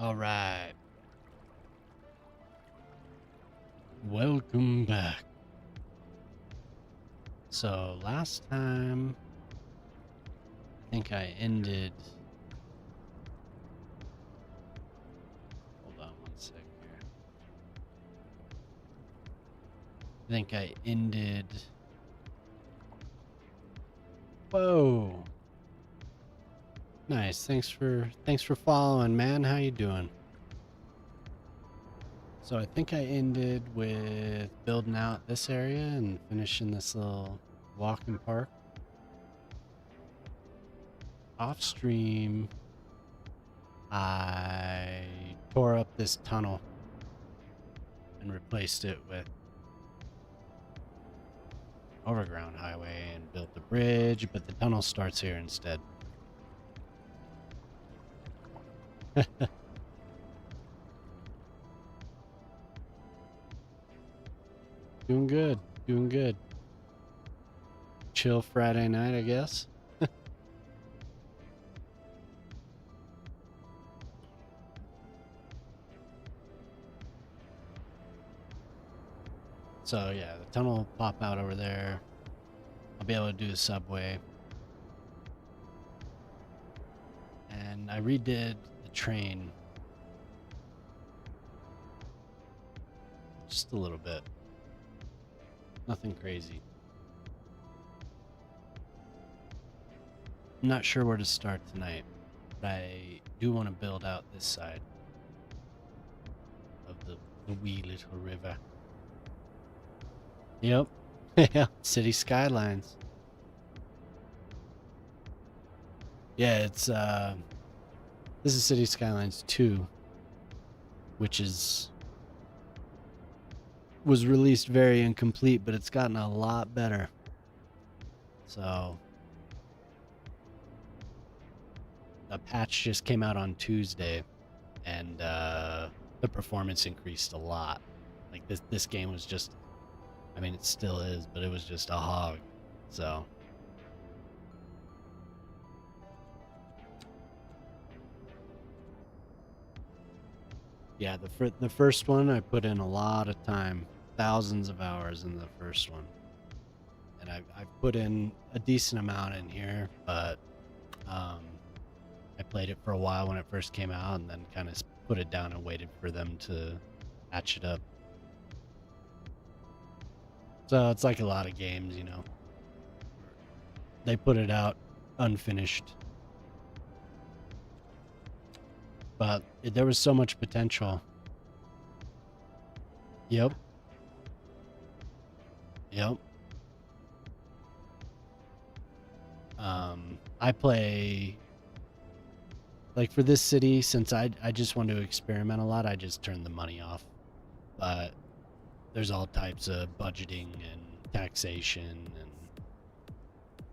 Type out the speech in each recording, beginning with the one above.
All right. Welcome back. So last time, I think I ended. Hold on one sec here. I think I ended. Whoa. Nice. Thanks for following, man. How you doing? So I think I ended with building out this area and finishing this little walking park. Off stream, I tore up this tunnel and replaced it with overground highway and built the bridge, but the tunnel starts here instead. Doing good, doing good. Chill Friday night, I guess. So yeah, the tunnel will pop out over there. I'll be able to do the subway. And I redid the train just a little bit. Nothing crazy. I'm not sure where to start tonight, but I do want to build out this side of the wee little river. Yep. Yeah, city skylines. Yeah, it's this is City Skylines 2, which was released very incomplete, but it's gotten a lot better. So a patch just came out on Tuesday, and the performance increased a lot. Like this game was just, I mean, it still is, but it was just a hog. So yeah, the first one I put in a lot of time, thousands of hours in the first one, and I've put in a decent amount in here, but I played it for a while when it first came out, and then kind of put it down and waited for them to patch it up. So it's like a lot of games, you know. They put it out unfinished, but there was so much potential. Yep. Yep. I play, like, for this city, since I just want to experiment a lot, I just turn the money off. But there's all types of budgeting and taxation and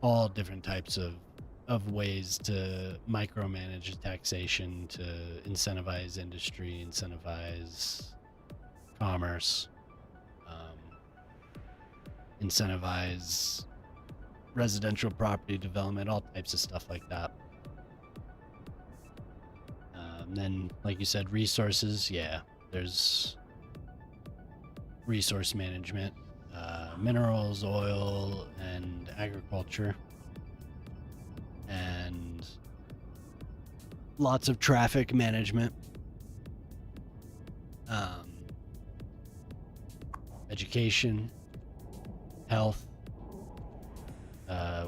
all different types of ways to micromanage taxation, to incentivize industry, incentivize commerce, incentivize residential property development, all types of stuff like that. Then, like you said, resources. Yeah, there's resource management, minerals, oil, and agriculture, and lots of traffic management, education, health,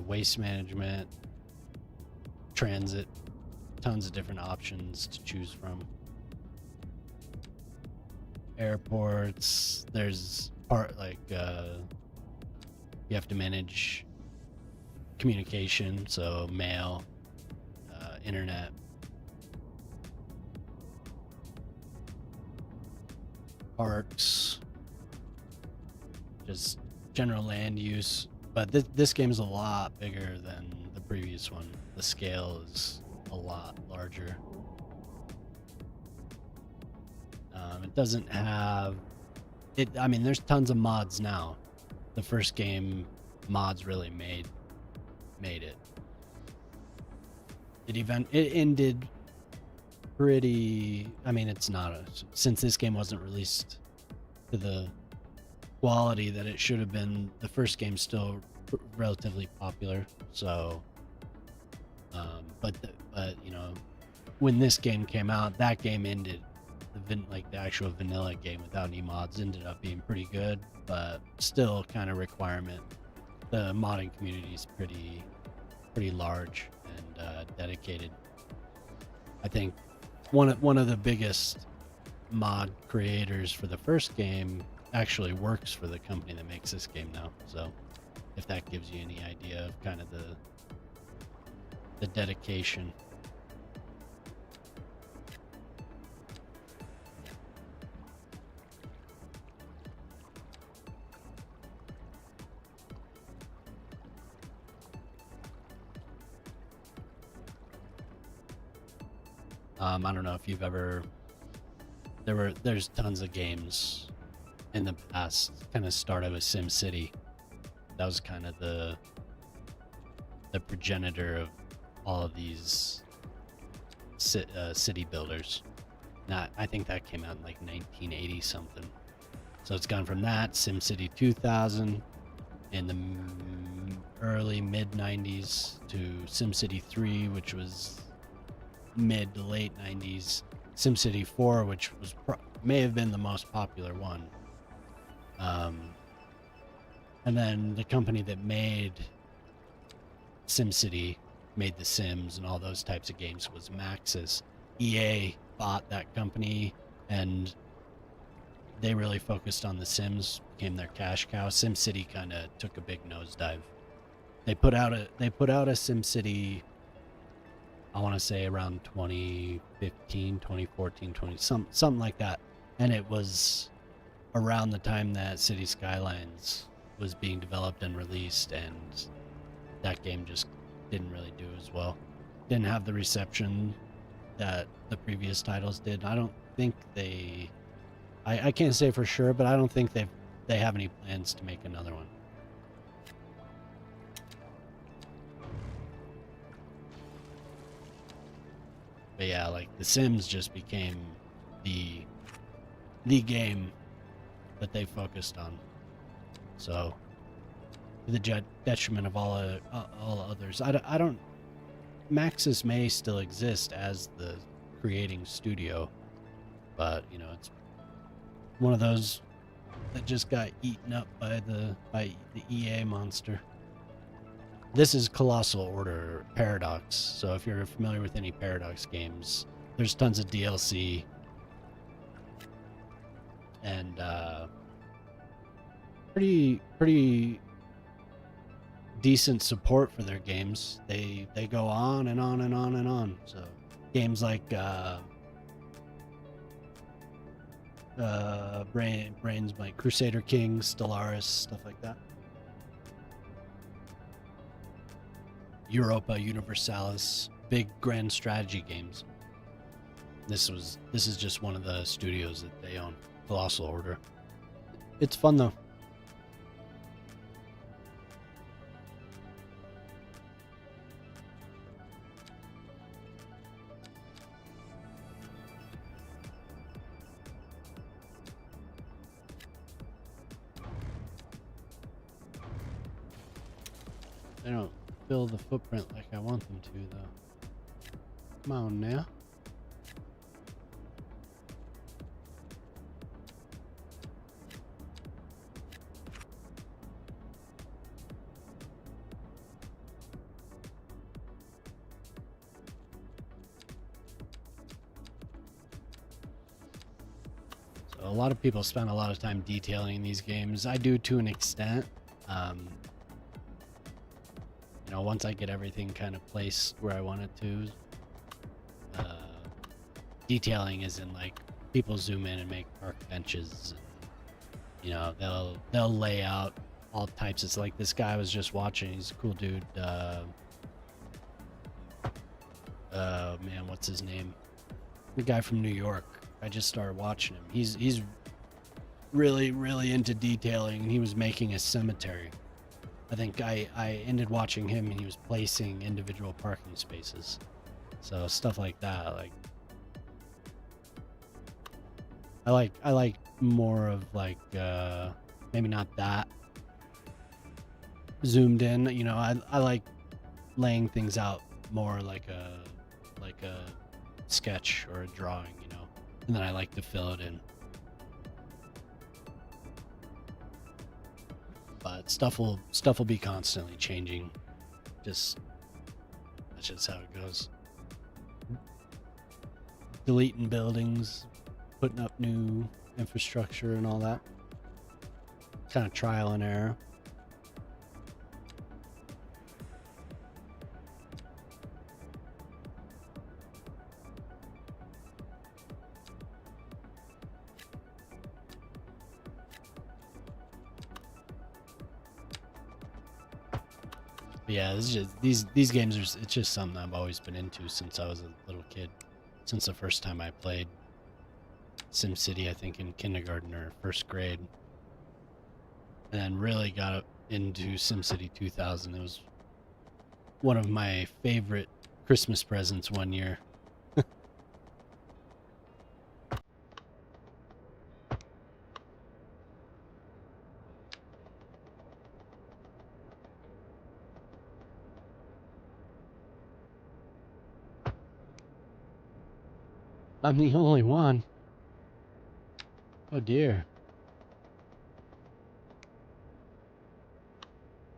waste management, transit, tons of different options to choose from. Airports, there's part like you have to manage communication, so mail, internet, parks, just general land use. But this game is a lot bigger than the previous one. The scale is a lot larger. It doesn't have it. I mean, there's tons of mods now. The first game, mods really made it. It ended pretty. I mean, it's not since this game wasn't released to the quality that it should have been. The first game's still relatively popular, so. But you know, when this game came out, that game ended. The actual vanilla game without any mods ended up being pretty good, but still kind of requirement. The modding community is pretty large and dedicated. I think one of the biggest mod creators for the first game actually works for the company that makes this game now. So if that gives you any idea of kind of the dedication. I don't know if you've ever. There's tons of games in the past. Kind of started with SimCity. That was kind of the progenitor of all of these city builders. I think that came out in like 1980 something. So it's gone from that SimCity 2000 in the early mid 90s to SimCity 3, which was mid to late 90s, SimCity 4, which was may have been the most popular one, and then the company that made SimCity made The Sims and all those types of games was Maxis. EA bought that company and they really focused on The Sims, became their cash cow. SimCity kind of took a big nosedive. They put out a SimCity, I want to say around 2015, 2014, something like that. And it was around the time that City Skylines was being developed and released, and that game just didn't really do as well. Didn't have the reception that the previous titles did. I don't think I can't say for sure, but I don't think they have any plans to make another one. But yeah, like The Sims just became the game that they focused on. So, to the detriment of all others. I don't. Maxis may still exist as the creating studio, but you know, it's one of those that just got eaten up by the EA monster. This is Colossal Order Paradox. So if you're familiar with any Paradox games, there's tons of DLC and pretty decent support for their games. They go on and on and on and on. So games like brains like Crusader Kings, Stellaris, stuff like that. Europa Universalis, big grand strategy games. This is just one of the studios that they own, Colossal Order. It's fun though. They don't fill the footprint like I want them to, though. Come on now. So a lot of people spend a lot of time detailing these games. I do to an extent. You know, once I get everything kind of placed where I want it to, detailing is in like people zoom in and make park benches. And, you know, they'll lay out all types. It's like this guy I was just watching. He's a cool dude. Man, what's his name? The guy from New York. I just started watching him. He's really into detailing. He was making a cemetery. I think I ended watching him and he was placing individual parking spaces. So stuff like that, like I like more of like maybe not that zoomed in. You know, I like laying things out more like a sketch or a drawing. You know, and then I like to fill it in. But stuff will be constantly changing. Just that's just how it goes. Deleting buildings, putting up new infrastructure and all that. Kind of trial and error. But yeah, this is just these games are it's just something I've always been into since I was a little kid. Since the first time I played SimCity, I think in kindergarten or first grade, and then really got into SimCity 2000. It was one of my favorite Christmas presents one year. I'm the only one. Oh dear.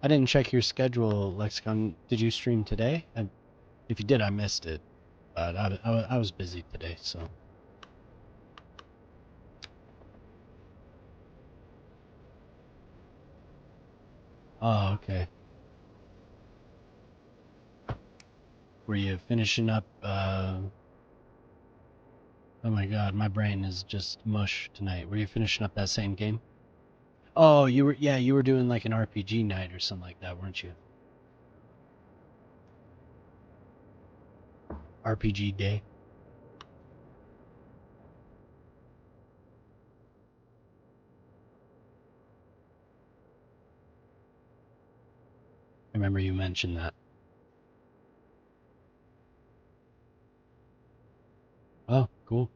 I didn't check your schedule, Lexicon. Did you stream today? If you did, I missed it. But I was busy today, so. Oh, okay. Were you finishing up? Oh my God, my brain is just mush tonight. Were you finishing up that same game? Oh, you were. Yeah, you were doing like an RPG night or something like that, weren't you? RPG day. I remember you mentioned that. Oh, cool.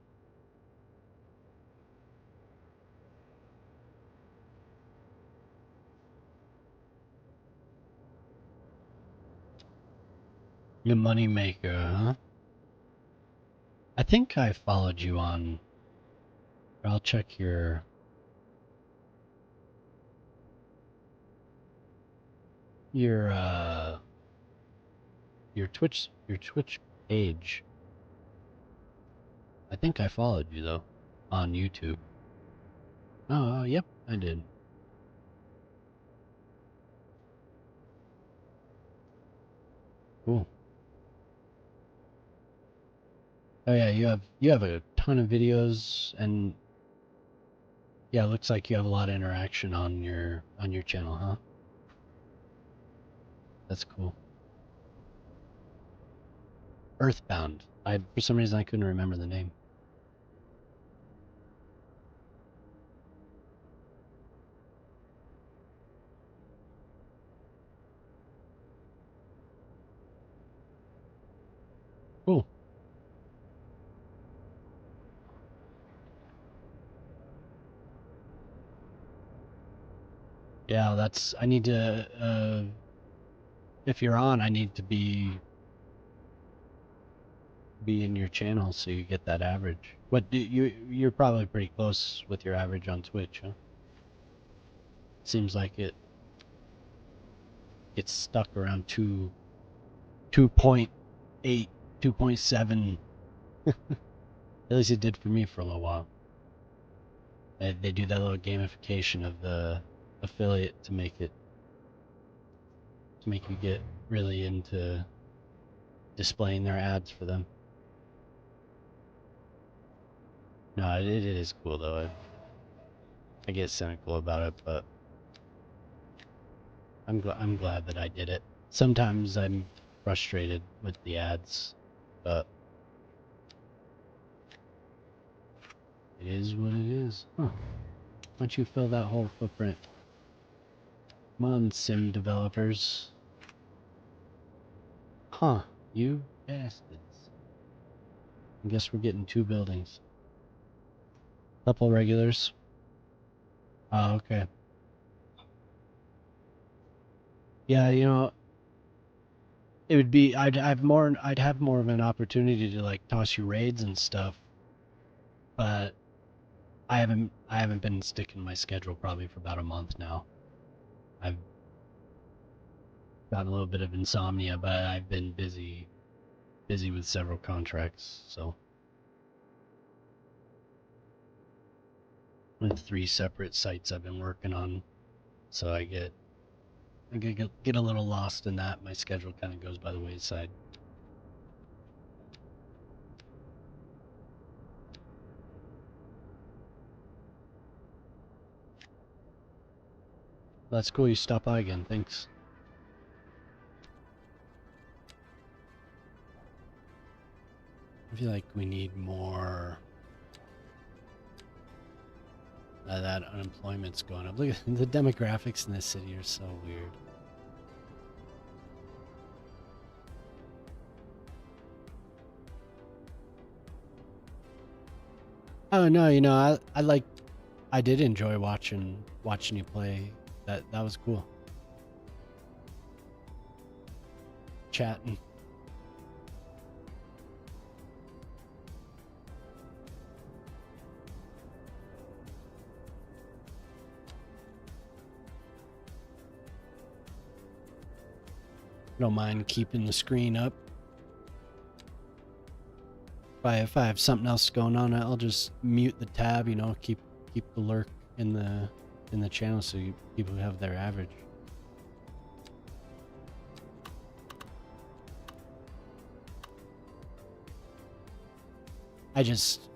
Your money maker, huh? I think I followed you on. I'll check your your Twitch page. I think I followed you though on YouTube. Oh, yep, I did. Cool. Oh yeah, you have a ton of videos and yeah, it looks like you have a lot of interaction on your channel, huh? That's cool. Earthbound. I for some reason I couldn't remember the name. Cool. Yeah, that's I need to if you're on, I need to be in your channel so you get that average. What do you're probably pretty close with your average on Twitch, huh? Seems like it gets stuck around 2.8, 2.7. At least it did for me for a little while. They do that little gamification of the affiliate to make you get really into displaying their ads for them. No, it is cool though. I get cynical about it, but I'm glad that I did it. Sometimes I'm frustrated with the ads, but it is what it is. Huh. Why don't you fill that whole footprint? Come on, sim developers. Huh, you bastards. I guess we're getting two buildings. Couple regulars. Oh, okay. Yeah, you know, it would be I'd have more of an opportunity to like toss you raids and stuff, but I haven't been sticking my schedule probably for about a month now. I've got a little bit of insomnia, but I've been busy with several contracts, so with 3 separate sites I've been working on, so I get a little lost in that. My schedule kind of goes by the wayside. That's cool you stopped by again. Thanks. I feel like we need more. That unemployment's going up. Look at the demographics in this city are so weird. Oh no, you know, I did enjoy watching you play. That was cool. Chatting. Don't mind keeping the screen up. If I have something else going on, I'll just mute the tab. You know, keep the lurk in the channel so people have their average. I just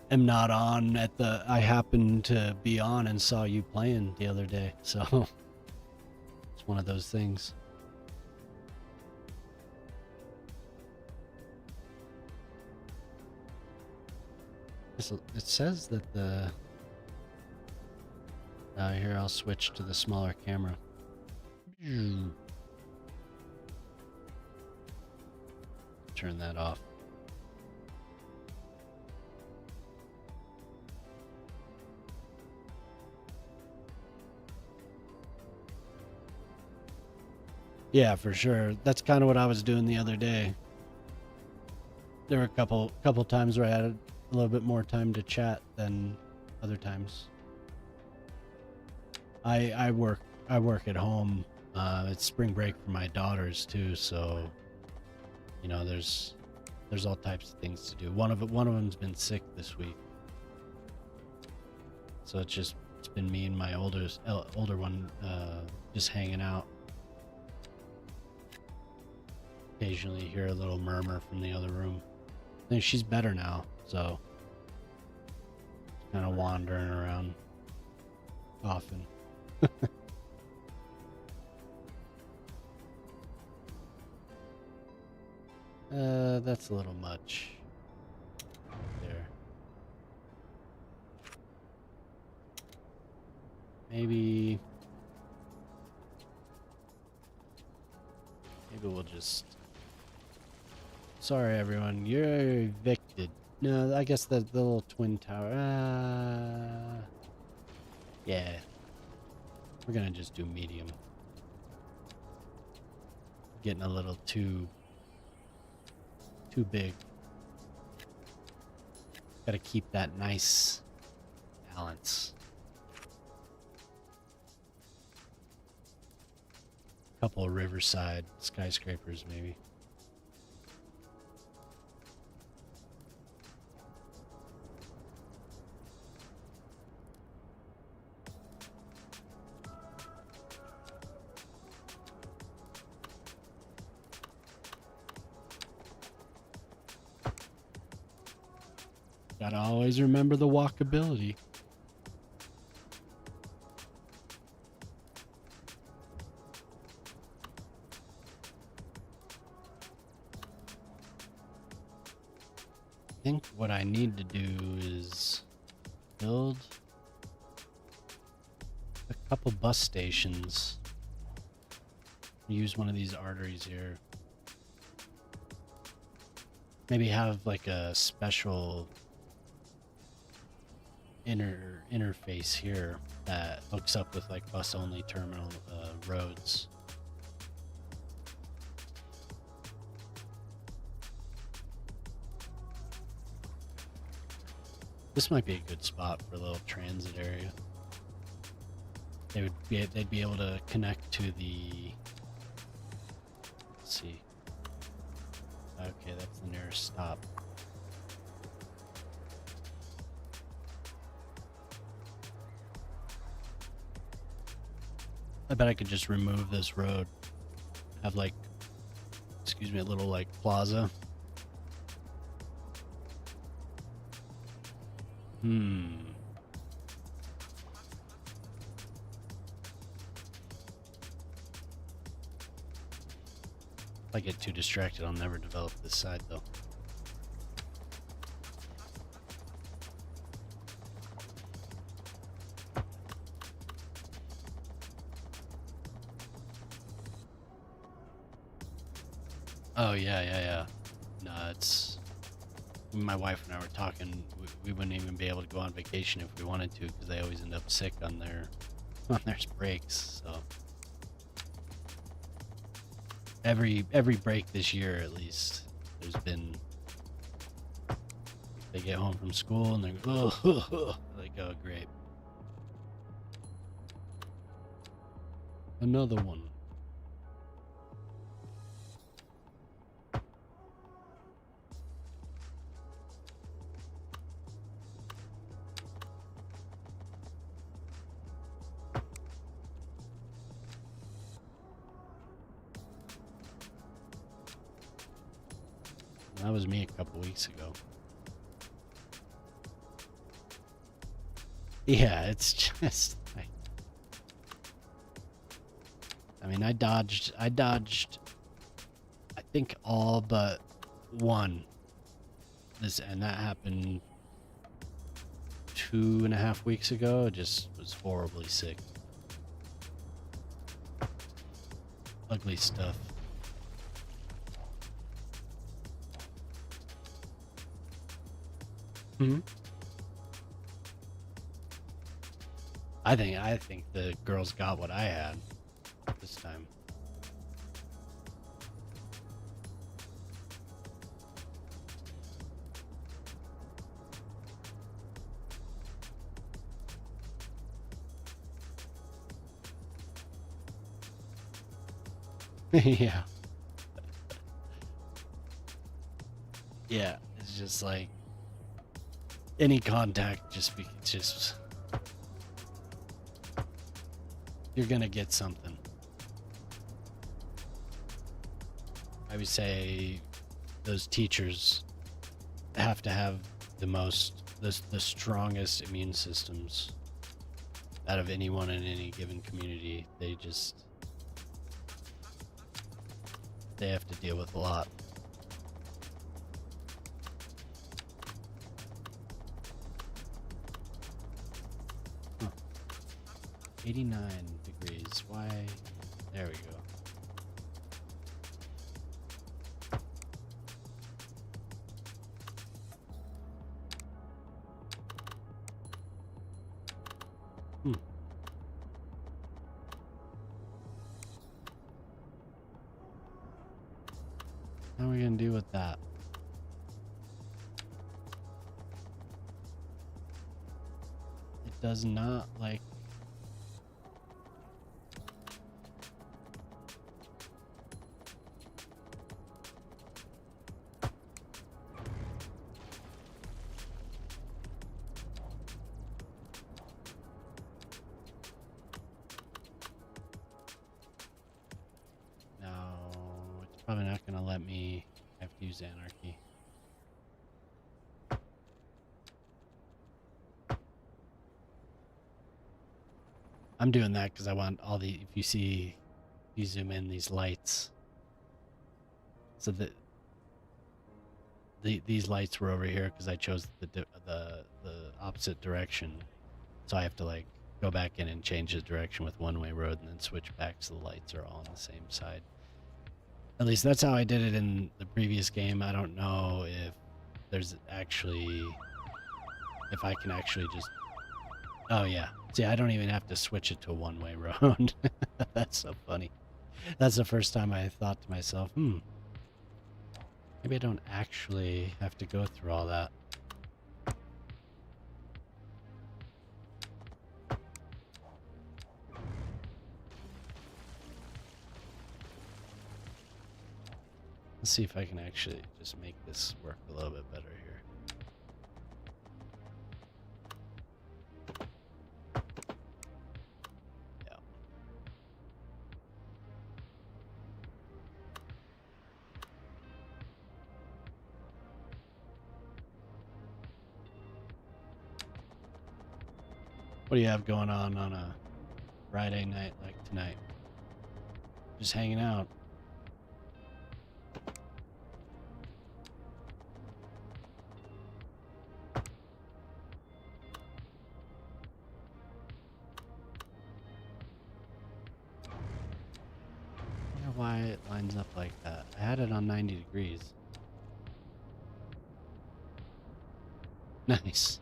am not on at the. I happened to be on and saw you playing the other day, so it's one of those things. It says that the. Here, I'll switch to the smaller camera. Turn that off. Yeah, for sure. That's kind of what I was doing the other day. There were a couple times where I had a little bit more time to chat than other times. I work at home. It's spring break for my daughters too, so you know there's all types of things to do. One of them's been sick this week, so it's been me and my older one just hanging out. Occasionally hear a little murmur from the other room. I think she's better now, so kind of wandering around often. That's a little much there. Maybe we'll just. Sorry, everyone. You're evicted. No, I guess the little twin tower. Yeah. We're gonna just do medium. Getting a little too big. Gotta keep that nice balance. Couple of riverside skyscrapers, maybe. Gotta always remember the walkability. I think what I need to do is build a couple bus stations. Use one of these arteries here. Maybe have like a special interface here that hooks up with like bus only terminal roads. This might be a good spot for a little transit area. They'd be able to connect to the, let's see. Okay, that's the nearest stop. I bet I could just remove this road. Have like, excuse me, a little like plaza. If I get too distracted, I'll never develop this side though. Oh yeah. No, it's my wife and I were talking. We wouldn't even be able to go on vacation if we wanted to because they always end up sick on their breaks. So every break this year, at least, there's been. They get home from school and they go, oh, like, oh, great, another one. That was me a couple weeks ago. Yeah, it's just I mean, I dodged I think all but one. And that happened 2.5 weeks ago. I just was horribly sick. Ugly stuff. I think the girls got what I had this time. Yeah. Yeah, it's just like any contact just you're gonna get something. I would say those teachers have to have the strongest immune systems out of anyone in any given community. They have to deal with a lot. 89 degrees. Why? There we go. How are we gonna do with that? It does not like. Probably not gonna let me. I have to use anarchy. I'm doing that because I want all the. If you zoom in these lights, so that these lights were over here because I chose the opposite direction, so I have to like go back in and change the direction with one-way road and then switch back so the lights are all on the same side. At least that's how I did it in the previous game. I don't know if there's actually, if I can actually just Oh yeah. See, I don't even have to switch it to a one-way road. That's so funny. That's the first time I thought to myself, maybe I don't actually have to go through all that. Let's see if I can actually just make this work a little bit better here. Yeah. What do you have going on a Friday night like tonight? Just hanging out. I wonder why it lines up like that. I had it on 90 degrees. Nice.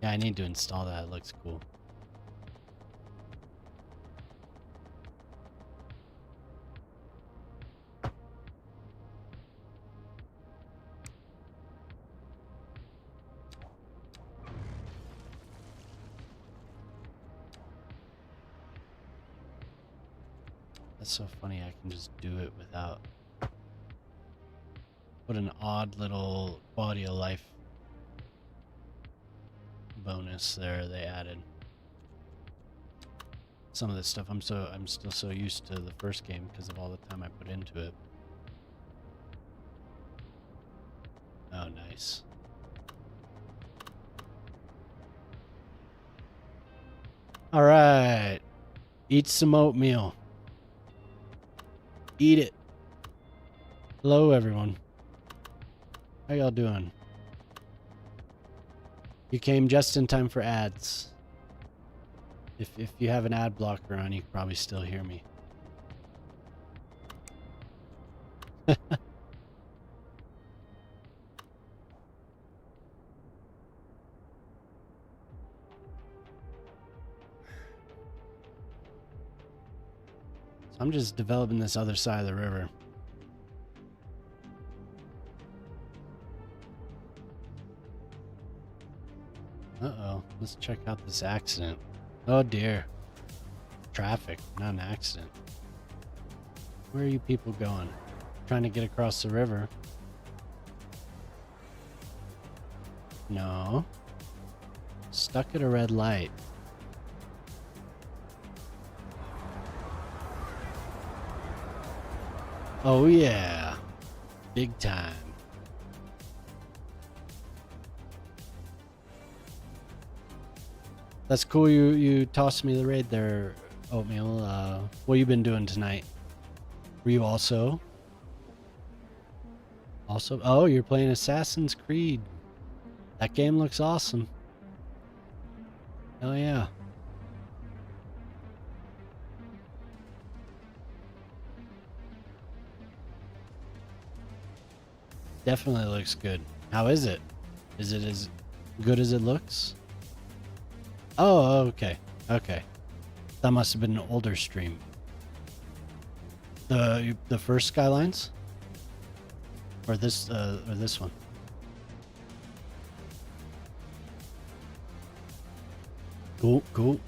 Yeah, I need to install that. It looks cool. That's so funny, I can just do it without... What an odd little quality of life bonus there they added. Some of this stuff I'm still so used to the first game because of all the time I put into it. Oh, nice. All right. Eat some oatmeal. Eat it. Hello, everyone. How y'all doing? You came just in time for ads. If you have an ad blocker on, you can probably still hear me. So I'm just developing this other side of the river. Uh-oh. Let's check out this accident. Oh dear. Traffic, not an accident. Where are you people going? Trying to get across the river. No. Stuck at a red light. Oh yeah. Big time. That's cool you tossed me the raid there, Oatmeal. What you been doing tonight? Were you also? Oh, you're playing Assassin's Creed. That game looks awesome. Hell yeah. Definitely looks good. How is it? Is it as good as it looks? Oh, okay. Okay. That must have been an older stream. The first Skylines? Or this one? Cool, cool.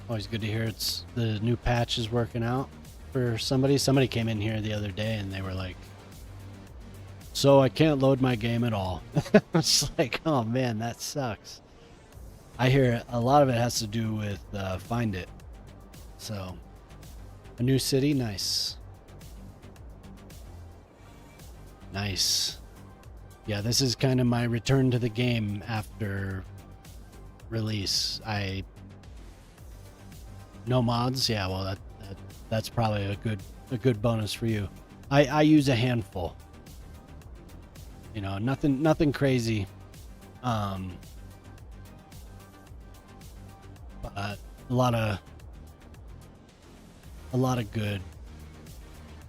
Always good to hear the new patch is working out for somebody. Somebody came in here the other day and they were like, so I can't load my game at all. It's like, oh man, that sucks. I hear a lot of it has to do with Find It. So, a new city, nice. Nice. Yeah, this is kind of my return to the game after release. No mods? Yeah, well that's probably a good bonus for you. I use a handful. You know, nothing crazy. But a lot of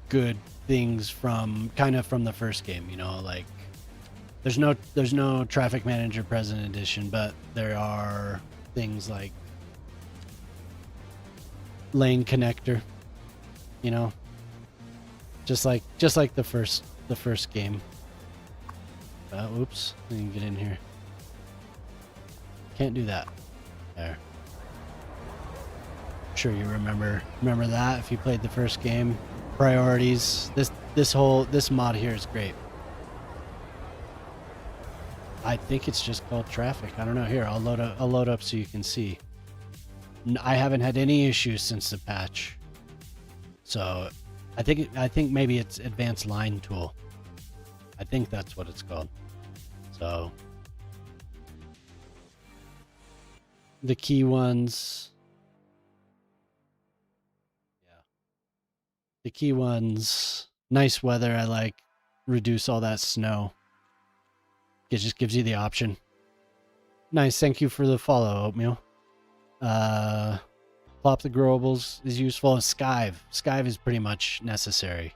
good things from the first game, you know, like there's no traffic manager present edition, but there are things like lane connector, you know, just like the first game. Oops, I didn't get in here. Can't do that. There. I'm sure you remember that if you played the first game. Priorities. This mod here is great. I think it's just called traffic. I don't know. Here, I'll load up so you can see. I haven't had any issues since the patch. So, I think maybe it's advanced line tool. I think that's what it's called. So, the key ones. Yeah. The key ones. Nice weather. I like. Reduce all that snow. It just gives you the option. Nice. Thank you for the follow, Oatmeal. Plop the growables is useful. Skive. Skive is pretty much necessary.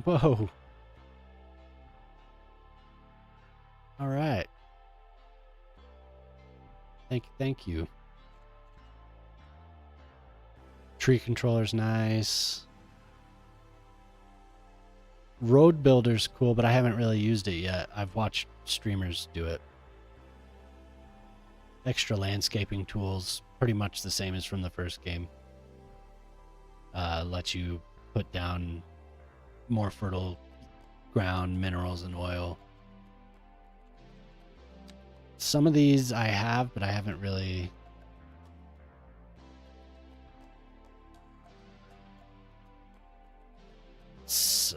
Whoa. All right. Thank you. Tree controller's nice. Road builder's cool, but I haven't really used it yet. I've watched streamers do it. Extra landscaping tools, pretty much the same as from the first game. Lets you put down more fertile ground, minerals, and oil. Some of these I have, but I haven't really...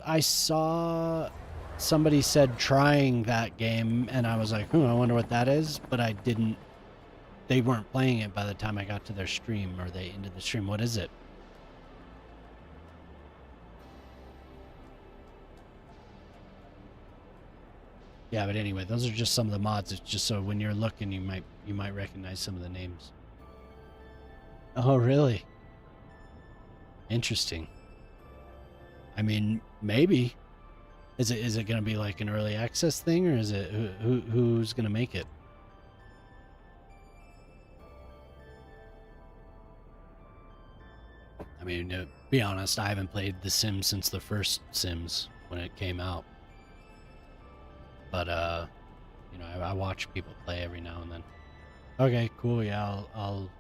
I saw somebody said trying that game, and I was like, I wonder what that is, but I didn't... They weren't playing it by the time I got to their stream, or they ended the stream. What is it? Yeah, but anyway, those are just some of the mods. It's just so when you're looking, you might recognize some of the names. Oh, really? Interesting. I mean, maybe. Is it going to be like an early access thing, or is it who's going to make it? I mean, to be honest, I haven't played The Sims since the first Sims when it came out. But you know, I watch people play every now and then. Okay, cool. Yeah, I'll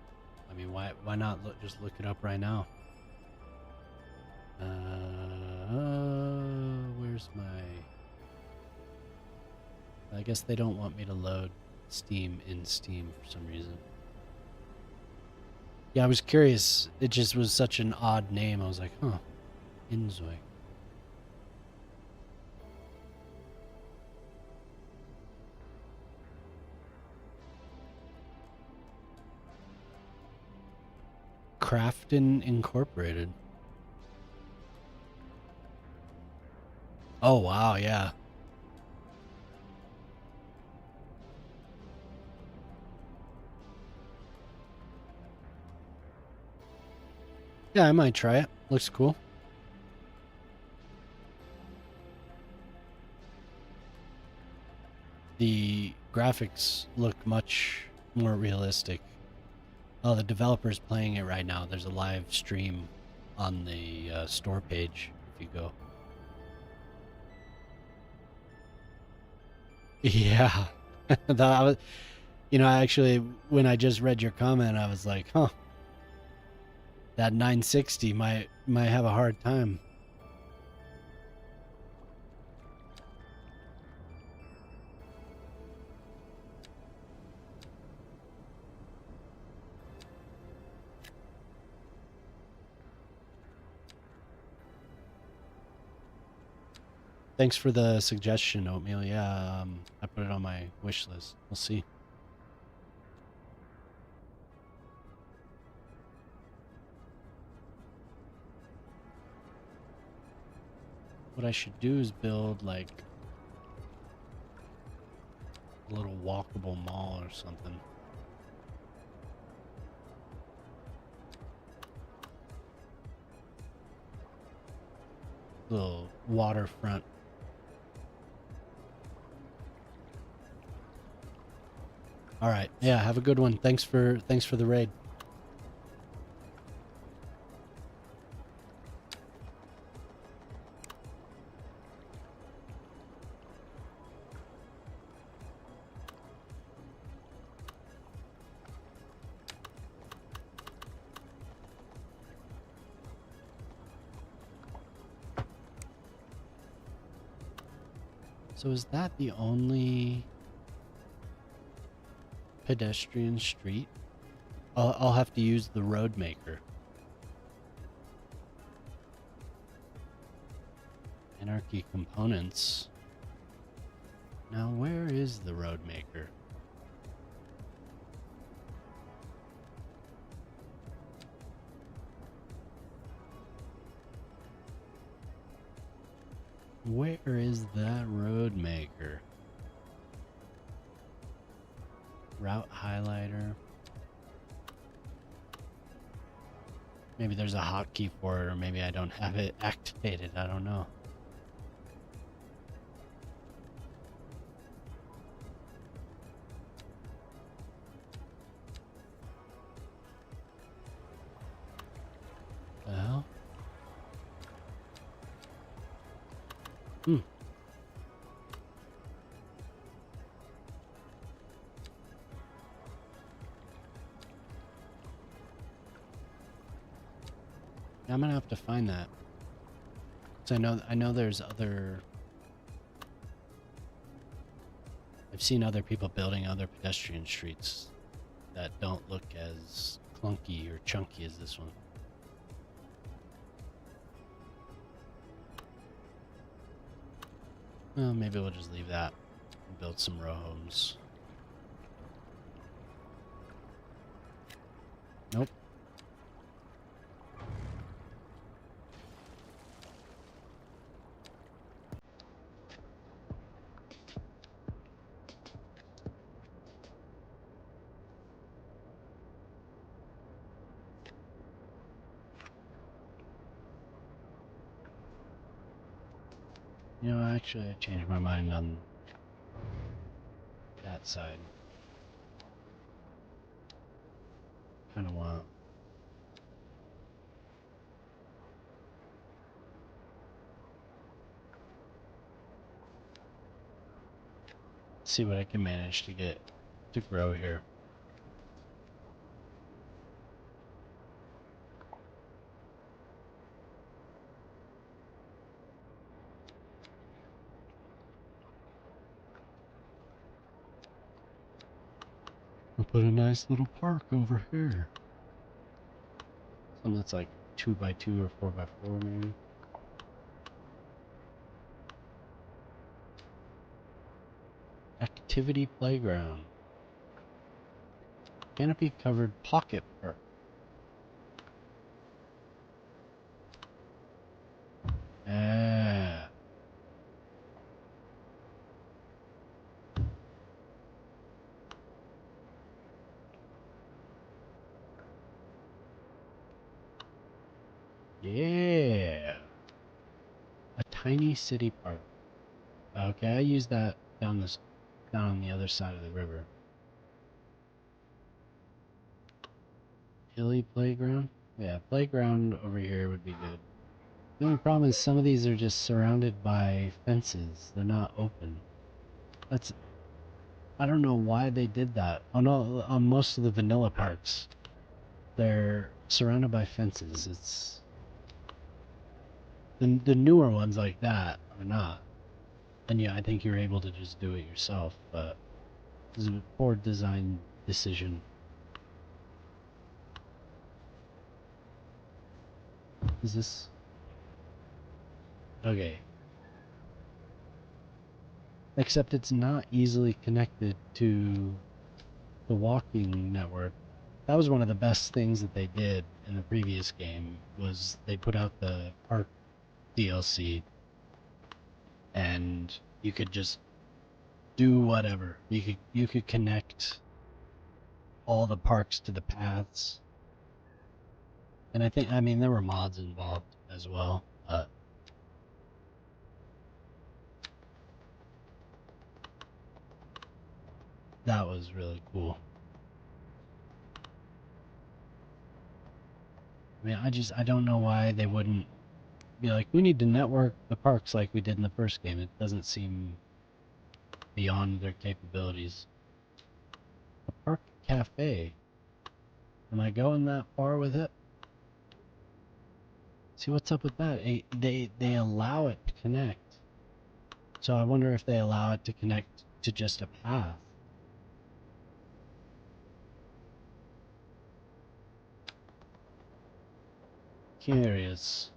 I mean, why not just look it up right now? Where's my... I guess they don't want me to load Steam in Steam for some reason. Yeah, I was curious. It just was such an odd name. I was like, huh, Inzoi. Crafton Incorporated. Oh, wow, yeah. Yeah, I might try it. Looks cool. The graphics look much more realistic. Oh, the developer's playing it right now. There's a live stream on the store page if you go. Yeah. That was, you know, actually, when I just read your comment, I was like, huh. That 960 might have a hard time. Thanks for the suggestion, Oatmeal. Yeah, I put it on my wish list. We'll see. What I should do is build like a little walkable mall or something. little waterfront. All right. Yeah, have a good one. Thanks for the raid. So is that the only pedestrian street? I'll have to use the road maker. Anarchy components. Now where is the road maker? Where is that road maker? Route highlighter. Maybe there's a hotkey for it, or maybe I don't have it activated. I don't know. The hell? I'm gonna have to find that. So I know there's other. I've seen other people building other pedestrian streets that don't look as clunky or chunky as this one. Well, maybe we'll just leave that and build some row homes. Nope. You know, actually, I changed my mind on that side. Kind of want. See what I can manage to get to grow here. We'll put a nice little park over here. Something that's like 2x2 or 4x4 maybe. Activity playground. Canopy covered pocket park. Ah. Yeah. A tiny city park. Okay, I use that down on the other side of the river. Hilly playground? Yeah, playground over here would be good. The only problem is some of these are just surrounded by fences. They're not open. That's I don't know why they did that. On most of the vanilla parks, they're surrounded by fences. It's the newer ones like that are not. And yeah, I think you're able to just do it yourself, but it's a poor design decision. Is this okay? Except it's not easily connected to the walking network. That was one of the best things that they did in the previous game was they put out the park DLC and you could just do whatever. You could connect all the parks to the paths. And I mean there were mods involved as well. That was really cool. I mean, I don't know why they wouldn't be like, we need to network the parks like we did in the first game. It doesn't seem beyond their capabilities. A park cafe. Am I going that far with it? See, what's up with that? They allow it to connect. So I wonder if they allow it to connect to just a path. Curious.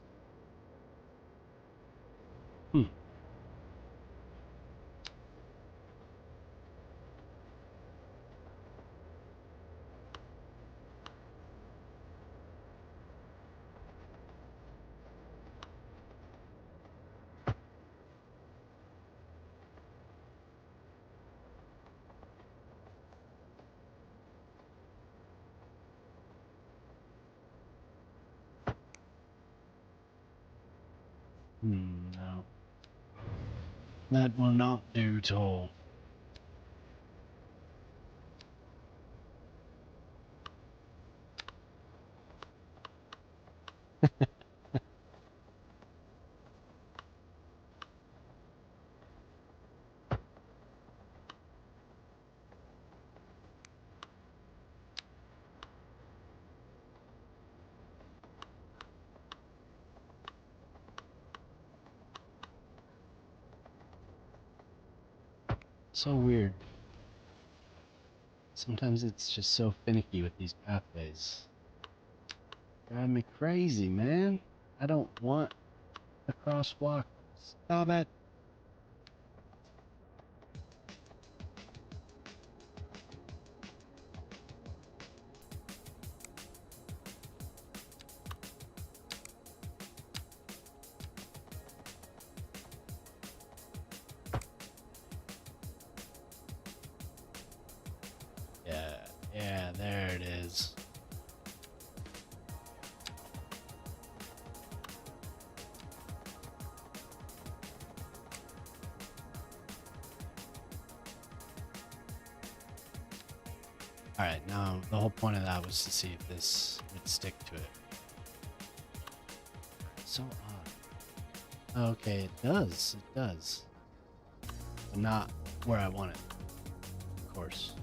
No. That will not do, Toll. So weird. Sometimes it's just so finicky with these pathways. Drive me crazy, man. I don't want a crosswalk. Stop it. Yeah, there it is. Alright, now the whole point of that was to see if this would stick to it. So odd. Okay, it does. It does. But not where I want it, of course.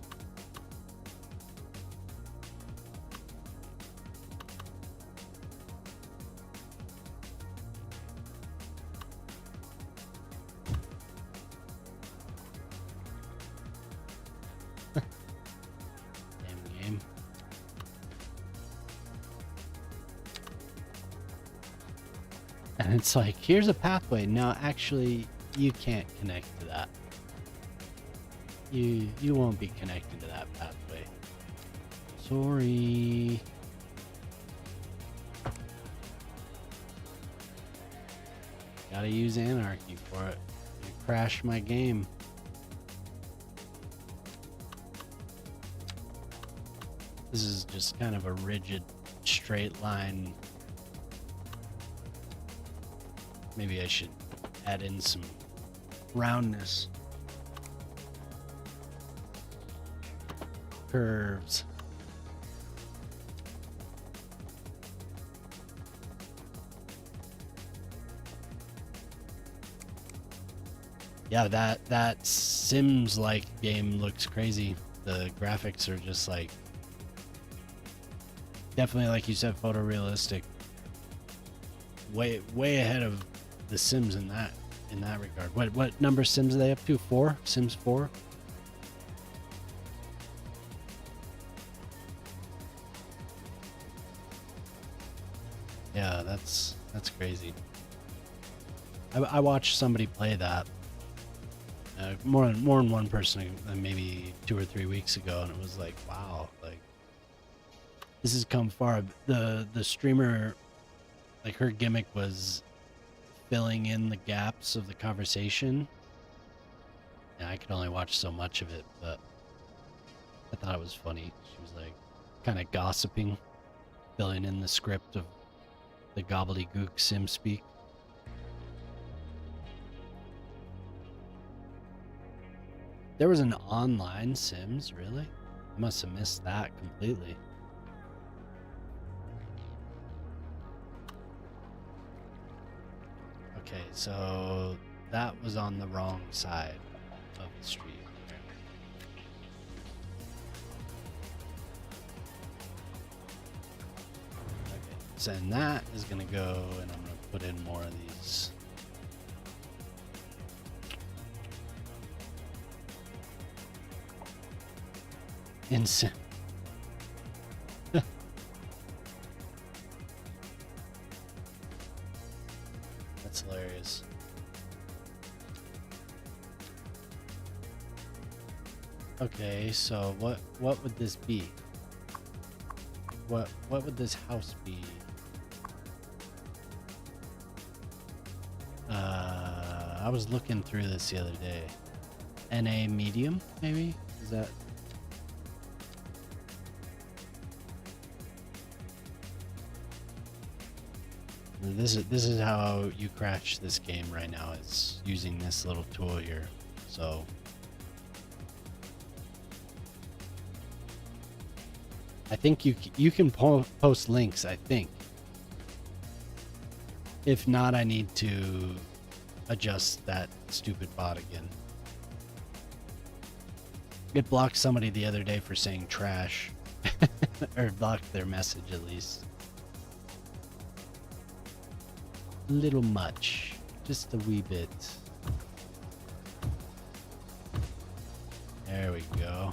Damn game. And it's like, here's a pathway. Now, actually, you can't connect to that. You won't be connecting to that pathway. Sorry. Gotta use anarchy for it. You crashed my game. This is just kind of a rigid, straight line. Maybe I should add in some roundness. Curves. Yeah, that Sims-like game looks crazy. The graphics are just like, definitely like you said, photorealistic. Way ahead of the Sims in that regard. What number Sims are they up to? 4? Sims 4? Yeah, that's crazy. I watched somebody play that. More than one person, maybe 2 or 3 weeks ago, and it was like, wow, like this has come far. The streamer, like, her gimmick was filling in the gaps of the conversation. And I could only watch so much of it, but I thought it was funny. She was like kind of gossiping, filling in the script of the gobbledygook sim speak. There was an online Sims, really? I must have missed that completely. Okay, so that was on the wrong side of the street. Okay, so and that is gonna go, and I'm gonna put in more of these. Insane. That's hilarious. Okay, so what would this be? What would this house be? I was looking through this the other day. NA medium, maybe? Is that? This is how you crash this game right now, is using this little tool here. So I think you can post links, I think. If not, I need to adjust that stupid bot again. It blocked somebody the other day for saying trash. Or blocked their message at least. A little much. Just a wee bit. There we go.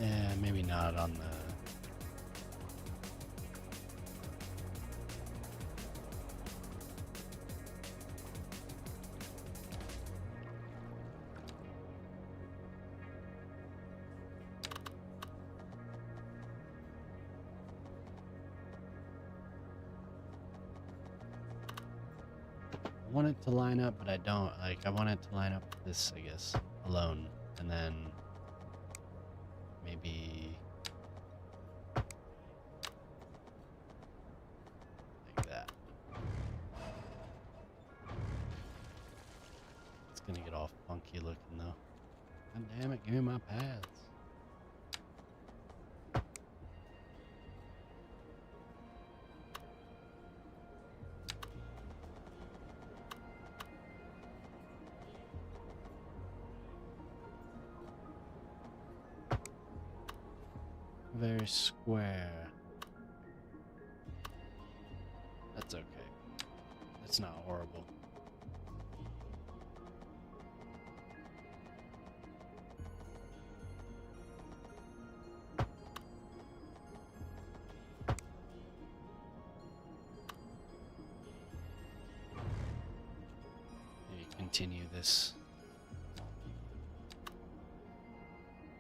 Yeah, maybe not on the... I want it to line up, but I don't. Like, I want it to line up with this, I guess, alone. And then maybe like that. It's gonna get all funky looking though. God damn it, give me my pads. Very square. That's okay. That's not horrible. Maybe continue this.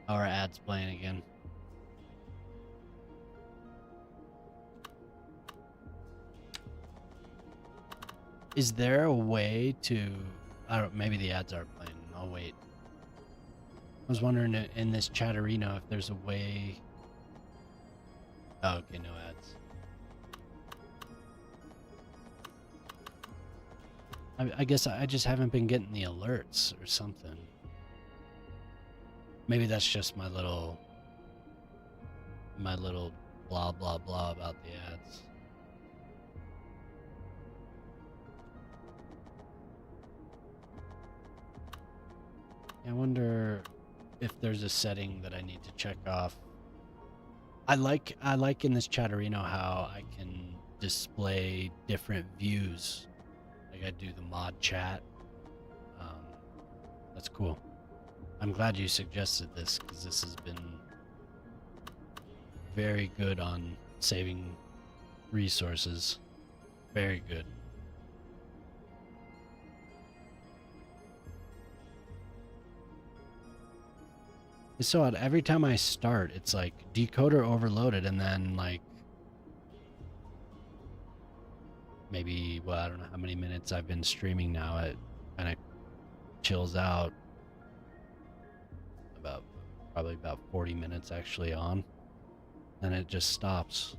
Our ad's playing again. Is there a way to... I don't... Maybe the ads are playing. I'll wait. I was wondering in this chatterino if there's a way... Oh, okay, no ads. I guess I just haven't been getting the alerts or something. Maybe that's just my little blah blah blah about the ads. I wonder if there's a setting that I need to check off. I like in this chatterino how I can display different views. Like I do the mod chat. That's cool. I'm glad you suggested this because this has been very good on saving resources. Very good. It's so odd. Every time I start, it's like decoder overloaded, and then like maybe, well, I don't know how many minutes I've been streaming now. It kind of chills out. Probably about 40 minutes actually on. Then it just stops.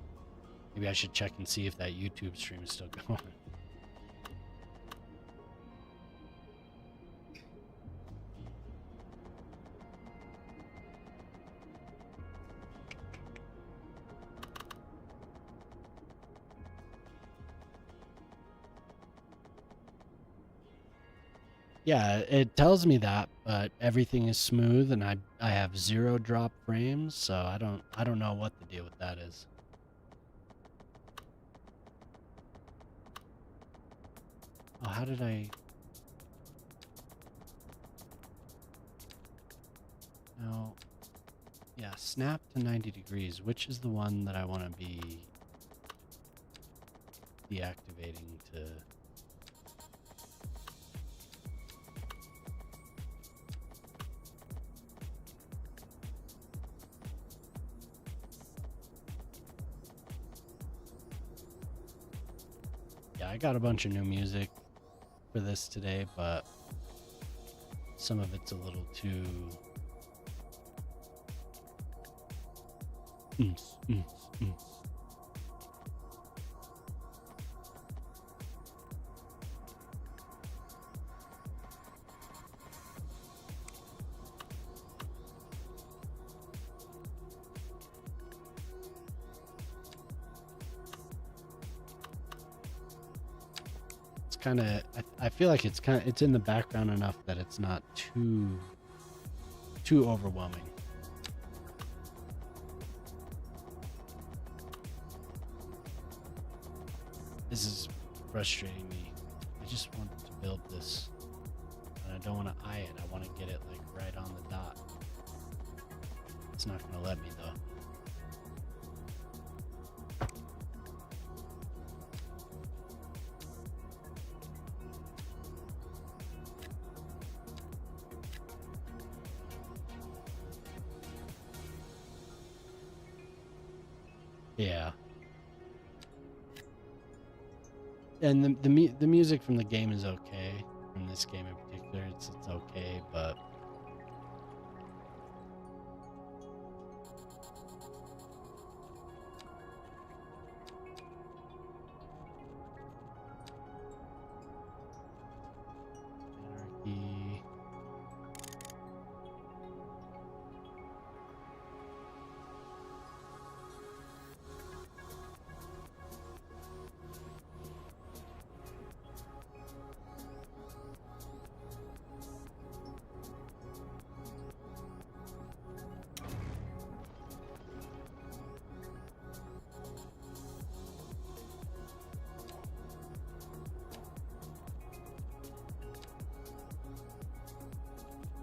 Maybe I should check and see if that YouTube stream is still going. Yeah, it tells me that, but everything is smooth and I have 0 drop frames, so I don't know what the deal with that is. Oh, how did I... No. Yeah, snap to 90 degrees. Which is the one that I want to be deactivating to... Yeah, I got a bunch of new music for this today, but some of it's a little too... It's kind of... I feel like it's kind of... It's in the background enough that it's not too overwhelming. This is frustrating me. I just want to build this, and I don't want to eye it. I want to get it like right on the dot. It's not going to let me though. Yeah. And the music from the game is okay. From this game in particular, it's okay, but anarchy.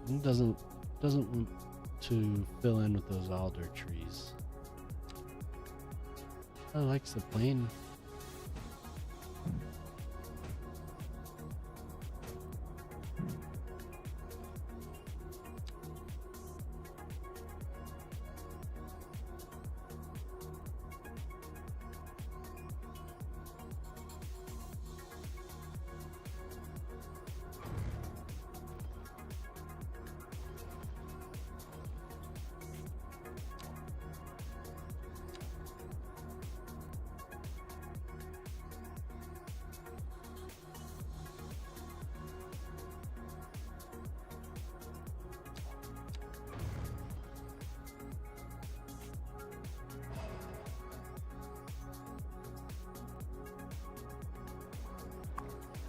It doesn't want to fill in with those alder trees. I likes the plane.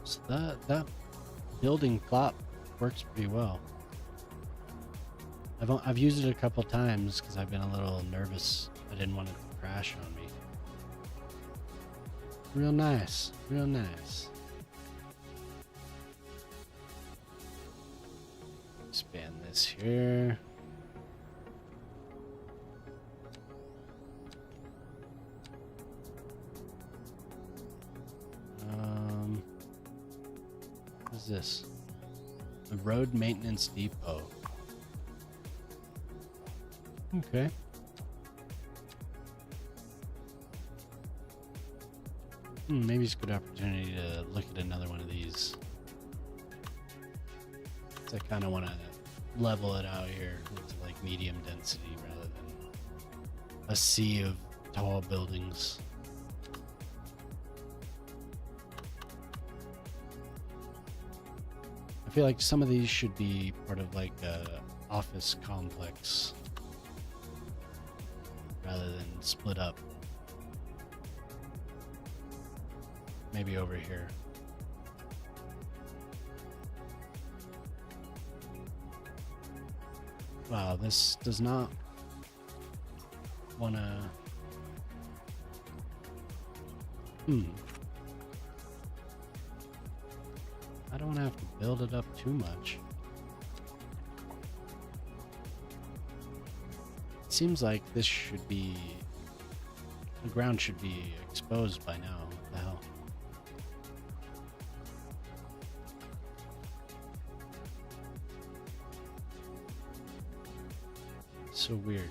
So that building plot works pretty well. I've used it a couple times because I've been a little nervous. I didn't want it to crash on me. Real nice, real nice. Expand this here. What is this? The road maintenance depot. Okay. Maybe it's a good opportunity to look at another one of these. So I kind of want to level it out here into like medium density rather than a sea of tall buildings. I feel like some of these should be part of like a office complex rather than split up. Maybe over here. Wow, this does not want to... I don't have to build it up too much. It seems like this should be... The ground should be exposed by now. What the hell? So weird.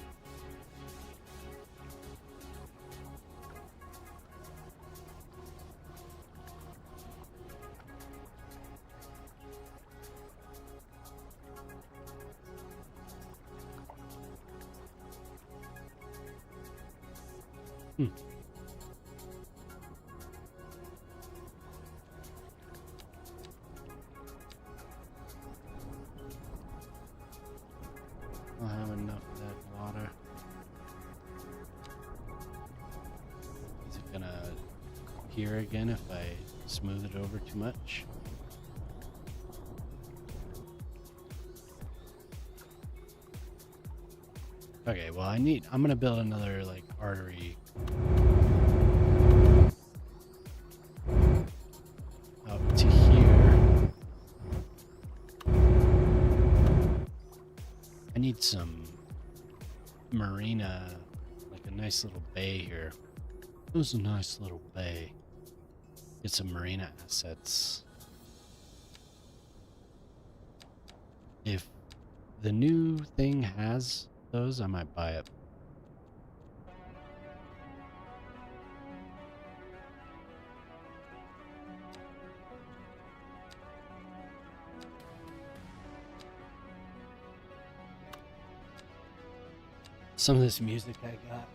I'll have enough of that water. Is it gonna appear again if I smooth it over too much? Okay, well I'm gonna build another like artery up to here. I need some marina, like a nice little bay here. There's a nice little bay. Get some marina assets. If the new thing has those, I might buy it. Some of this music I got.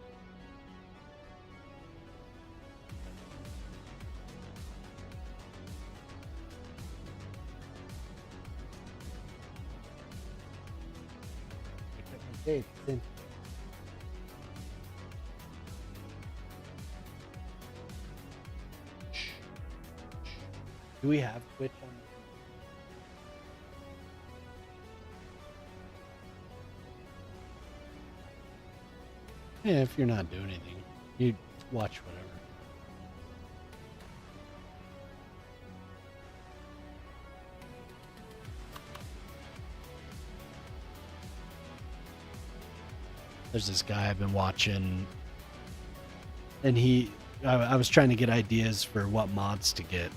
Do we have Twitch on? Yeah, if you're not doing anything, you watch whatever. There's this guy I've been watching, and I was trying to get ideas for what mods to get,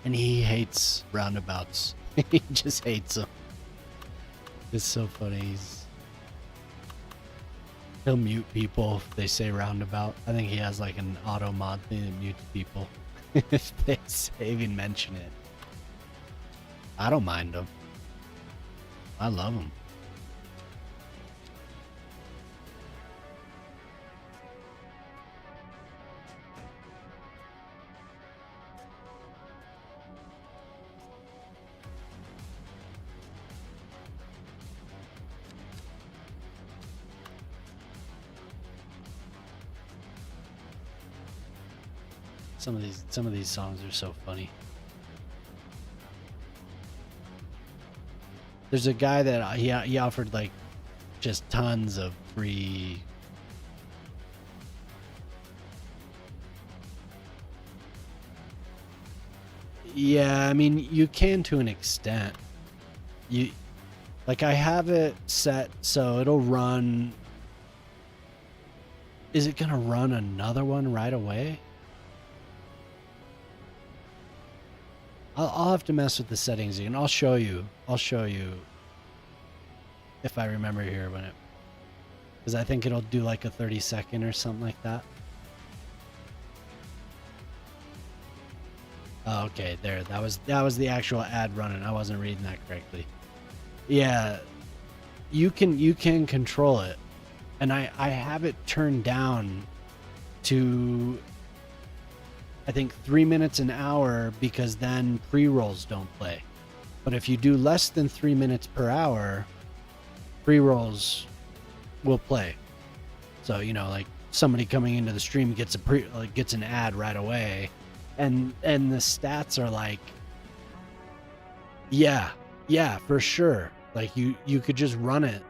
and he hates roundabouts. He just hates them. It's so funny. He'll mute people if they say roundabout. I think he has like an auto mod thing that mutes people if they even mention it. I don't mind them. I love them. Some of these songs are so funny. There's a guy that he offered like just tons of free Yeah, I mean, you can to an extent. Like I have it set so it'll run. Is it gonna run another one right away? I'll have to mess with the settings again. I'll show you if I remember here when it, because I think it'll do like a 30-second or something like that. Oh, okay, there. That was the actual ad running. I wasn't reading that correctly. Yeah, you can control it, and I have it turned down to I think 3 minutes an hour, because then pre-rolls don't play. But if you do less than 3 minutes per hour, pre-rolls will play. So, you know, like somebody coming into the stream gets gets an ad right away, and the stats are like, yeah, for sure. Like you could just run it.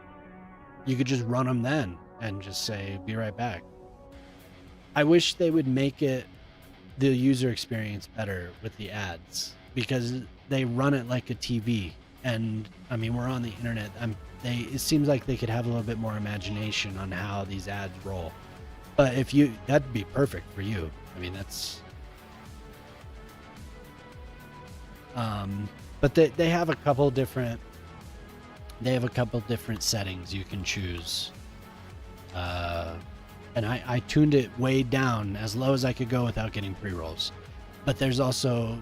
You could just run them then and just say, be right back. I wish they would make the user experience better with the ads, because they run it like a TV. And I mean, we're on the internet. It seems like they could have a little bit more imagination on how these ads roll. But that'd be perfect for you. I mean, that's, but they have a couple different settings you can choose. And I tuned it way down, as low as I could go without getting pre-rolls. But there's also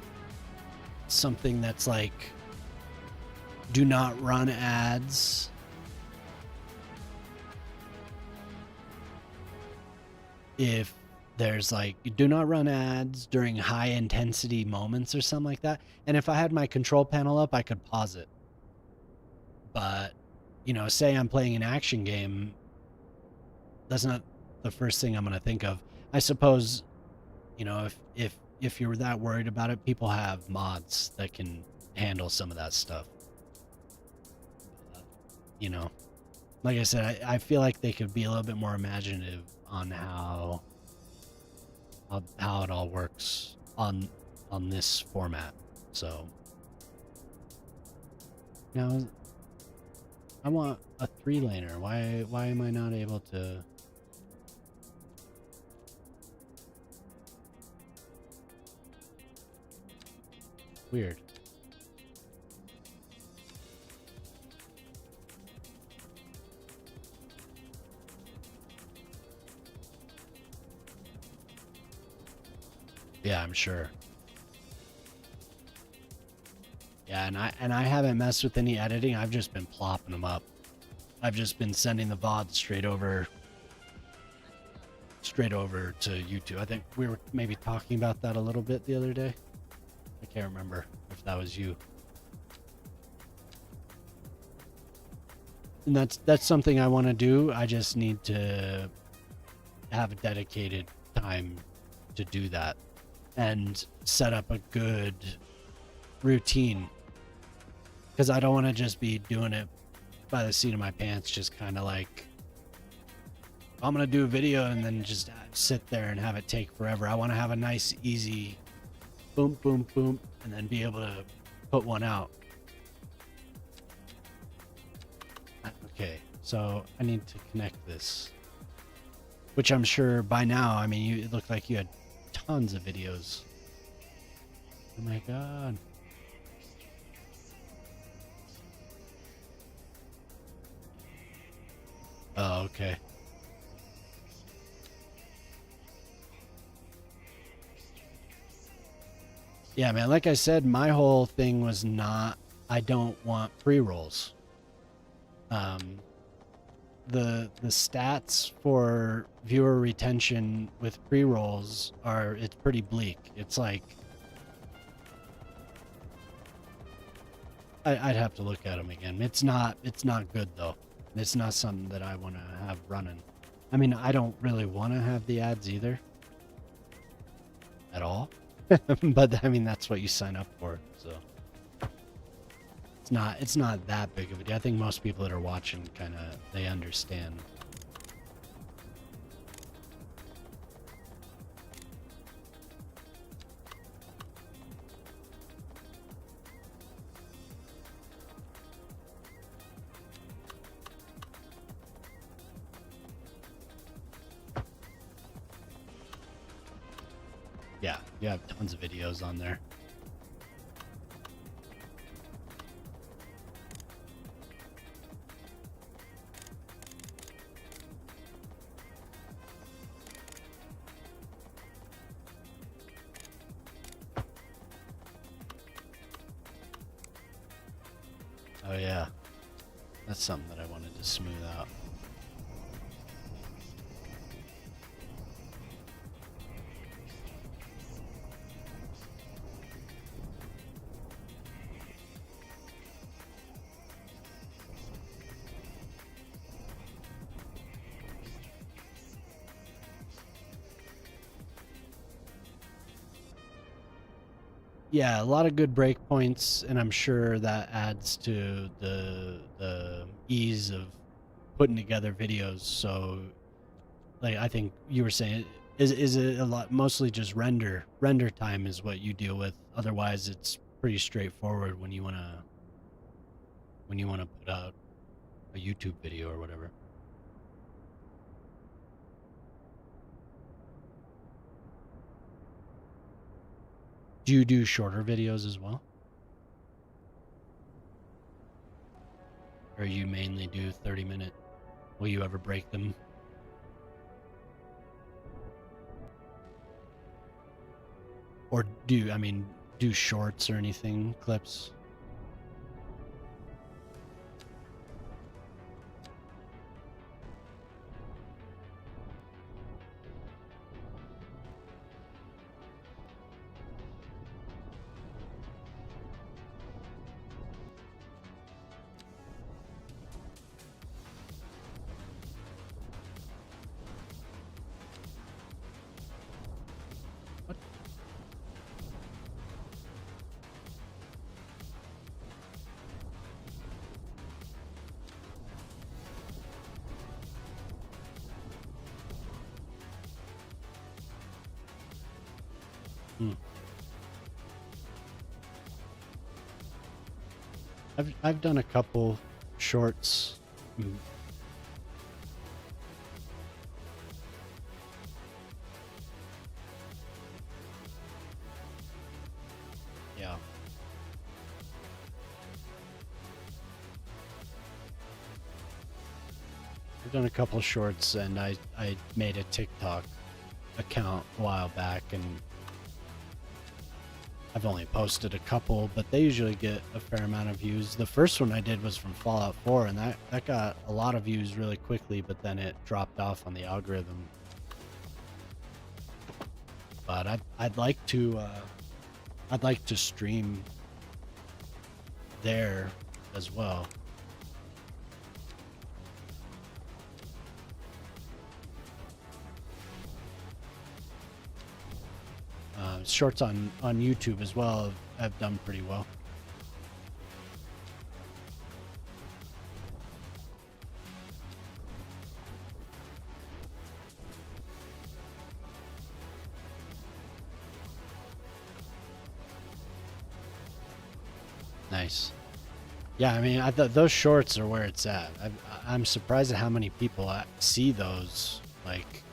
something that's like, do not run ads. If there's like, do not run ads during high intensity moments or something like that. And if I had my control panel up, I could pause it. But, you know, say I'm playing an action game, that's not the first thing I'm going to think of. I suppose, you know, if you're that worried about it, people have mods that can handle some of that stuff. You know, like I said, I feel like they could be a little bit more imaginative on how it all works on this format. So now I want a 3-laner. Why am I not able to? Weird. Yeah, I'm sure. Yeah, and I haven't messed with any editing. I've just been plopping them up. I've just been sending the VOD straight over to YouTube. I think we were maybe talking about that a little bit the other day. I can't remember if that was you. And that's something I want to do. I just need to have a dedicated time to do that and set up a good routine, because I don't want to just be doing it by the seat of my pants, just kind of like, I'm gonna do a video and then just sit there and have it take forever. I want to have a nice easy boom boom boom and then be able to put one out. Okay, so I need to connect this, which I'm sure by now, I mean, it looked like you had tons of videos. Oh my god. Oh, okay. Yeah, man, like I said, my whole thing was not, I don't want pre-rolls. The stats for viewer retention with pre-rolls it's pretty bleak. It's like, I'd have to look at them again. It's not good though. It's not something that I want to have running. I mean, I don't really want to have the ads either. At all. But I mean, that's what you sign up for, so it's not that big of a deal. I think most people that are watching they understand. Yeah, you have tons of videos on there. Oh yeah, that's something that I wanted to smooth out. Yeah, a lot of good breakpoints, and I'm sure that adds to the ease of putting together videos. So, like, I think you were saying, is it a lot mostly just render time is what you deal with. Otherwise, it's pretty straightforward when you wanna put out a YouTube video or whatever. Do you do shorter videos as well? Or you mainly do 30-minute? Will you ever break them? Or I mean, do shorts or anything, clips? What? Hmm. I've done a couple shorts. Mm, yeah. I've done a couple shorts, and I made a TikTok account a while back, and I've only posted a couple, but they usually get a fair amount of views. The first one I did was from Fallout 4, and that got a lot of views really quickly, but then it dropped off on the algorithm. But I'd like to stream there as well. Shorts on YouTube as well have done pretty well. Nice. Yeah, I mean, I thought those shorts are where it's at. I'm surprised at how many people see those. Like,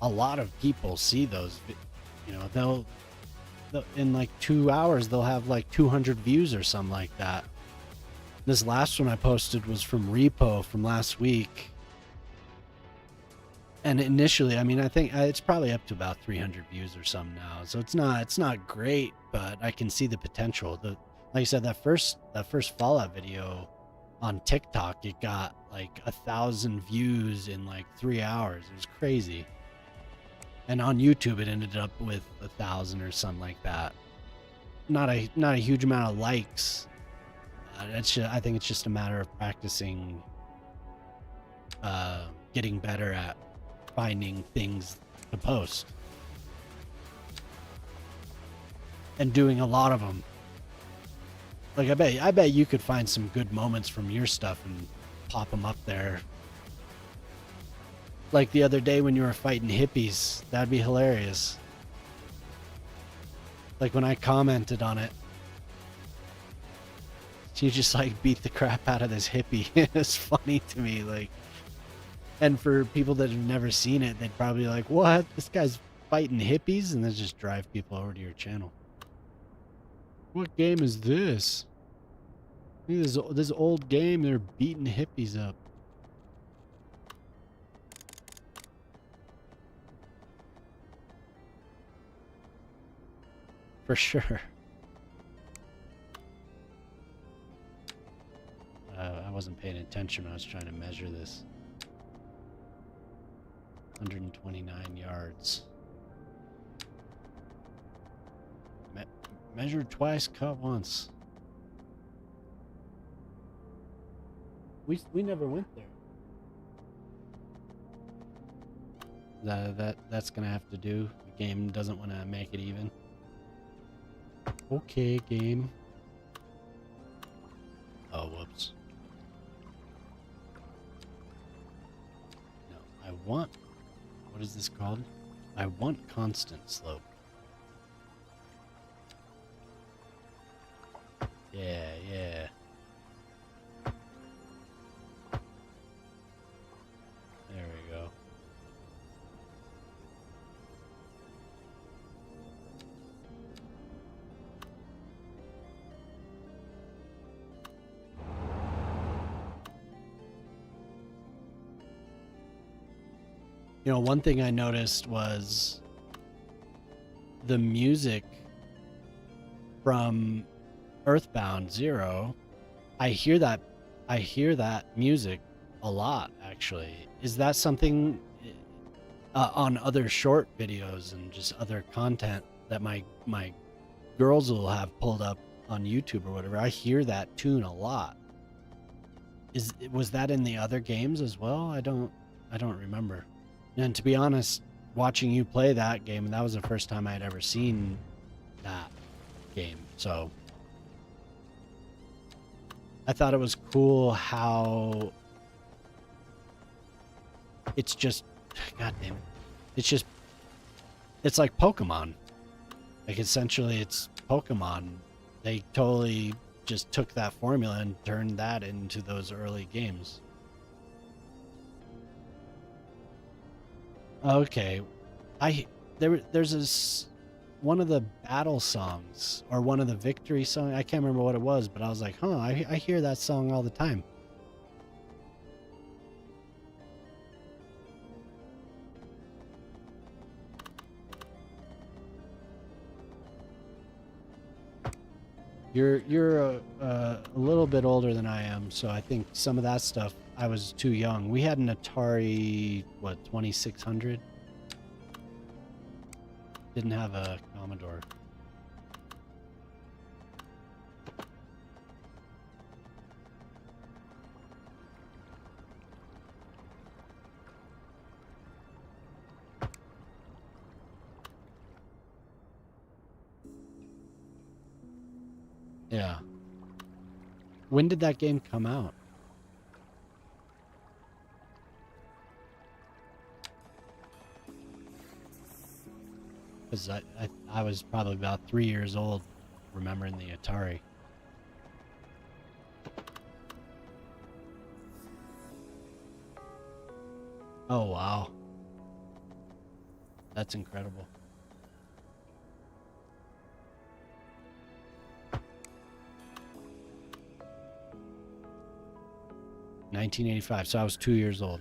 a lot of people see those. You know, they'll in like 2 hours they'll have like 200 views or something like that. This last one I posted was from Repo from last week, and initially, I mean, I think it's probably up to about 300 views or something now. So it's not great, but I can see the potential. Like I said, that first Fallout video on TikTok, it got like 1,000 views in like 3 hours. It was crazy. And on YouTube, it ended up with 1,000 or something like that. Not a huge amount of likes. I think it's just a matter of practicing, getting better at finding things to post and doing a lot of them. Like I bet you could find some good moments from your stuff and pop them up there. Like the other day when you were fighting hippies, that'd be hilarious. Like when I commented on it, you just like beat the crap out of this hippie. It's funny to me, like, and for people that have never seen it, they'd probably be like, what? This guy's fighting hippies? And then just drive people over to your channel. What game is this? Look at this old game, they're beating hippies up. For sure. I wasn't paying attention when I was trying to measure this. 129 yards. Measured twice, cut once. We never went there. That's gonna have to do. The game doesn't want to make it even. Okay, game. Oh, whoops. No, I want... What is this called? I want constant slope. Yeah, yeah. There we go. You know, one thing I noticed was the music from Earthbound Zero. I hear that music a lot, actually. Is that something on other short videos and just other content that my girls will have pulled up on YouTube or whatever? I hear that tune a lot. Was that in the other games as well? I don't remember. And to be honest, watching you play that game, that was the first time I had ever seen that game. So I thought it was cool how it's just, god damn it. It's like Pokemon. Like essentially it's Pokemon. They totally just took that formula and turned that into those early games. Okay. There's one of the battle songs or one of the victory songs. I can't remember what it was, but I was like, huh, I hear that song all the time. You're a little bit older than I am, so I think some of that stuff I was too young. We had an Atari, what, 2600? Didn't have a Commodore. Yeah. When did that game come out? Because I was probably about 3 years old, remembering the Atari. Oh, wow. That's incredible. $1985, so I was 2 years old.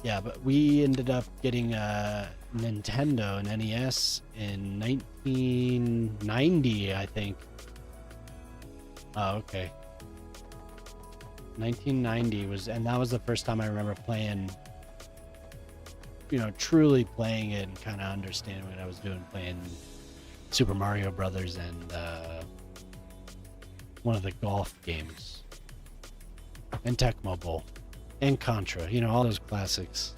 Yeah, but we ended up getting a Nintendo, an NES, in 1990, I think. Oh, okay. 1990 was, and that was the first time I remember playing, you know, truly playing it and kind of understanding what I was doing, playing Super Mario Brothers and one of the golf games, and Tecmo Bowl, and Contra, you know, all those classics.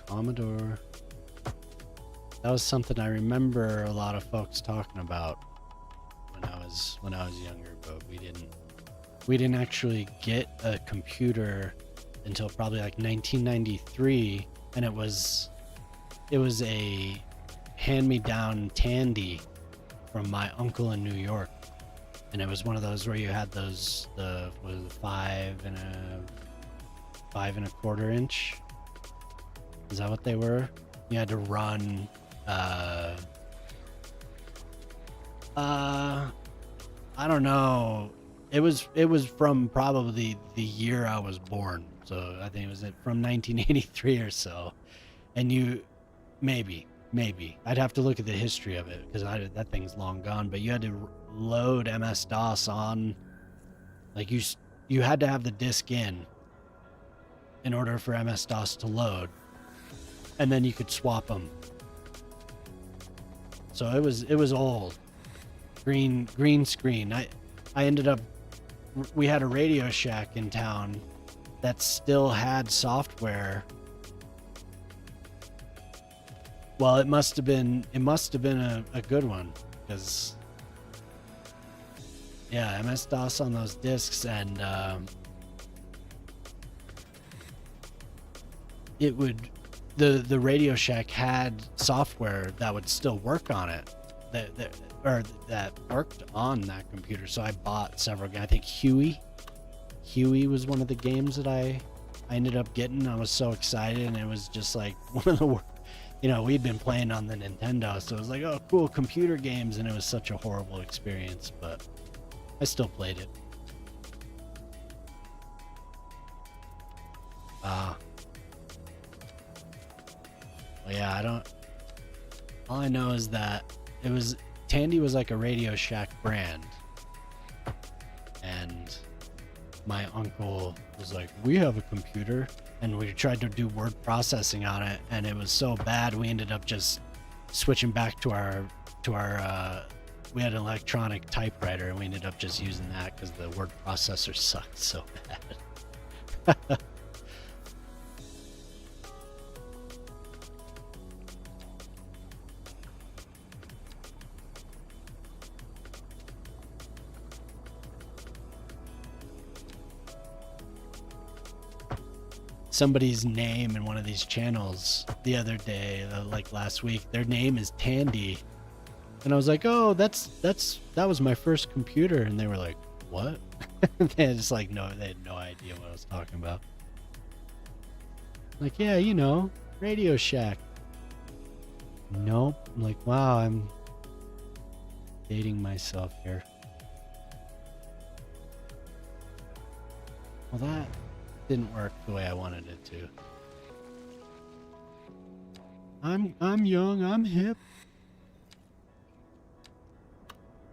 Commodore. That was something I remember a lot of folks talking about when I was younger, but we didn't actually get a computer until probably like 1993, and it was a hand-me-down Tandy from my uncle in New York, and it was one of those where you had those the 5.25 inch. Is that what they were? You had to run I don't know. It was from probably the year I was born. So I think it was from 1983 or so. And you maybe I'd have to look at the history of it because that thing's long gone, but you had to load MS-DOS on, like you had to have the disk in in order for MS-DOS to load, and then you could swap them. So it was old, green screen. I ended up, we had a Radio Shack in town that still had software. Well, it must have been a good one, because yeah, MS-DOS on those discs, and it would, the Radio Shack had software that would still work on it, that worked on that computer. So I bought several games. I think Huey was one of the games that I ended up getting. I was so excited, and it was just like one of the, you know, we'd been playing on the Nintendo, so it was like, oh, cool, computer games, and it was such a horrible experience, but I still played it. Well, yeah, all I know is that Tandy was like a Radio Shack brand, and my uncle was like, we have a computer, and we tried to do word processing on it, and it was so bad we ended up just switching back to our we had an electronic typewriter, and we ended up just using that because the word processor sucked so bad. Somebody's name in one of these channels the other day, like last week, their name is Tandy, and I was like, oh, that was my first computer, and they were like, what? They just like, no, they had no idea what I was talking about. Like, yeah, you know, Radio Shack. Nope. I'm like, wow, I'm dating myself here. Well, that didn't work the way I wanted it to. I'm young, I'm hip.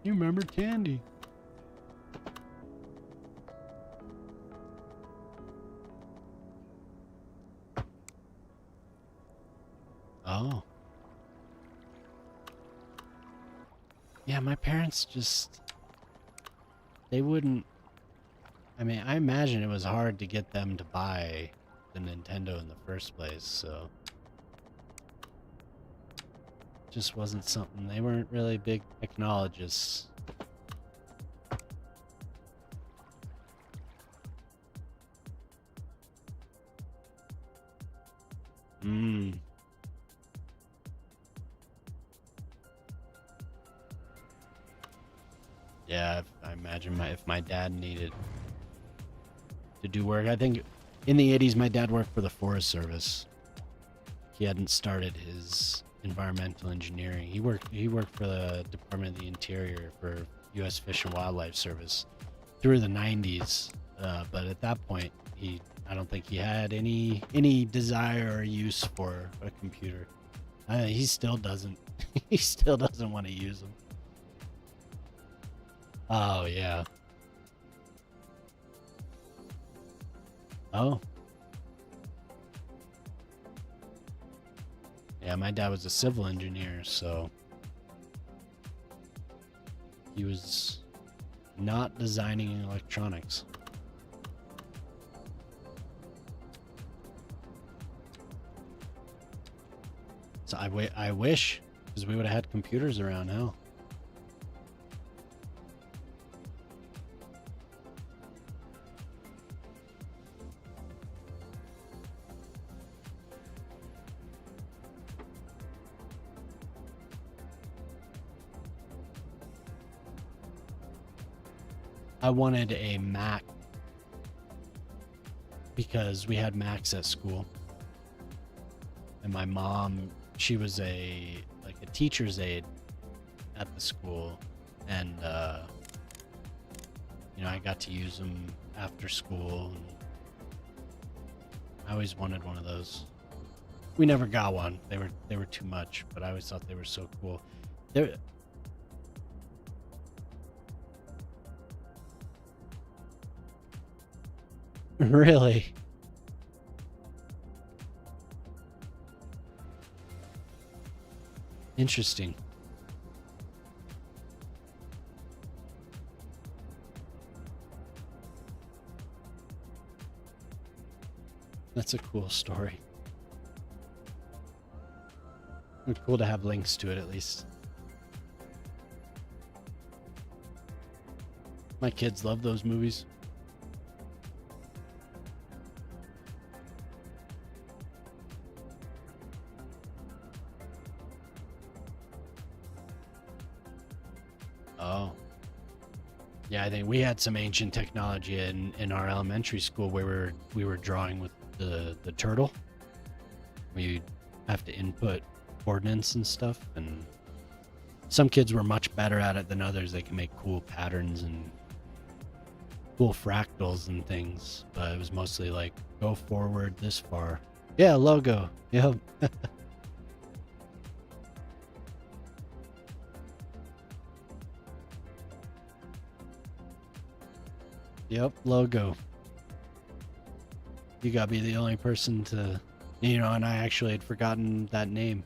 You remember Tandy? Oh. Yeah, my parents just, they wouldn't, I mean, I imagine it was hard to get them to buy the Nintendo in the first place, so just wasn't something, they weren't really big technologists. Yeah, I imagine if my dad needed to do work, I think in the 80s my dad worked for the Forest Service. He hadn't started his environmental engineering. He worked for the Department of the Interior for U.S. Fish and Wildlife Service through the 90s, but at that point I don't think he had any desire or use for a computer. He still doesn't. He still doesn't want to use them. Oh yeah. Oh. Yeah, my dad was a civil engineer, so he was not designing electronics. So I wish, because we would have had computers around now. I wanted a Mac because we had Macs at school, and my mom, she was a teacher's aide at the school, and you know, I got to use them after school, and I always wanted one of those. We never got one. They were too much, but I always thought they were so cool. They're really. Interesting. That's a cool story. It's cool to have links to it at least. My kids love those movies. Oh. Yeah, I think we had some ancient technology in our elementary school where we were drawing with the turtle. We'd have to input coordinates and stuff, and some kids were much better at it than others. They can make cool patterns and cool fractals and things, but it was mostly like go forward this far. Yeah, logo. Yep. Yep, logo. You gotta be the only person to, you know, and I actually had forgotten that name.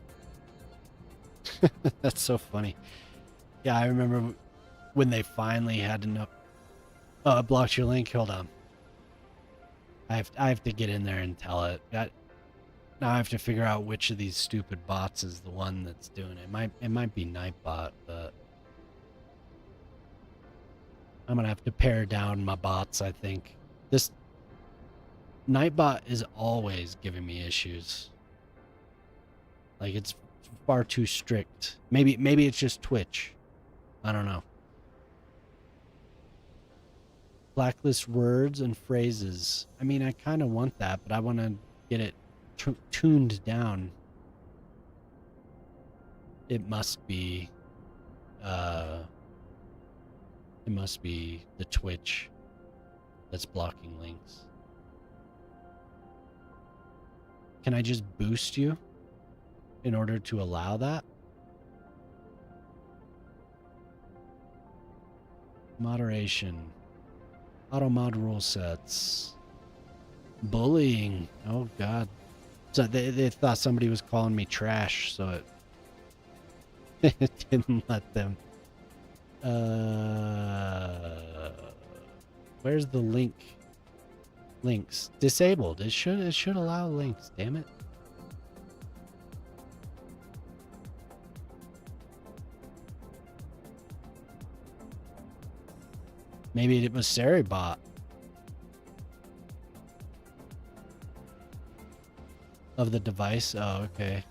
That's so funny. Yeah, I remember when they finally had enough. Oh, it blocks your link. Hold on. I have to get in there and tell it. Now I have to figure out which of these stupid bots is the one that's doing it. It might be Nightbot, but I'm gonna have to pare down my bots, I think. This Nightbot is always giving me issues. Like, it's far too strict. Maybe it's just Twitch. I don't know. Blacklist words and phrases. I mean, I kind of want that, but I want to get it tuned down. It must be the Twitch that's blocking links. Can I just boost you in order to allow that? Moderation. Auto mod rule sets. Bullying. Oh god. So they thought somebody was calling me trash, so it didn't let them. Where's the link? Links disabled. It should allow links, damn it. Maybe it was Seribot. Of the device? Oh, okay.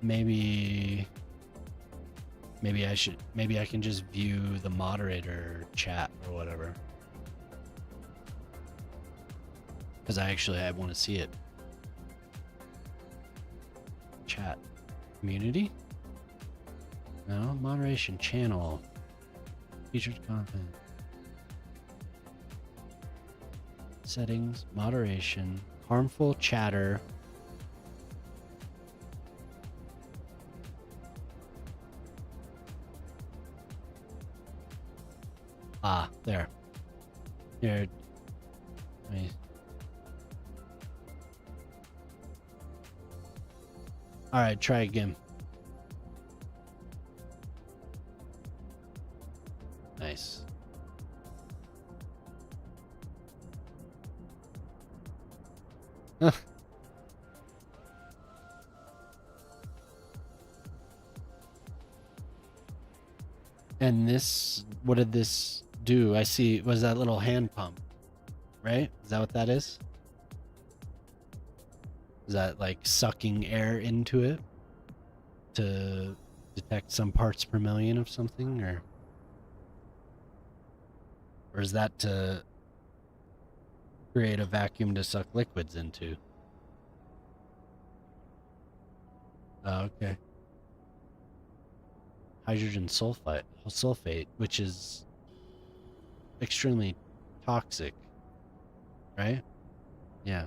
Maybe I can just view the moderator chat or whatever. Because I want to see it. Chat. Community? No, moderation channel. Featured content. Settings, moderation, harmful chatter. Ah, there. Here. Alright, try again. Nice. And this, what did this do? I see, was that little hand pump, right? Is that what that is? Is that like sucking air into it to detect some parts per million of something, or is that to create a vacuum to suck liquids into? Oh, okay. Hydrogen sulfate, which is extremely toxic, right? Yeah.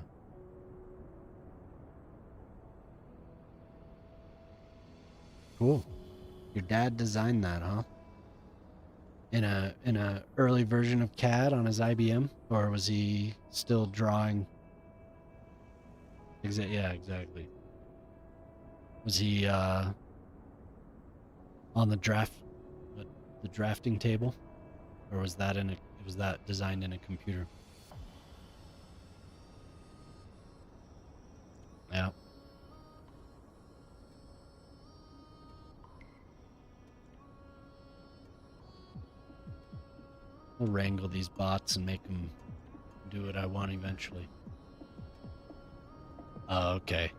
Cool. Your dad designed that, huh? In a early version of CAD on his IBM, or was he still drawing? Yeah, exactly. Was he on the drafting table, or was that designed in a computer? Yeah. I'll wrangle these bots and make them do what I want eventually. Oh, okay.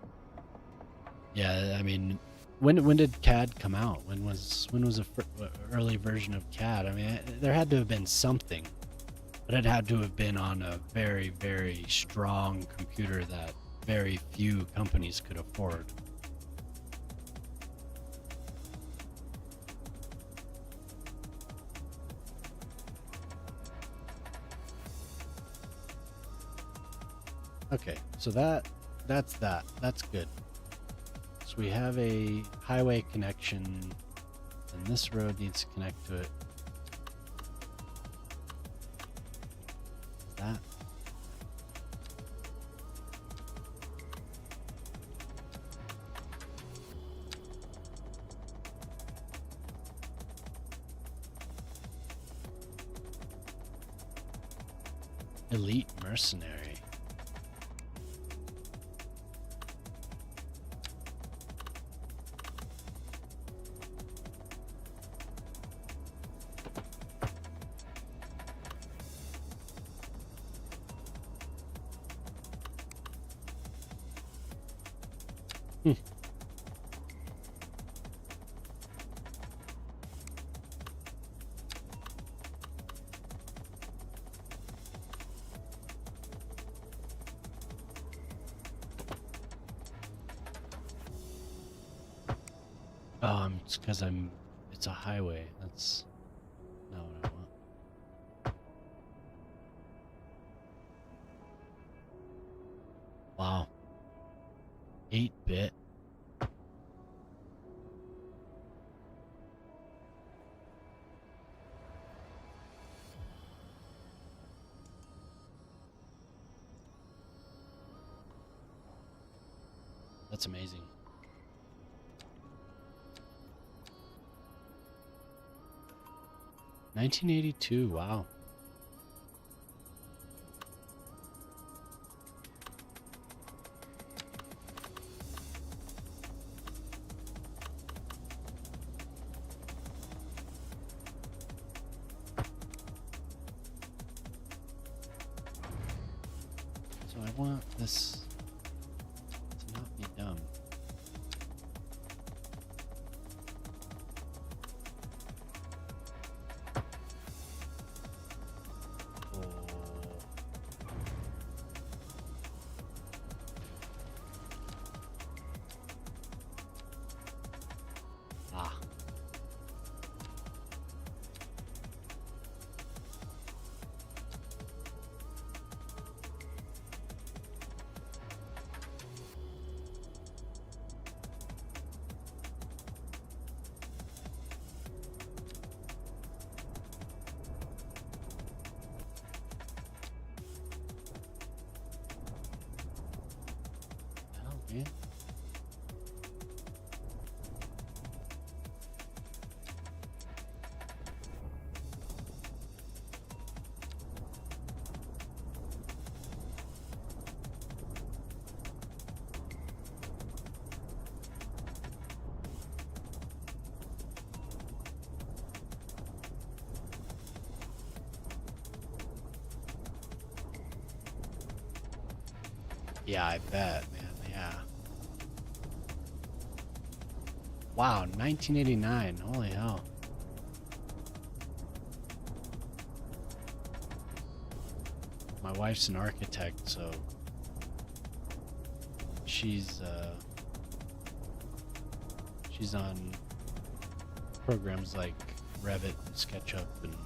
Yeah, I mean, when did CAD come out? When was a early version of CAD? I mean, there had to have been something, but it had to have been on a very, very strong computer that very few companies could afford. Okay, so that's good. So we have a highway connection, and this road needs to connect to it. That. Elite mercenary. It's because it's a highway. That's not what I want. Wow. 8-bit. That's amazing. $1982, wow. So I want this to not be dumb. Ah. Hell, man. Yeah, I bet, man. Yeah. Wow, 1989. Holy hell. My wife's an architect, so she's on programs like Revit and SketchUp, and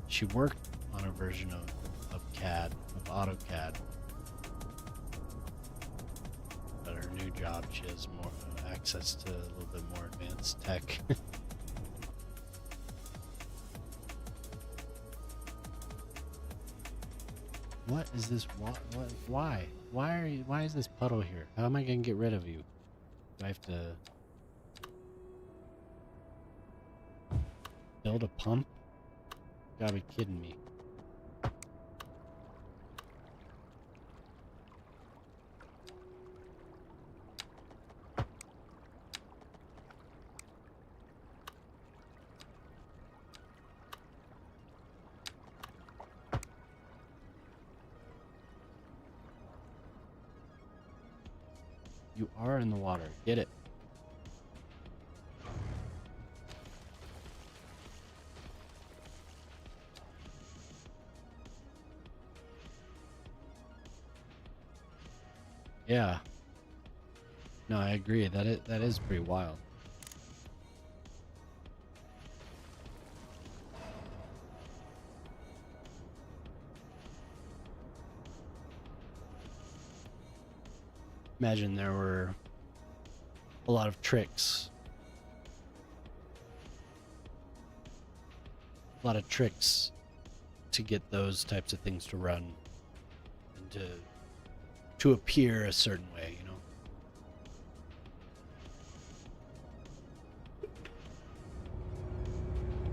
she worked on a version of CAD, of AutoCAD. But her new job, she has more access to a little bit more advanced tech. What is this? What? Why? Why is this puddle here? How am I gonna get rid of you? Do I have to build a pump? You gotta be kidding me. You are in the water. Get it. Yeah. No, I agree. That is pretty wild. Imagine there were a lot of tricks. A lot of tricks to get those types of things to run and to appear a certain way, you know.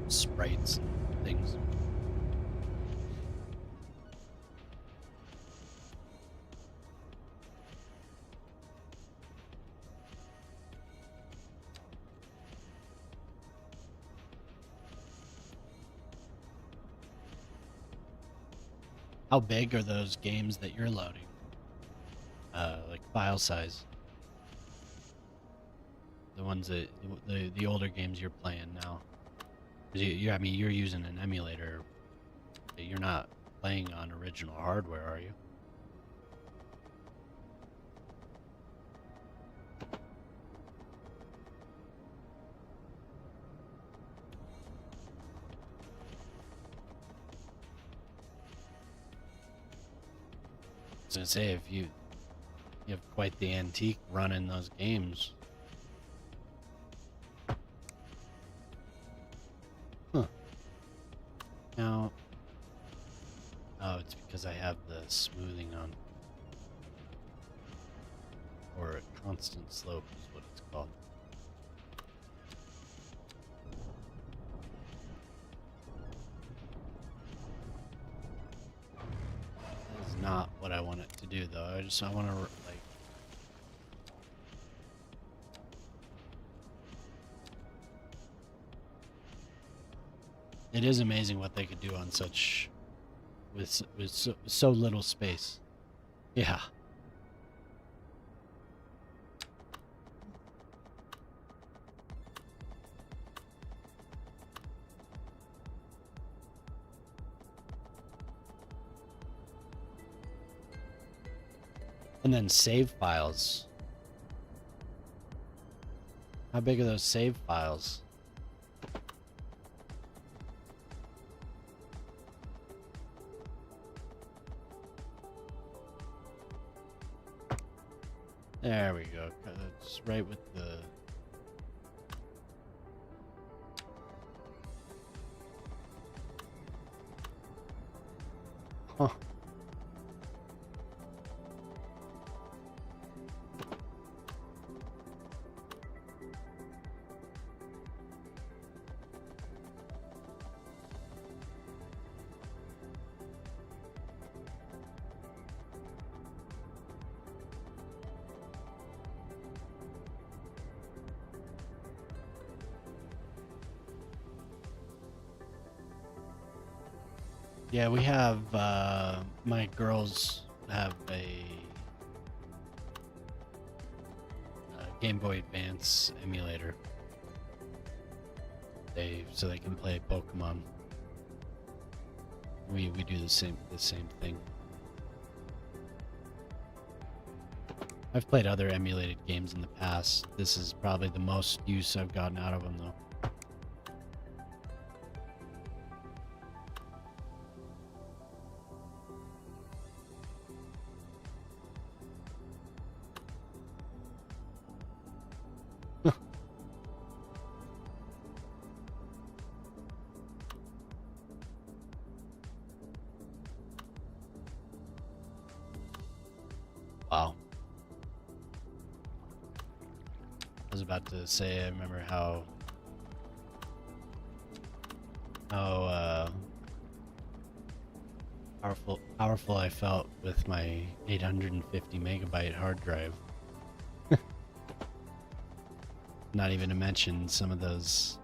Sprites and things. How big are those games that you're loading? Like file size. The ones that the older games you're playing now. 'Cause I mean, you're using an emulator. You're not playing on original hardware, are you? I was gonna say, if you have quite the antique running those games. Huh. Now, oh, it's because I have the smoothing on. Or a constant slope is what it's called. That is not what I want it to do, though. I want to, like... It is amazing what they could do on such... with so little space. Yeah. And then save files. How big are those save files? There we go. That's right with the... Huh. Yeah, we have, my girls have a Game Boy Advance emulator. So they can play Pokemon. We do the same thing. I've played other emulated games in the past. This is probably the most use I've gotten out of them, though. Wow. I was about to say, I remember how uh, powerful I felt with my 850 megabyte hard drive. Not even to mention some of those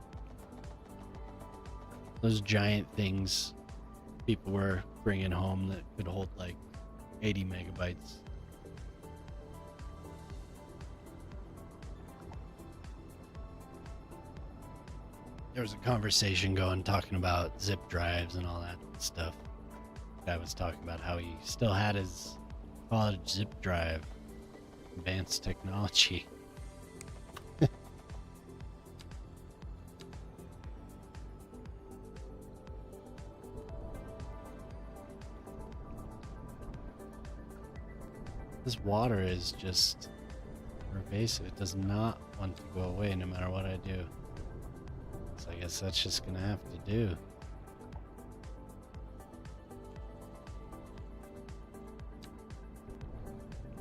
giant things people were bringing home that could hold like 80 megabytes. There was a conversation going talking about zip drives and all that stuff. Guy was talking about how he still had his college zip drive, advanced technology. This water is just pervasive. It does not want to go away no matter what I do. So I guess that's just gonna have to do.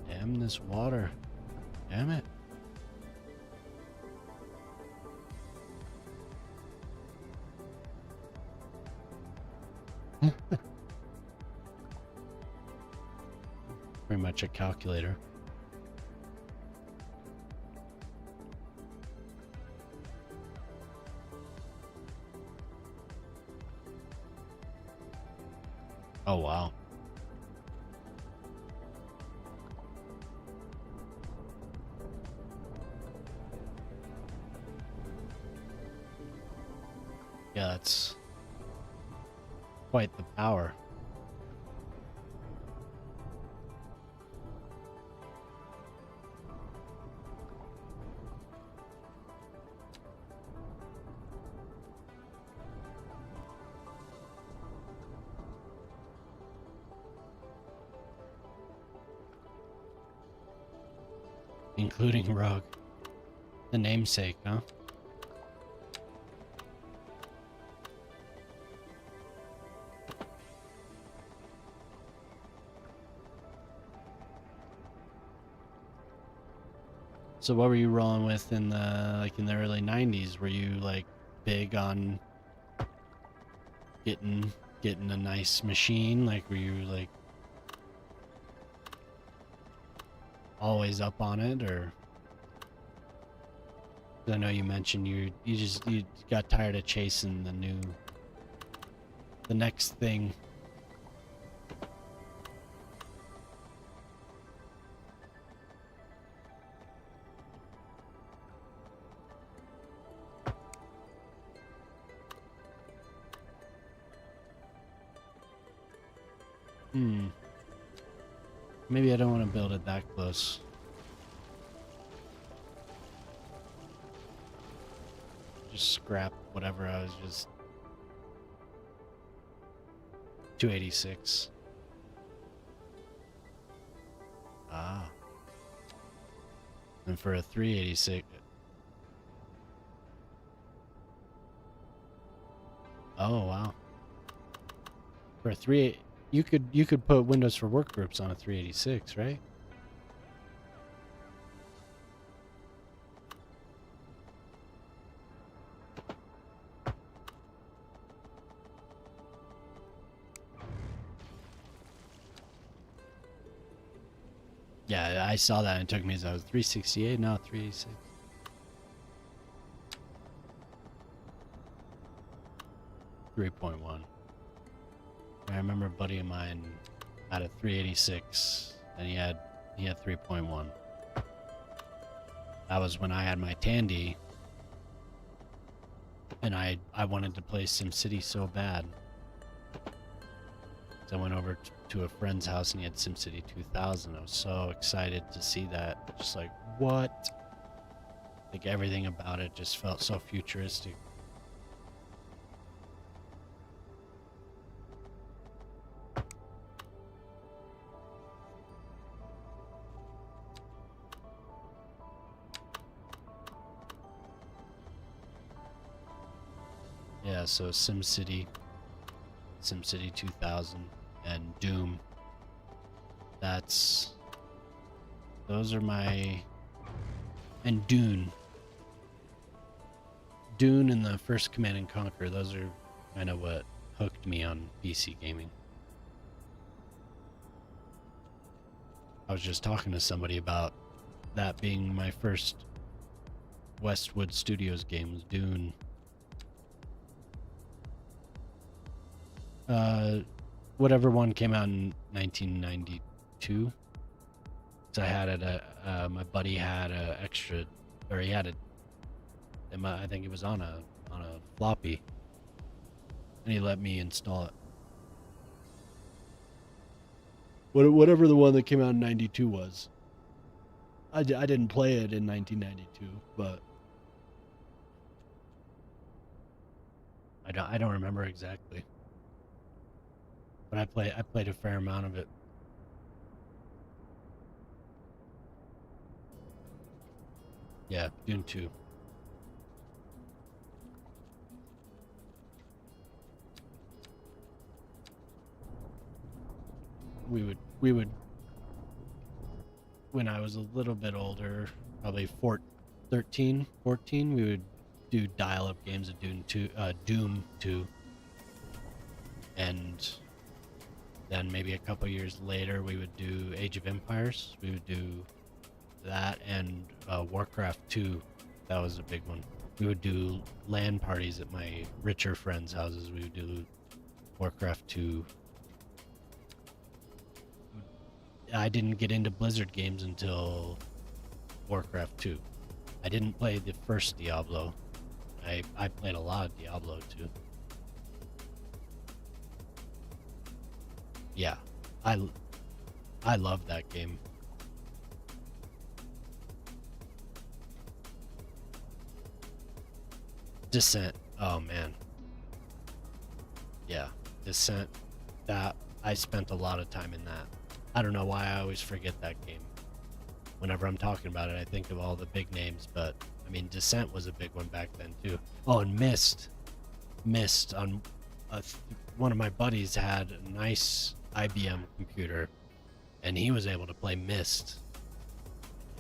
Damn this water. Damn it. Pretty much a calculator. Oh wow. Yeah, that's quite the power. Including Rug. The namesake, huh? So what were you rolling with in the early 90s? Were you like big on getting a nice machine? Like were you like always up on it, or I know you mentioned you got tired of chasing the next thing. Maybe I don't want to build it that close. Just scrap whatever I was just 286. Ah. And for a 386. Oh wow. For a 3 you could put Windows for Workgroups on a 386, right? Yeah, I saw that and it took me as I was 368, now 386. .1. I remember a buddy of mine had a 386 and he had 3.1. That was when I had my Tandy and I wanted to play SimCity so bad. So I went over to a friend's house and he had SimCity 2000. I was so excited to see that. Just like, what? Like everything about it just felt so futuristic. Yeah, so SimCity 2000, and Doom. That's Those are my... And Dune. Dune and the first Command and Conquer, those are kind of what hooked me on PC gaming. I was just talking to somebody about that being my first Westwood Studios game, was Dune. Whatever one came out in 1992. So I had it. My buddy had a extra, or he had it. I think it was on a floppy, and he let me install it. Whatever the one that came out in 92 was. I didn't play it in 1992, but I don't remember exactly. But I played a fair amount of it. Yeah, Dune 2. We would when I was a little bit older, probably 13, 14, we would do dial-up games of Doom 2. And then maybe a couple years later, we would do Age of Empires. We would do that and Warcraft 2. That was a big one. We would do LAN parties at my richer friends' houses. We would do Warcraft 2. I didn't get into Blizzard games until Warcraft 2. I didn't play the first Diablo. I played a lot of Diablo 2. Yeah, I love that game. Descent. Oh man. Yeah, Descent. That I spent a lot of time in that. I don't know why I always forget that game. Whenever I'm talking about it, I think of all the big names, but I mean, Descent was a big one back then too. Oh, and Myst. On one of my buddies had a nice IBM computer, and he was able to play Myst.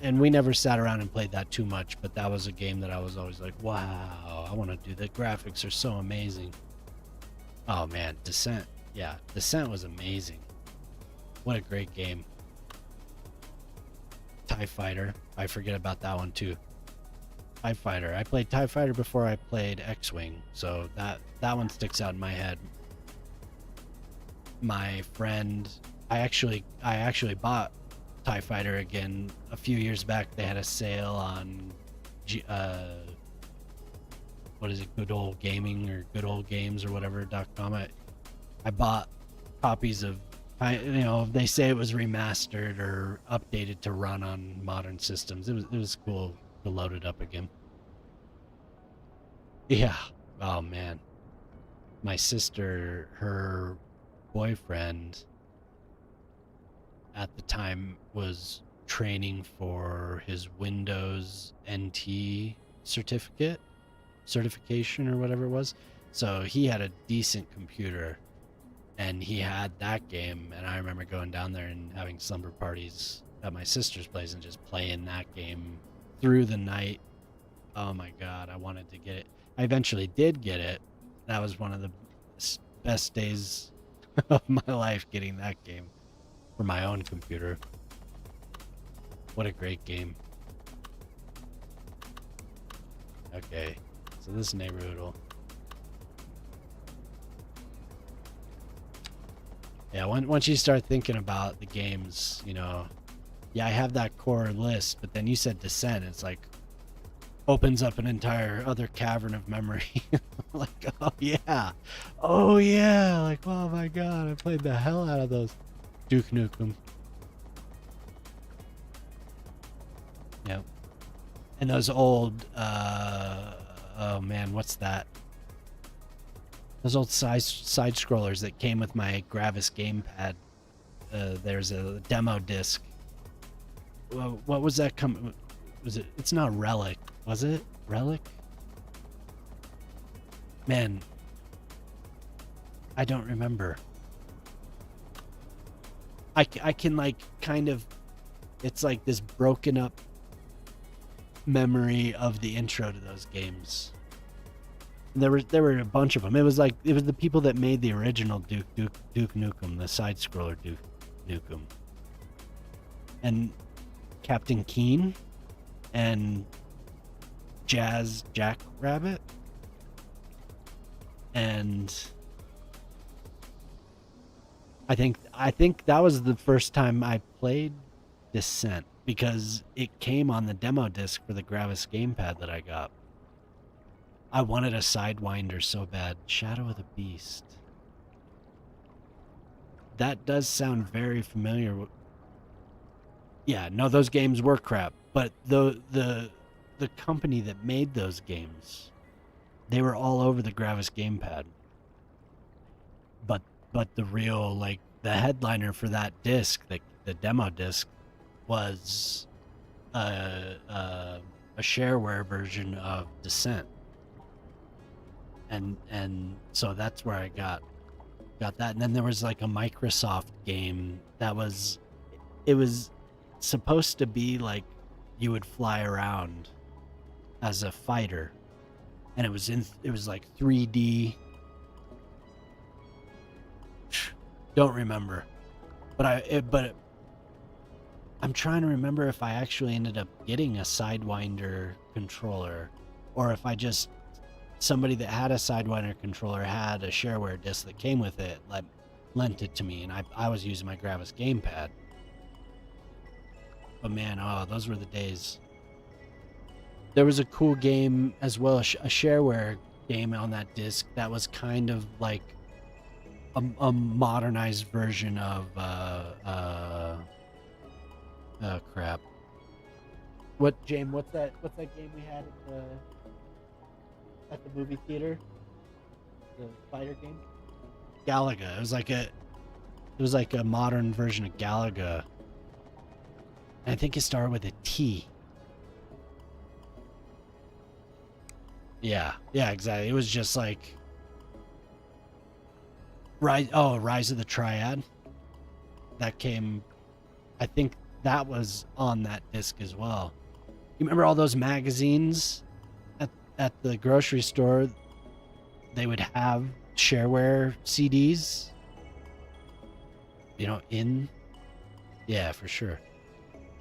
And we never sat around and played that too much, but that was a game that I was always like, wow, I want to do. The graphics are so amazing. Oh man, Descent. Yeah, Descent was amazing. What a great game. TIE Fighter. I forget about that one too. TIE Fighter. I played TIE Fighter before I played X-Wing, so that one sticks out in my head. My friend, I actually bought TIE Fighter again a few years back. They had a sale on what is it, Good Old Gaming or Good Old Games or whatever.com. I bought copies of, they say it was remastered or updated to run on modern systems. It was cool to load it up again. Yeah. Oh man. My sister, her boyfriend at the time was training for his Windows NT certification or whatever it was. So he had a decent computer, and he had that game, and I remember going down there and having slumber parties at my sister's place and just playing that game through the night. Oh my god, I wanted to get it. I eventually did get it. That was one of the best days of my life, getting that game for my own computer. What a great game. Okay, so this neighborhood will... Yeah, once you start thinking about the games, yeah, I have that core list, but then you said Descent, it's like opens up an entire other cavern of memory. Like, oh yeah, like, oh my god, I played the hell out of those. Duke Nukem. Yep. And those old, oh man, what's that? Those old side scrollers that came with my Gravis gamepad. There's a demo disc. What was that was it? It's not Relic, was it? Relic? Man, I don't remember. I can like kind of it's like this broken up memory of the intro to those games. There were a bunch of them. It was the people that made the original Duke Nukem, the side scroller Duke Nukem, and Captain Keen and Jazz Jackrabbit, and I think that was the first time I played Descent, because it came on the demo disc for the Gravis gamepad that I got. I wanted a Sidewinder so bad. Shadow of the Beast. That does sound very familiar. Yeah, no, those games were crap, but the company that made those games, they were all over the Gravis gamepad. But the real, like, the headliner for that disc, the demo disc, was a shareware version of Descent. And so that's where I got that. And then there was like a Microsoft game that was supposed to be like you would fly around as a fighter, and it was like 3D. Don't remember, but I'm trying to remember if I actually ended up getting a Sidewinder controller, or if I just, somebody that had a Sidewinder controller had a shareware disc that came with it, lent it to me, and I was using my Gravis gamepad. But man, oh, those were the days. There was a cool game as well, a shareware game on that disc that was kind of like a modernized version of oh crap. What, James? What's that game we had at the movie theater? The fighter game? Galaga. It was like a modern version of Galaga. I think it started with a T. Yeah, exactly. It was just like Rise of the Triad. That came, I think that was on that disc as well. You remember all those magazines at the grocery store? They would have shareware CDs. Yeah, for sure.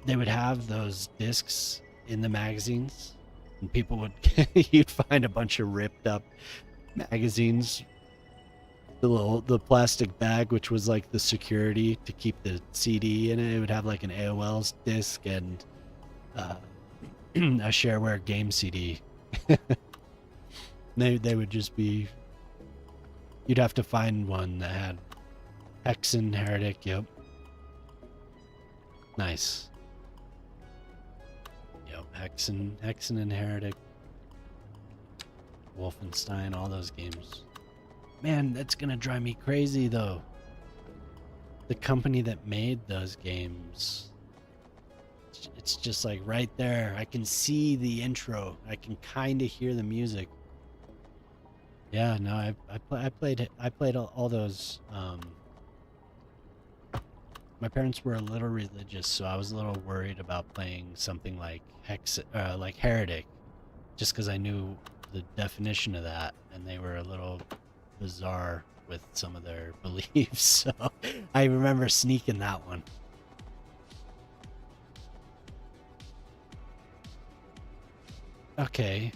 They would have those discs in the magazines, and people would you'd find a bunch of ripped up magazines. The plastic bag, which was like the security to keep the CD in it, would have like an AOL disc and a shareware game CD. They would just be. You'd have to find one that had Hexen, Heretic. Yep. Nice. Yep. Hexen and Heretic. Wolfenstein, all those games. Man, that's gonna drive me crazy though. The company that made those games, it's just like right there. I can see the intro. I can kind of hear the music. Yeah, no, I played all those. My parents were a little religious, so I was a little worried about playing something like like Heretic, just because I knew the definition of that, and they were a little bizarre with some of their beliefs. So I remember sneaking that one. Okay.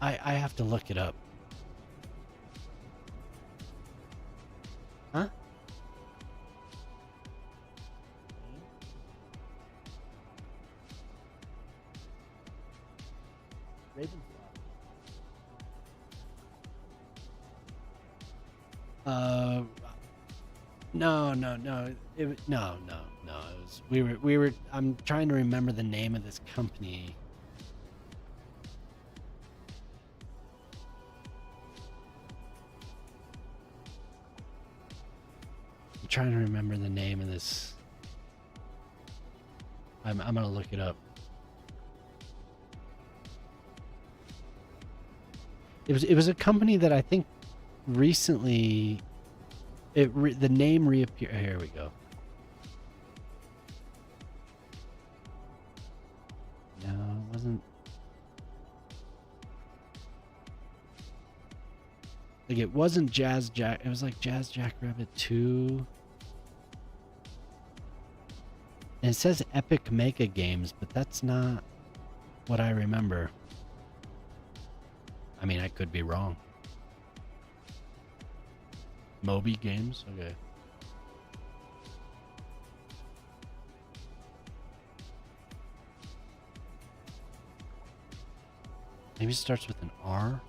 I have to look it up. Huh? No. No. It was we were. I'm trying to remember the name of this company. I'm trying to remember the name of this. I'm gonna look it up. It was a company that I think recently The name reappear. Here we go. No, it wasn't. Like it wasn't Jazz Jack. It was like Jazz Jackrabbit 2. And it says Epic Mega Games, but that's not what I remember. I mean, I could be wrong. Moby Games? Okay. Maybe it starts with an R?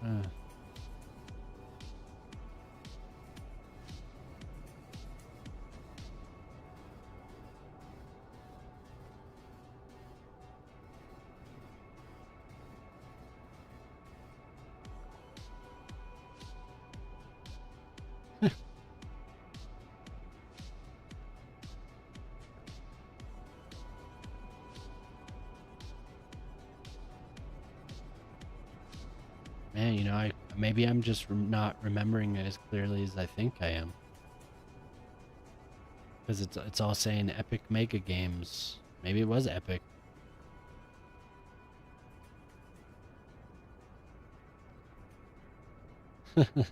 Man, you know, maybe I'm just not remembering it as clearly as I think I am. Because it's all saying Epic Mega Games. Maybe it was Epic.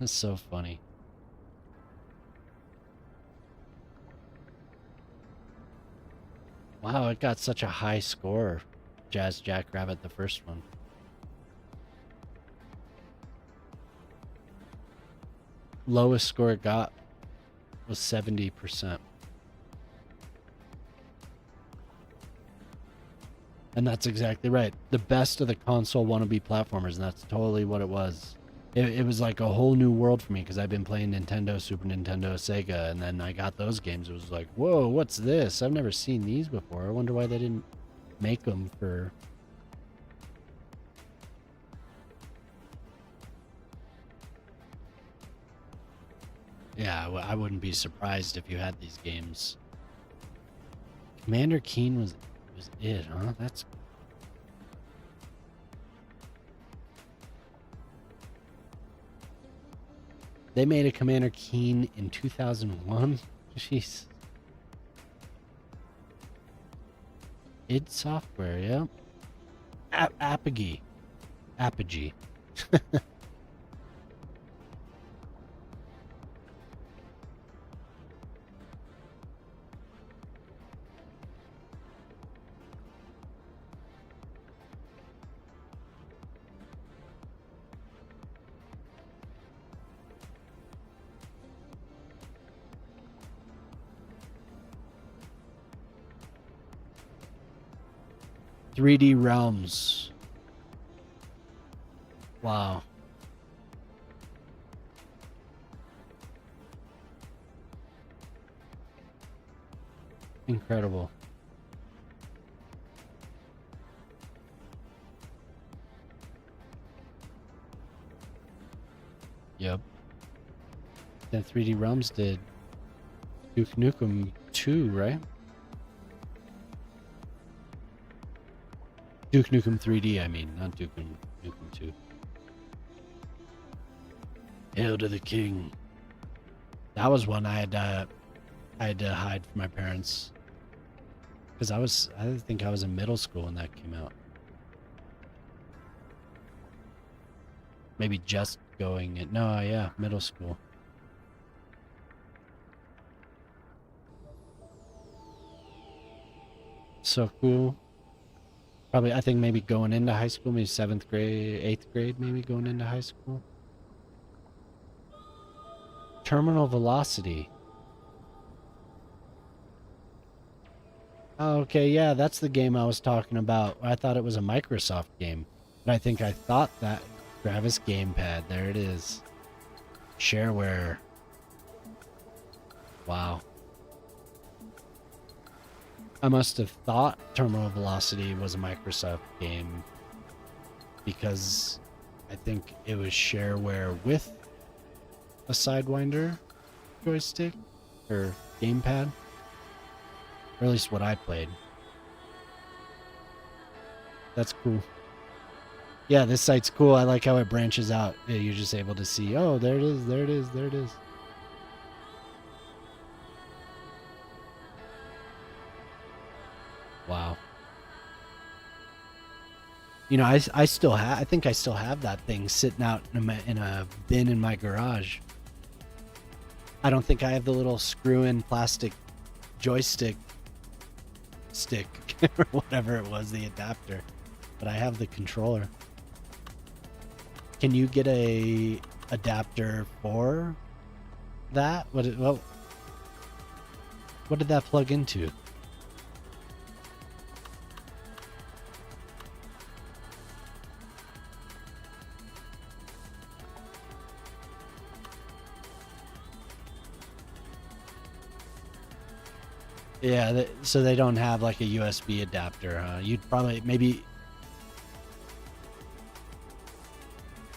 So funny. Wow, it got such a high score. Jazz Jackrabbit, the first one. Lowest score it got was 70%. And that's exactly right. The best of the console wannabe platformers, and that's totally what it was. It was like a whole new world for me because I've been playing Nintendo, Super Nintendo, Sega, and then I got those games. It was like, whoa, what's this? I've never seen these before. I wonder why they didn't make them for... Yeah, I wouldn't be surprised if you had these games. Commander Keen was it, huh? That's... They made a Commander Keen in 2001? Jeez. id Software, yeah. Apogee. 3D Realms. Wow. Incredible. Yep. Then 3D Realms did Duke Nukem 2, right? Duke Nukem 3D, I mean, not Duke Nukem 2. Hail to the King. That was one I had to hide from my parents. Because I think I was in middle school when that came out. Maybe just going in, no, yeah, middle school. So cool. Probably, I think maybe going into high school, maybe 7th grade, 8th grade, maybe going into high school. Terminal Velocity. Oh, okay, yeah, that's the game I was talking about. I thought it was a Microsoft game. But I think I thought that Gravis Gamepad. There it is. Shareware. Wow. I must have thought Terminal Velocity was a Microsoft game because I think it was shareware with a Sidewinder joystick or gamepad, or at least what I played. That's cool. Yeah, this site's cool. I like how it branches out. Yeah, you're just able to see, oh, there it is, there it is, there it is. Wow. You know, I still have, I think I still have that thing sitting out in a bin in my garage. I don't think I have the little screw-in plastic joystick stick or whatever it was, the adapter, but I have the controller. Can you get a adapter for that? What did that plug into? Yeah, so they don't have like a USB adapter, huh? You'd probably maybe.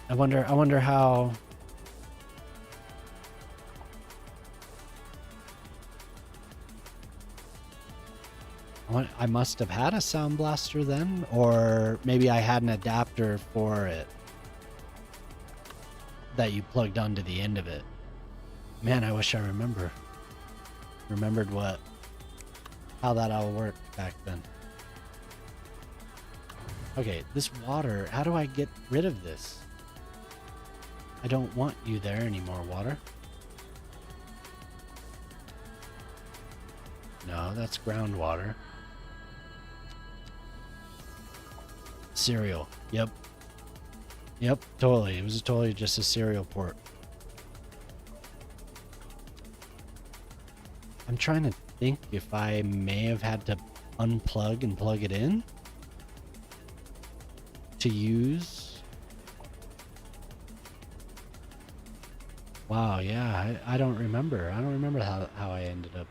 I wonder how. I must have had a sound blaster then, or maybe I had an adapter for it that you plugged onto the end of it. Man, I wish I remembered how that all worked back then. Okay, this water, how do I get rid of this? I don't want you there anymore, water. No, that's groundwater. Cereal. Yep. Yep, totally. It was totally just a cereal port. I'm trying to think if I may have had to unplug and plug it in to use. Wow, yeah, I don't remember. I don't remember how I ended up.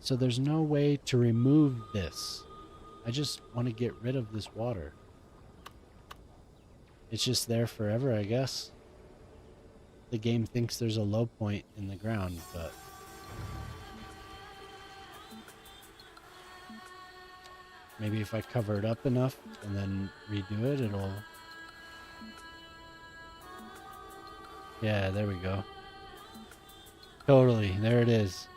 So there's no way to remove this. I just want to get rid of this water. It's just there forever, I guess. The game thinks there's a low point in the ground, but... maybe if I cover it up enough and then redo it, it'll... yeah, there we go. Totally, there it is.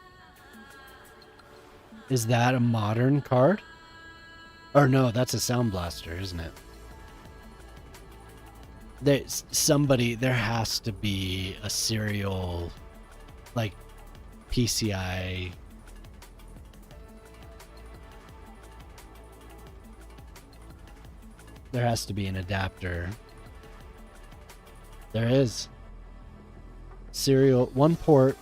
Is that a modern card? Or no, that's a Sound Blaster, isn't it? There has to be a serial, like, PCI. There has to be an adapter. There is. Serial, one port,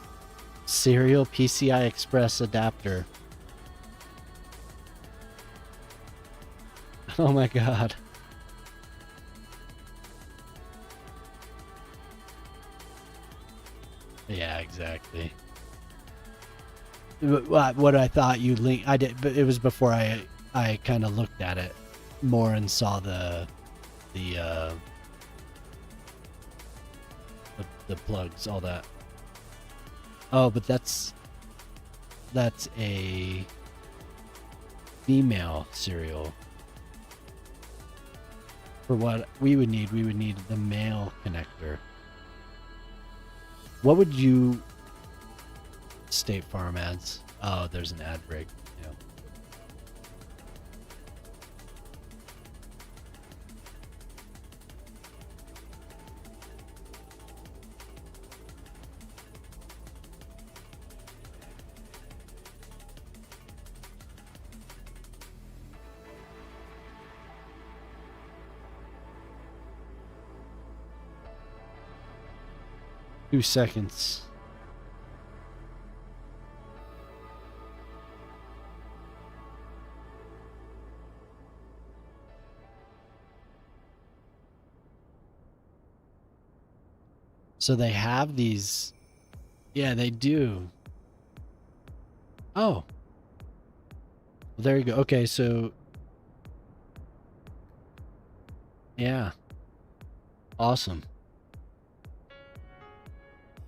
serial PCI Express adapter. Oh my god. Yeah, exactly. What I thought you linked, I did, but it was before I kind of looked at it more and saw the plugs, all that. Oh, but that's a female serial. For what we would need the male connector. What would you... State Farm ads? Oh, there's an ad break. Yeah. Two seconds. So they have these. Yeah, they do. Oh. Well, there you go. Okay, so. Yeah. Awesome.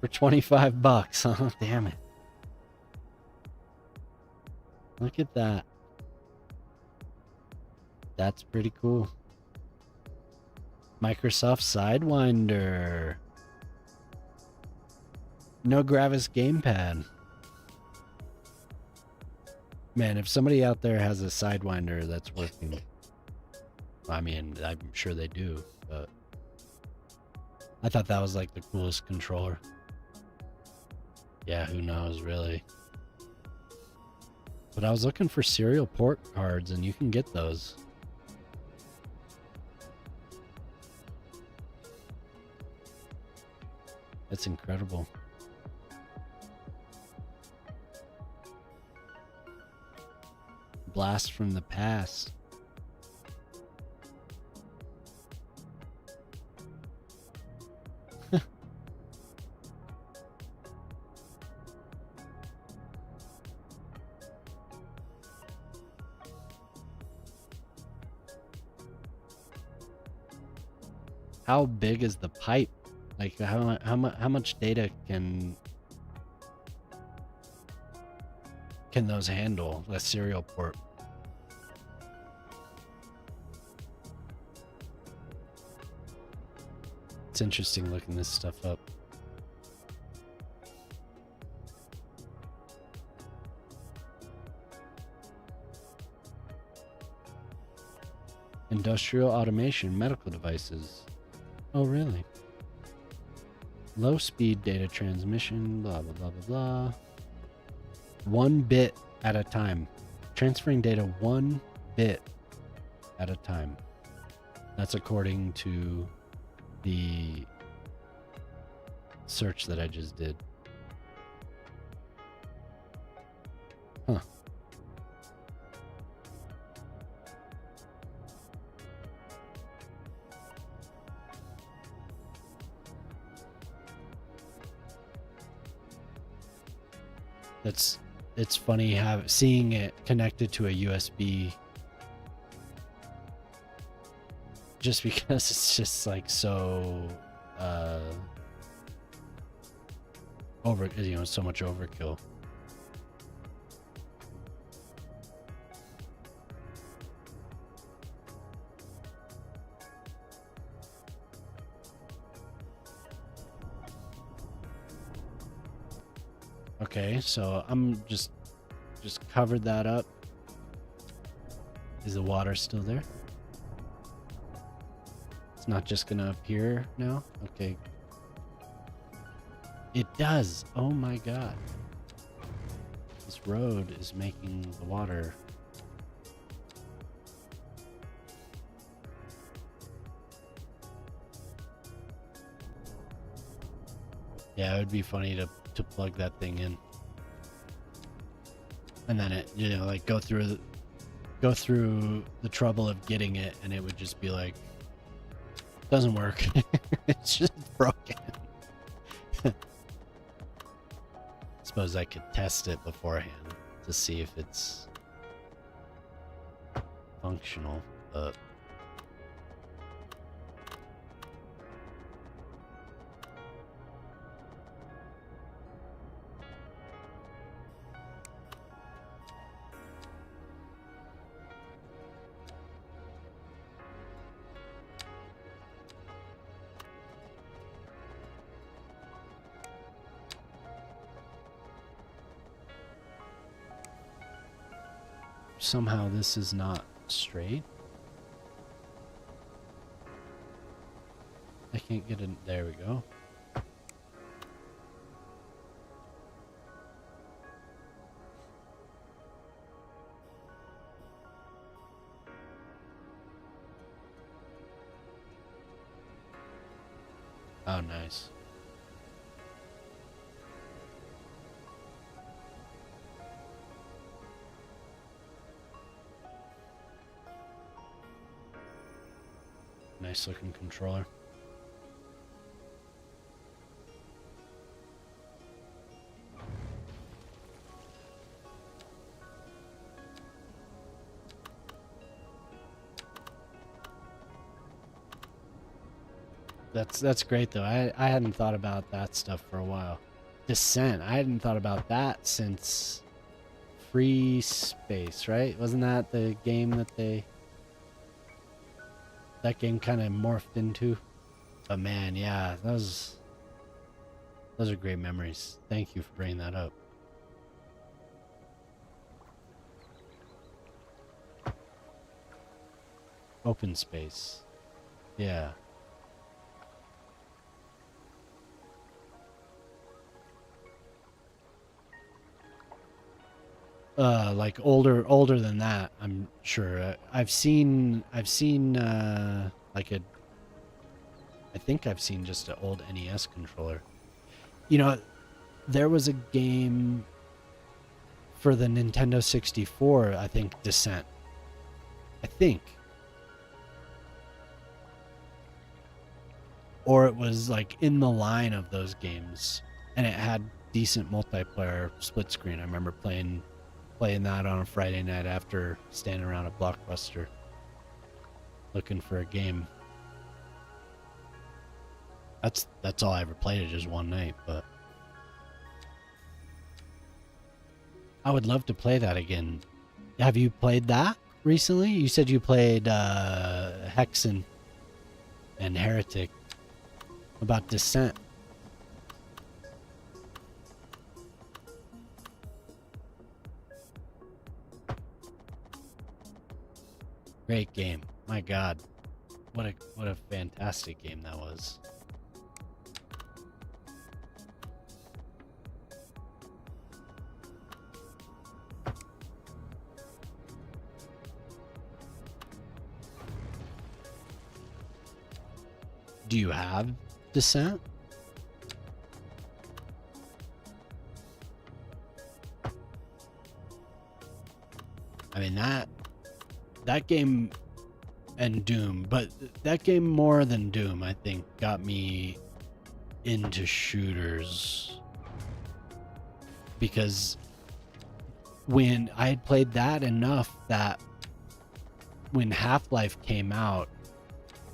For $25. Oh, damn it. Look at that. That's pretty cool. Microsoft Sidewinder. No Gravis gamepad. Man, if somebody out there has a Sidewinder that's working, I mean, I'm sure they do, but I thought that was like the coolest controller. Yeah, who knows, really. But I was looking for serial port cards, and you can get those. That's incredible. Blast from the past. How big is the pipe? Like how much data can those handle? The serial port. It's interesting looking this stuff up. Industrial automation, medical devices. Oh, really? Low speed data transmission, blah, blah, blah, blah, blah. 1 bit at a time. Transferring data 1 bit at a time. That's according to the search that I just did. Huh. It's funny seeing it connected to a USB, just because it's just like so so much overkill. Okay, so I'm just covered that up. Is the water still there? It's not just gonna appear now? Okay. It does! Oh my god. This road is making the water. Yeah, it would be funny to plug that thing in, and then it, like go through the trouble of getting it, and it would just be like, doesn't work. It's just broken. Suppose I could test it beforehand to see if it's functional, but somehow this is not straight. I can't get in. There we go. Oh, nice. Nice looking controller. That's great though. I hadn't thought about that stuff for a while. Descent. I hadn't thought about that since Free Space, right? Wasn't that the game that game kind of morphed into? But man, yeah, that was Those are great memories. Thank you for bringing that up. Open space. Yeah. Like older than that, I'm sure. I've seen like I think I've seen just an old NES controller. You know, there was a game for the Nintendo 64, I think, Descent. I think. Or it was like in the line of those games, and it had decent multiplayer split screen. I remember playing that on a Friday night after standing around a Blockbuster looking for a game. That's all I ever played it, just one night, but I would love to play that again. Have you played that recently? You said you played Hexen and Heretic. About Descent. Great game. My God. What a fantastic game that was. Do you have Descent? I mean, that game and Doom, but that game more than Doom, I think, got me into shooters, because when I had played that enough that when Half-Life came out,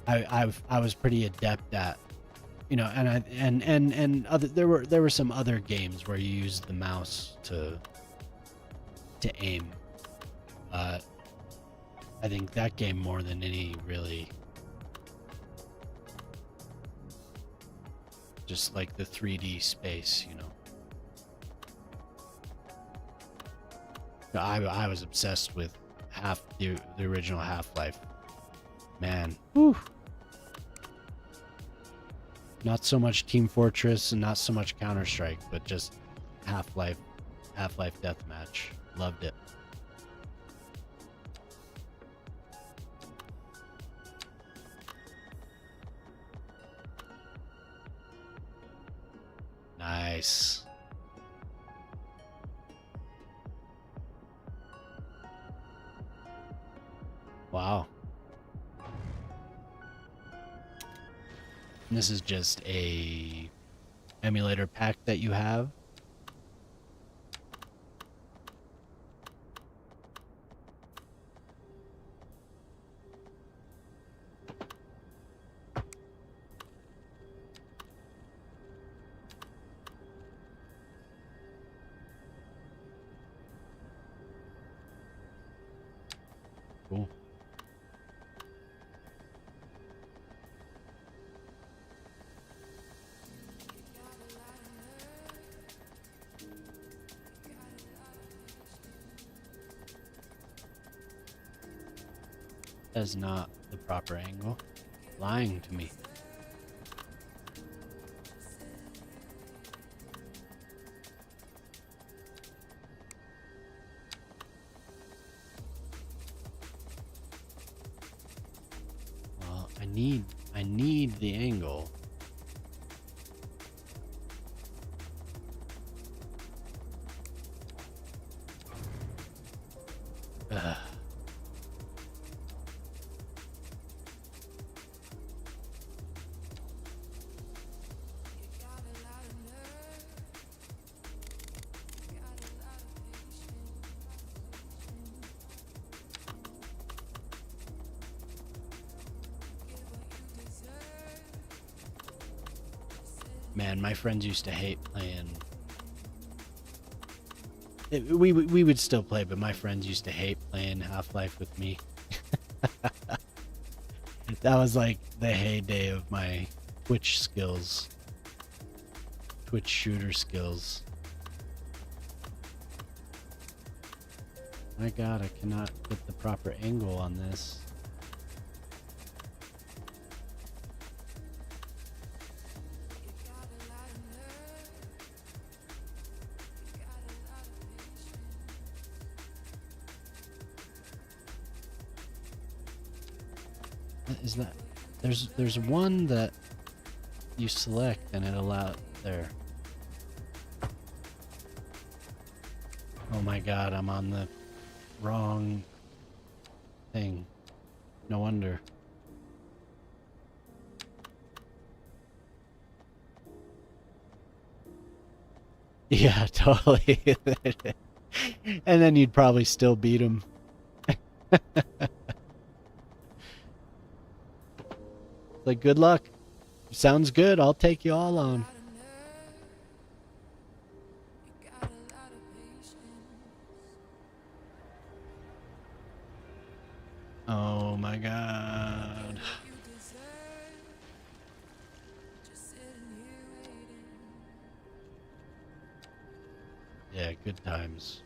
I was pretty adept at, you know, and other, there were some other games where you used the mouse to aim. I think that game more than any really, just like the 3D space, you know. I was obsessed with the original Half-Life. Man, whew. Not so much Team Fortress and not so much Counter-Strike, but just Half-Life Deathmatch. Loved it. Nice. Wow. And this is just a emulator pack that you have? Cool. That is not the proper angle. Lying to me. Well, I need the angle. Ugh. Man, my friends used to hate playing. We would still play, but my friends used to hate playing Half-Life with me. That was like the heyday of my Twitch skills. Twitch shooter skills. My god, I cannot get the proper angle on this. Is that there's one that you select and it allows there. Oh my god, I'm on the wrong thing. No wonder. Yeah, totally. And then you'd probably still beat him. Like, good luck. Sounds good. I'll take you all on. Oh my god. Yeah, good times.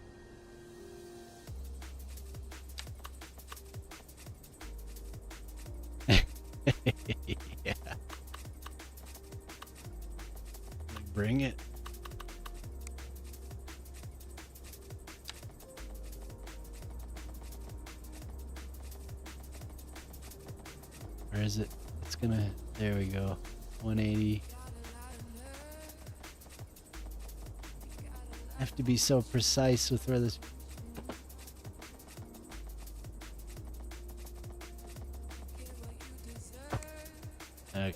Yeah. Bring it. Where is it? It's gonna, there we go. 180. I have to be so precise with where this. Okay.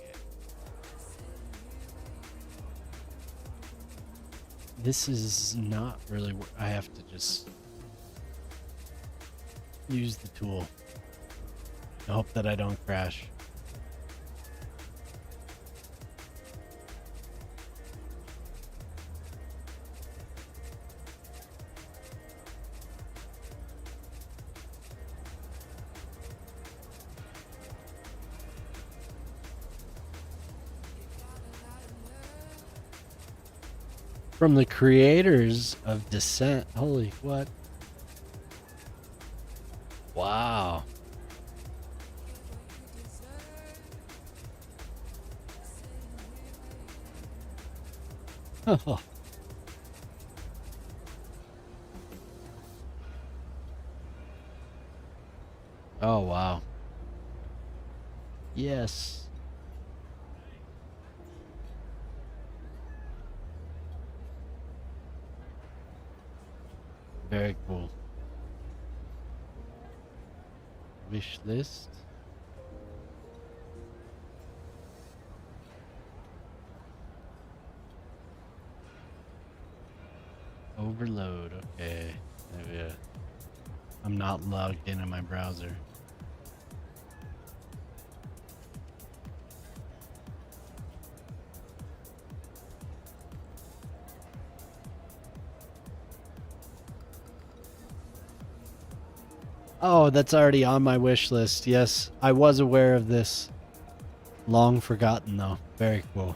This is not really where I have to just use the tool. I hope that I don't crash. From the creators of Descent. Holy what? Wow. Oh. Oh wow. Yes. Very cool. Wish list. Overload. Okay. Maybe, I'm not logged in my browser. Oh, that's already on my wish list. Yes, I was aware of this. Long forgotten though. Very cool.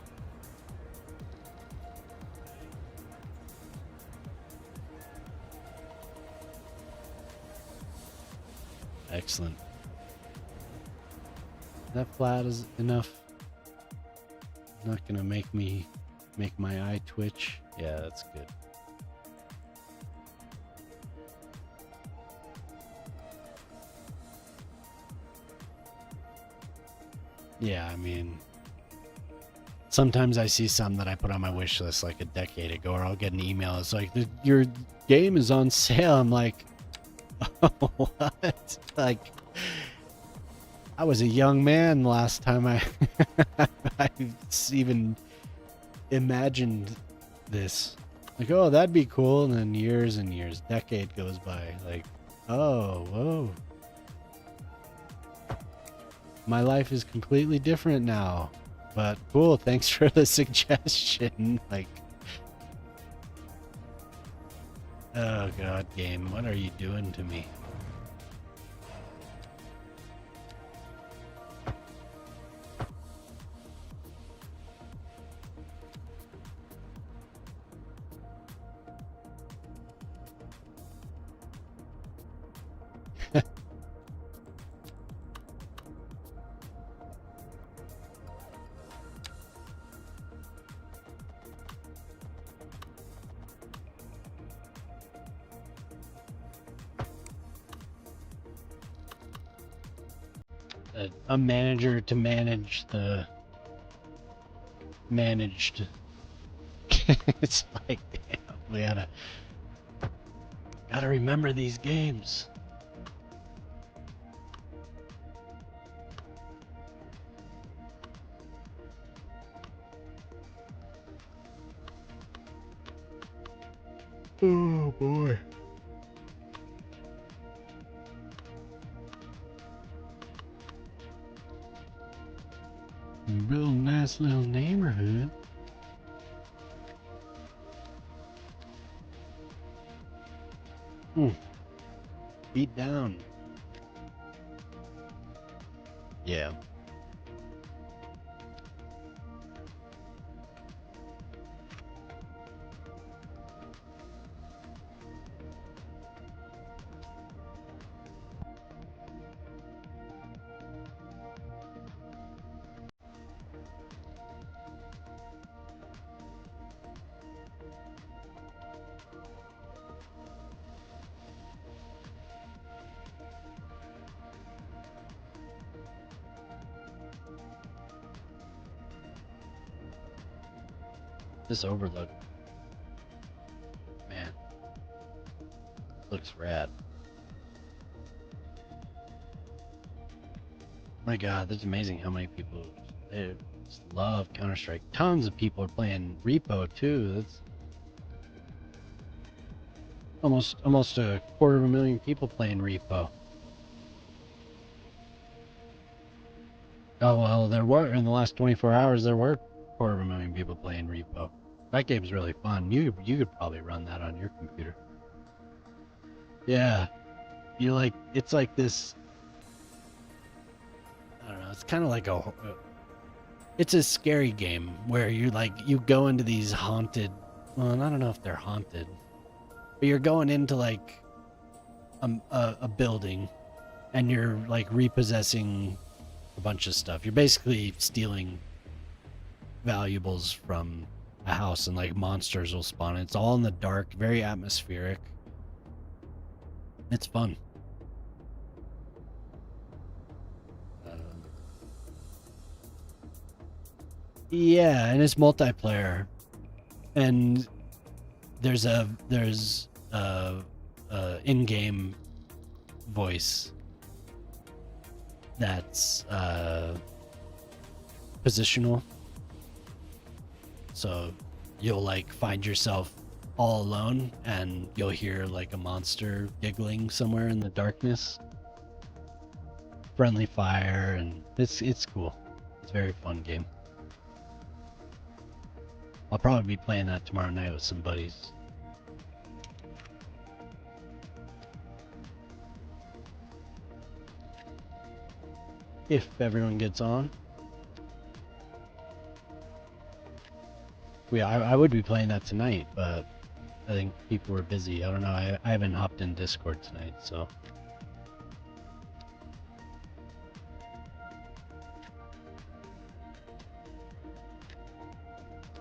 Excellent. That flat is enough. Not gonna make my eye twitch. Yeah, that's good. Yeah, I mean, sometimes I see some that I put on my wish list like a decade ago, or I'll get an email. It's like, your game is on sale. I'm like, oh, what? Like, I was a young man last time I even imagined this. Like, oh, that'd be cool. And then years and years, decade goes by. Like, oh, whoa. My life is completely different now, but cool. Thanks for the suggestion. Like, oh god, game, what are you doing to me? a manager to manage the managed. It's like, damn, we gotta remember these games. Oh boy. Real nice little neighborhood. Beat down. Yeah. This overlook, man, looks rad. My God, that's amazing how many people they just love Counter-Strike. Tons of people are playing Repo too. That's almost a 250,000 people playing Repo. Oh well, there were in the last 24 hours there were 250,000 people playing Repo. That game's really fun. You could probably run that on your computer. Yeah, you like it's like this. I don't know. It's kind of like it's a scary game where you go into these haunted. Well, I don't know if they're haunted, but you're going into like a building, and you're like repossessing a bunch of stuff. You're basically stealing valuables from a house, and like monsters will spawn. It's all in the dark, very atmospheric. It's fun. Yeah, and it's multiplayer, and there's in-game voice that's positional. So you'll like find yourself all alone, and you'll hear like a monster giggling somewhere in the darkness. Friendly fire, and it's cool. It's a very fun game. I'll probably be playing that tomorrow night with some buddies. If everyone gets on. Yeah, I would be playing that tonight, but I think people were busy. I don't know. I haven't hopped in Discord tonight, so.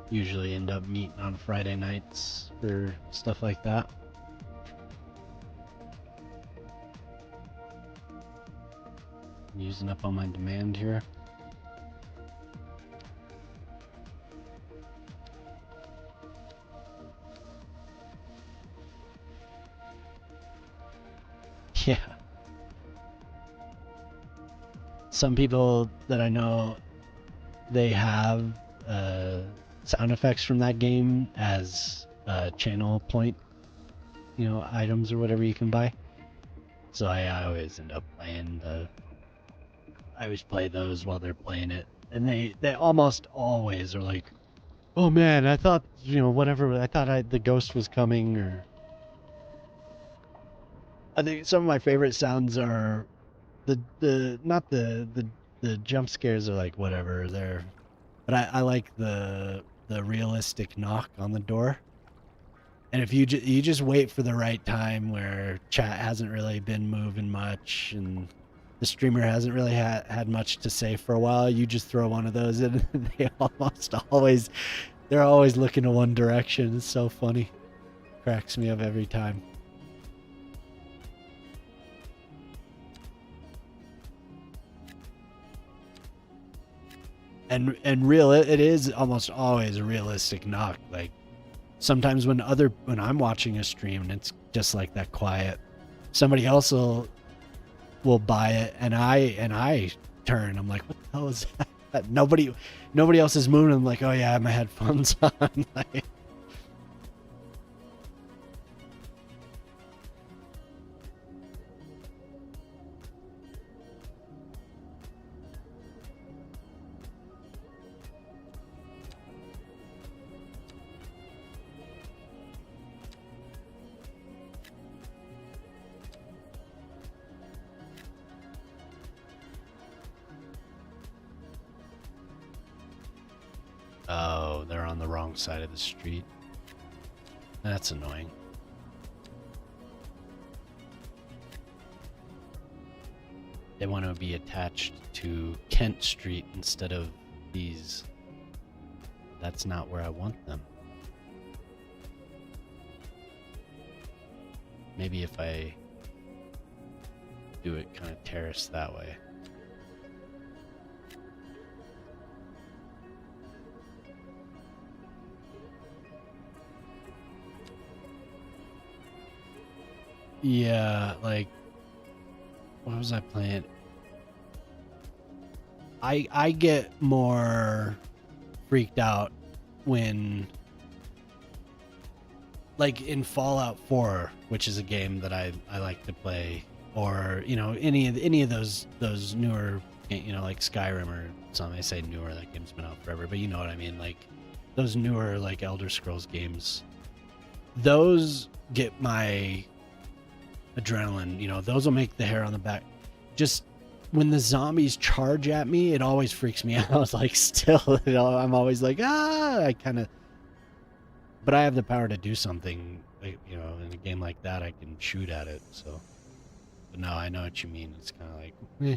Usually end up meeting on Friday nights for stuff like that. Using up all my demand here. Yeah. Some people that I know, they have sound effects from that game as channel point, items or whatever you can buy. So I always end up playing I always play those while they're playing it, and they almost always are like, "Oh man, I thought whatever. I thought the ghost was coming." Or I think some of my favorite sounds are the not the jump scares are like whatever they're, but I like the realistic knock on the door. And if you just wait for the right time where chat hasn't really been moving much, and the streamer hasn't really had much to say for a while, you just throw one of those in, and they're always looking to one direction. It's so funny. Cracks me up every time. And real, it is almost always a realistic knock. Like sometimes when I'm watching a stream and it's just like that quiet, somebody else will buy it, and I turn. I'm like, what the hell is that? Nobody else is moving. I'm like, oh yeah, I have my headphones on. Like, oh, they're on the wrong side of the street. That's annoying. They want to be attached to Kent Street instead of these. That's not where I want them. Maybe if I do it kind of terrace that way. Yeah, like, what was I playing? I get more freaked out when, like in Fallout 4, which is a game that I like to play, or you know any of those newer, you know, like Skyrim or something. I say newer, that game's been out forever, but you know what I mean, like those newer like Elder Scrolls games. Those get my adrenaline, you know, those will make the hair on the back. Just when the zombies charge at me, it always freaks me out. Like still, you know, I'm always like, I kind of, but I have the power to do something, like, you know, in a game like that, I can shoot at it. So, but no, I know what you mean. It's kind of like, eh.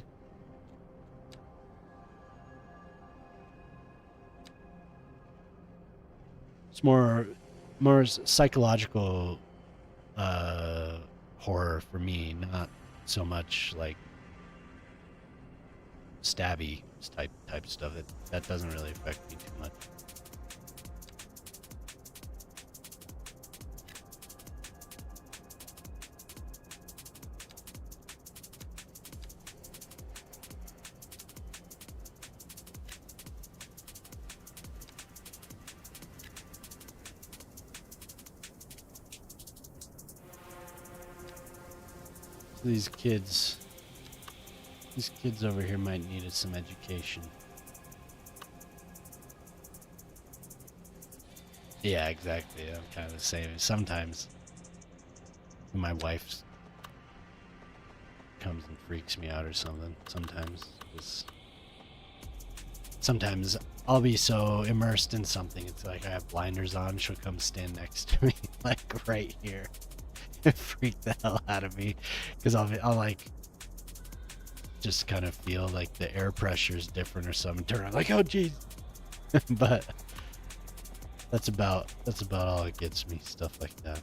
It's more psychological horror for me, not so much like stabby type stuff. That doesn't really affect me too much. These kids over here might need some education. Yeah, exactly. I'm kind of the same. Sometimes my wife comes and freaks me out or something. Sometimes I'll be so immersed in something, it's like I have blinders on, she'll come stand next to me, like right here. Freak the hell out of me, because I'll like just kind of feel like the air pressure is different or something. Turn around like, oh geez. But that's about all it gets me, stuff like that.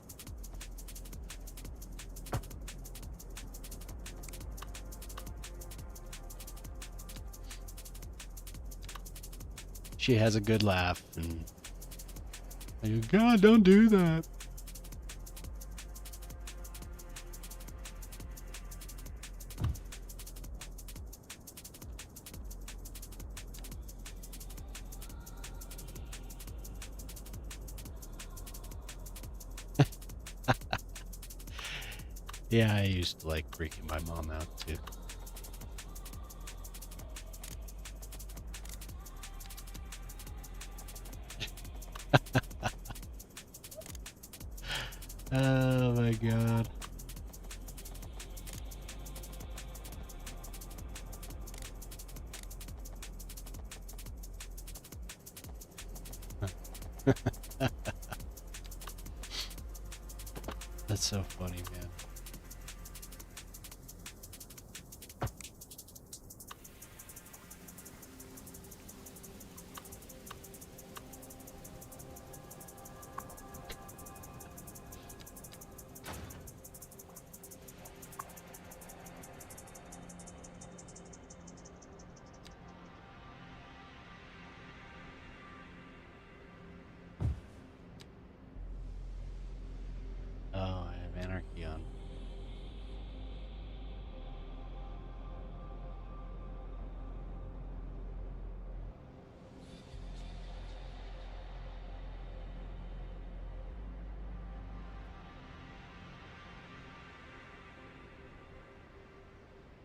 She has a good laugh and I go, God, don't do that. Yeah, I used to like freaking my mom out too. Oh my god. That's so funny, man.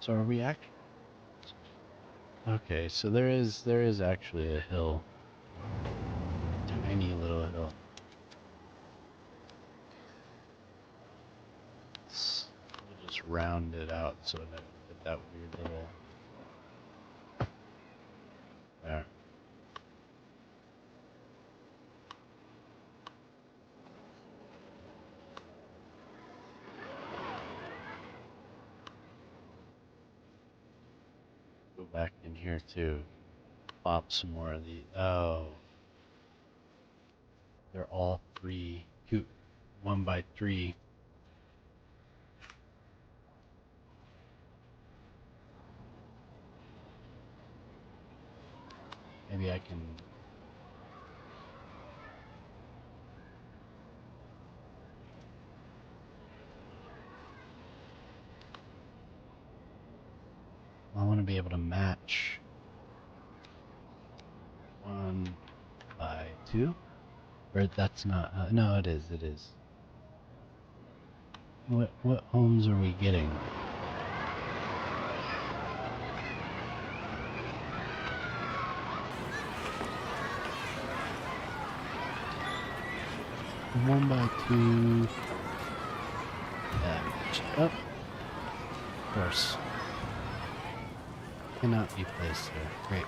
So are we actually? Okay, so there is actually a hill, tiny little hill. We'll just round it out so that weird little there. Go back in here too. Pop some more of the. Oh, they're all three, two, 1 by 3. Maybe I can. I want to be able to match 1 by 2. Or that's not. No, it is. It is. What homes are we getting? The 1 by 2. Oh, of course. Cannot be placed there. Great.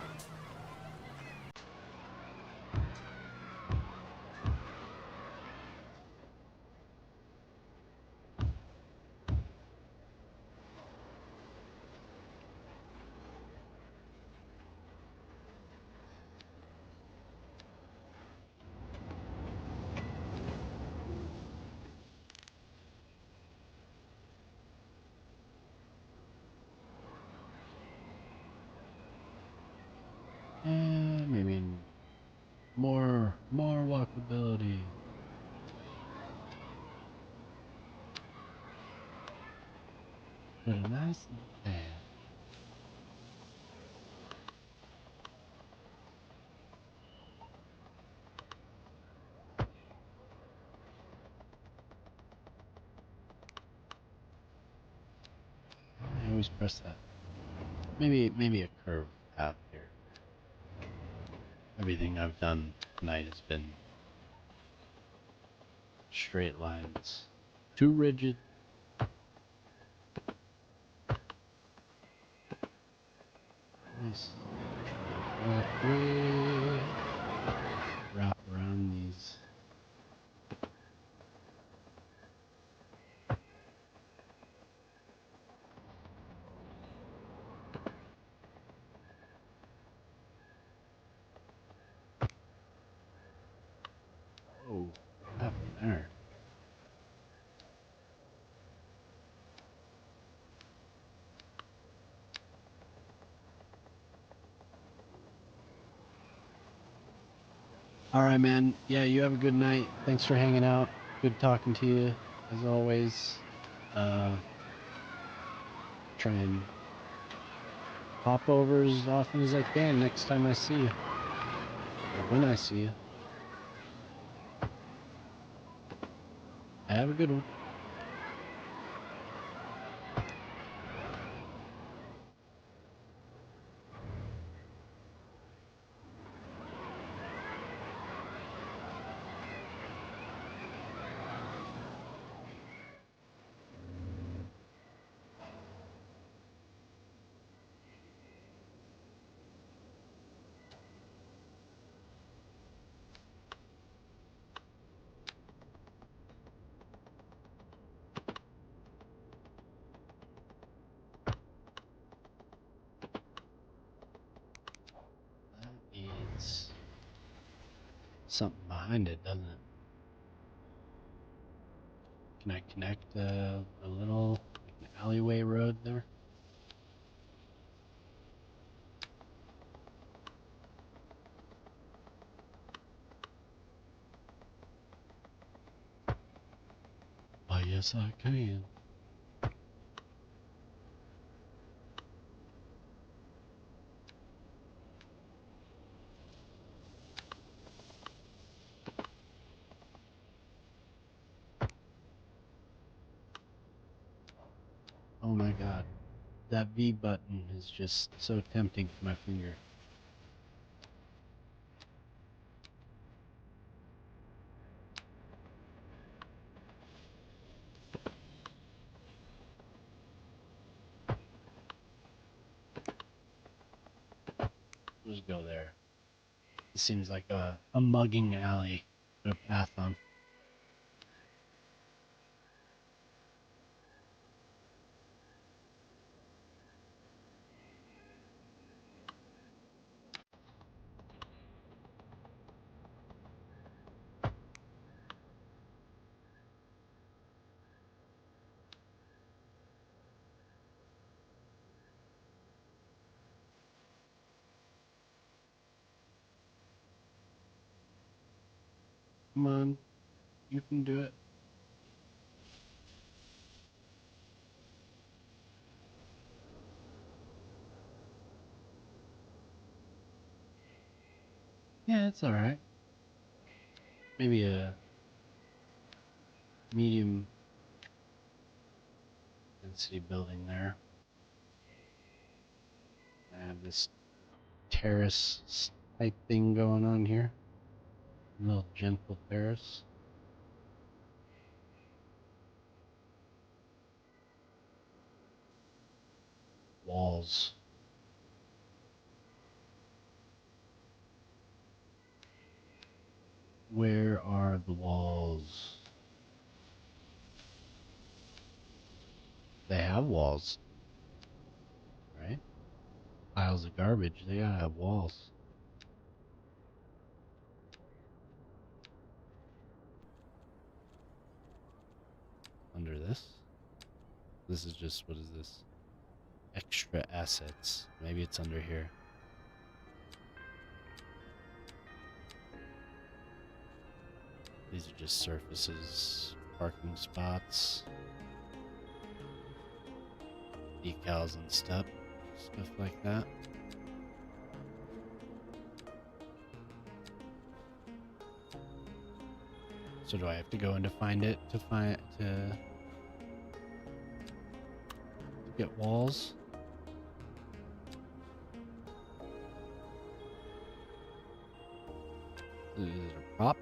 And maybe more walkability. Put a nice little path. I always press that. Maybe a curved path here. Everything I've done tonight has been straight lines. Too rigid. Nice. Way wrap around these. Oh, what happened there? All right, man. Yeah, you have a good night. Thanks for hanging out. Good talking to you, as always. Try and pop over as often as I can next time I see you. Or when I see you. Have a good one. That needs something behind it, doesn't it? Can I connect a little like an alleyway road there? Why, yes, I can. Oh my god. that V button is just so tempting to my finger. Just go there. It seems like a mugging alley. Put a path on. Come on, you can do it. Yeah, it's alright. Maybe a medium density building there. I have this terrace type thing going on here. A little gentle terrace. Walls. Where are the walls? They have walls, right? Piles of garbage, they gotta have walls. Under this? This is just, what is this? Extra assets. Maybe it's under here. These are just surfaces, parking spots, decals and stuff like that. So do I have to go in to find it to get walls? Is it a prop?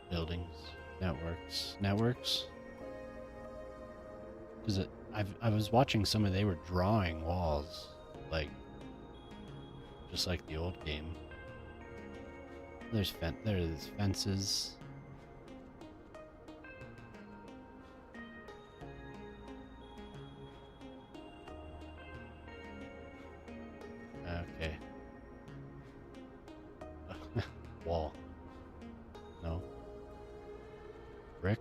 Buildings, networks. Is it? I was watching some of they were drawing walls, like just like the old game. There's fences. Okay. Wall. No. Brick.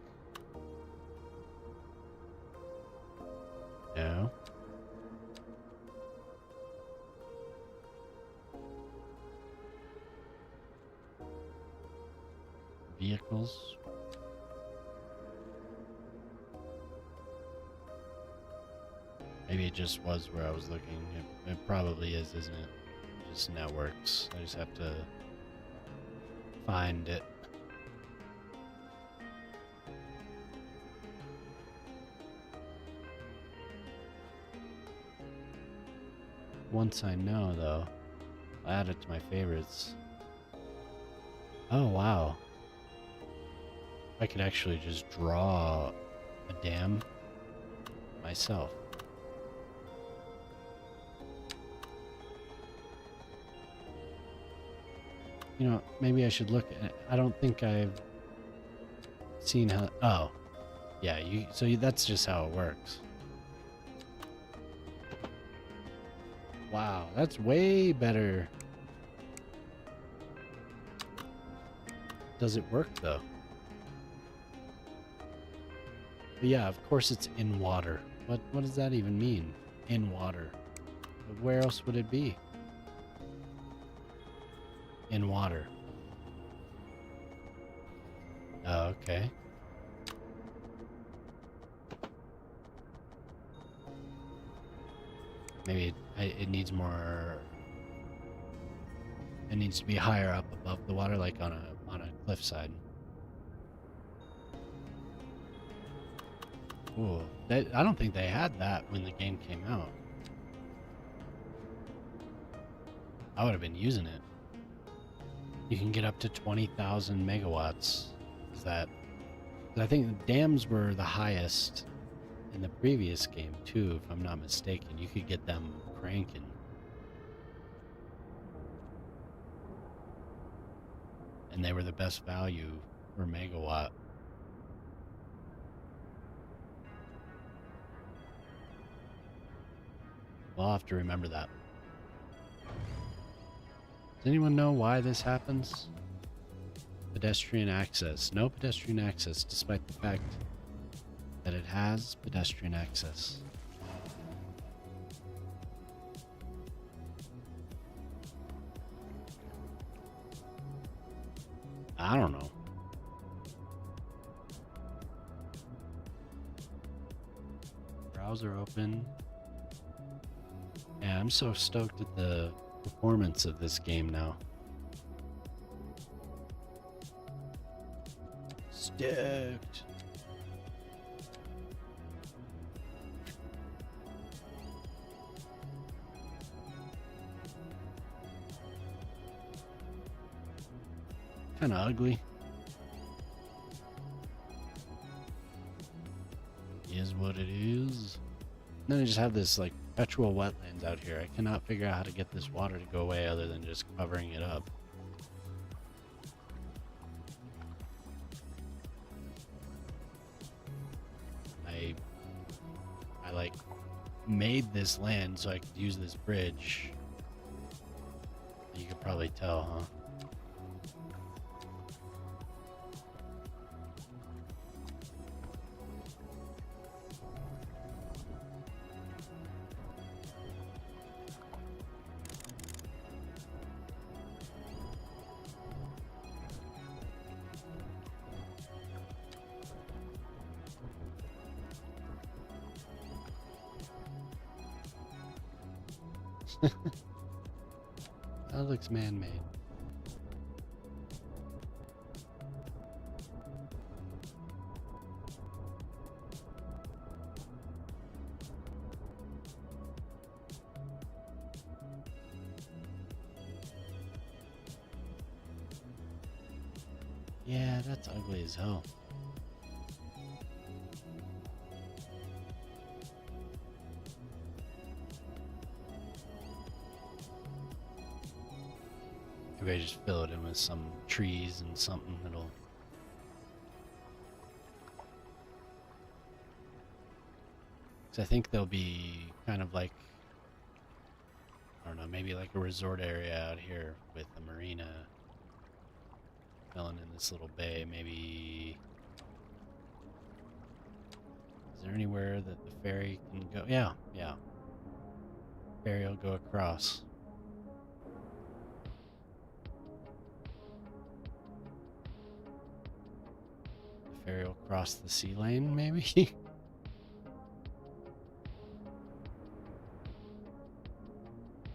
No. Vehicles. Maybe it just was where I was looking. It probably is, isn't it? Just networks. I just have to find it. Once I know, though, I'll add it to my favorites. Oh, wow. I could actually just draw a dam myself. You know, maybe I should look at, I don't think I've seen how, oh, yeah, that's just how it works. Wow, that's way better. Does it work though? But yeah, of course it's in water. What does that even mean? In water. But where else would it be? In water. Oh, okay. Maybe it needs more. It needs to be higher up above the water, like on a cliffside. Ooh, I don't think they had that when the game came out. I would have been using it. You can get up to 20,000 megawatts. Is that? I think the dams were the highest in the previous game too, if I'm not mistaken. You could get them cranking. And they were the best value per megawatt. Well, I'll have to remember that. Does anyone know why this happens? Pedestrian access. No pedestrian access, despite the fact that it has pedestrian access. I don't know. Browser open. Yeah, I'm so stoked at the performance of this game now. Stoked. Kind of ugly. Is what it is. And then I just have this like perpetual wetlands out here. I cannot figure out how to get this water to go away other than just covering it up. I like made this land so I could use this bridge. You could probably tell, huh? That looks man-made. Yeah, that's ugly as hell. Maybe I just fill it in with some trees and something that'll... Because I think they'll be kind of like, I don't know, maybe like a resort area out here with a marina filling in this little bay. Maybe... Is there anywhere that the ferry can go? Yeah, yeah. Ferry will go across. The ferry will cross the sea lane, maybe?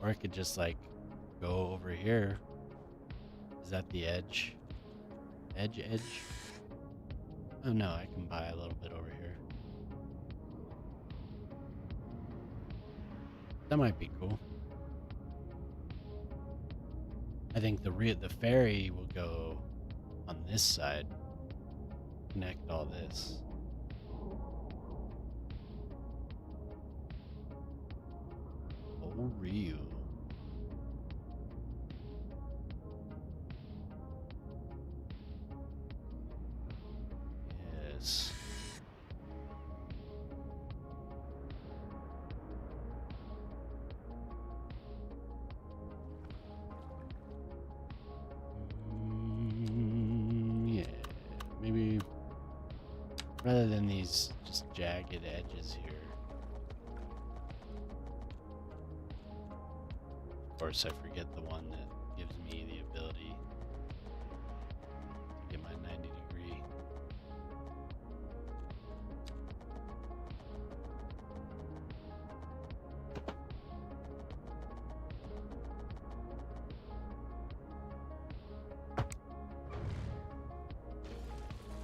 Or I could just like go over here. Is that the edge? Edge? Oh no, I can buy a little bit over here. That might be cool. I think the ferry will go on this side. Connect all this. Oh, real. Yes. Yeah. Maybe rather than these just jagged edges here. Of course, I forget the one that gives me the ability to get my 90-degree.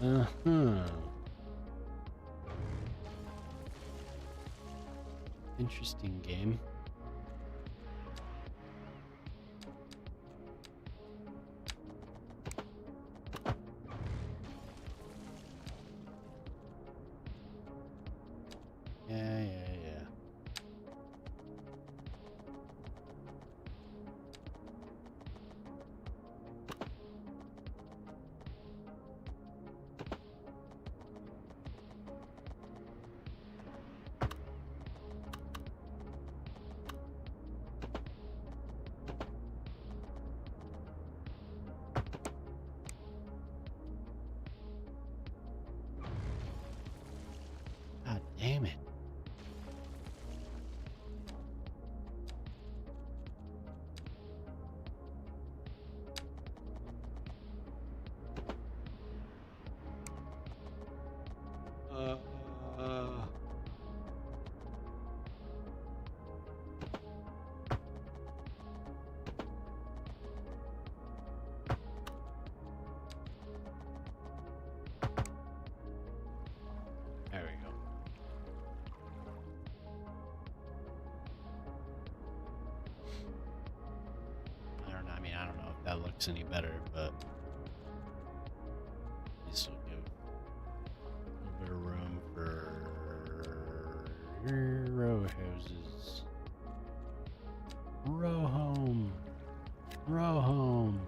Uh-huh. Interesting game. Yeah. God damn it. Uh, there we go. I don't know if that looks any better, but this will give a little bit of room for row houses. Row home. Row home.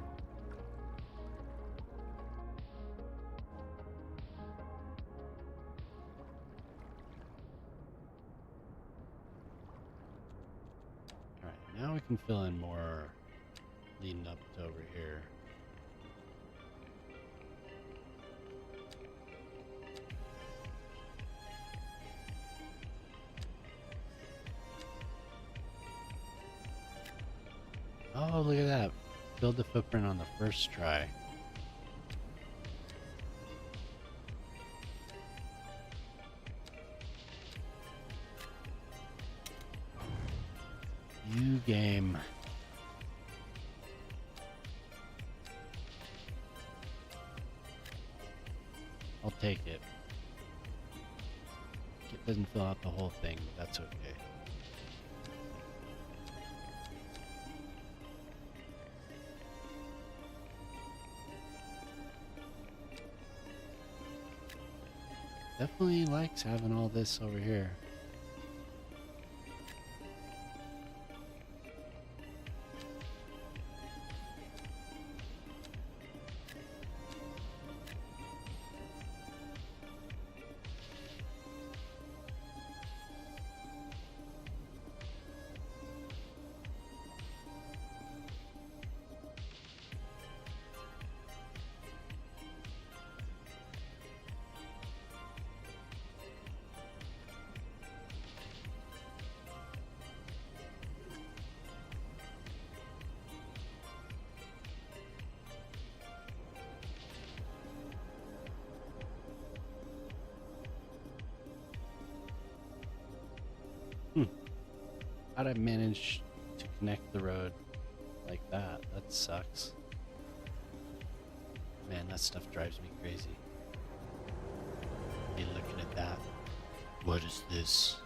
Alright, now we can fill in more leading up to over here. Oh, look at that. Build the footprint on the first try. You game. I'll take it. It doesn't fill out the whole thing, but that's okay. Definitely likes having all this over here. How'd I manage to connect the road like that? That sucks. Man, that stuff drives me crazy. Be looking at that. What is this?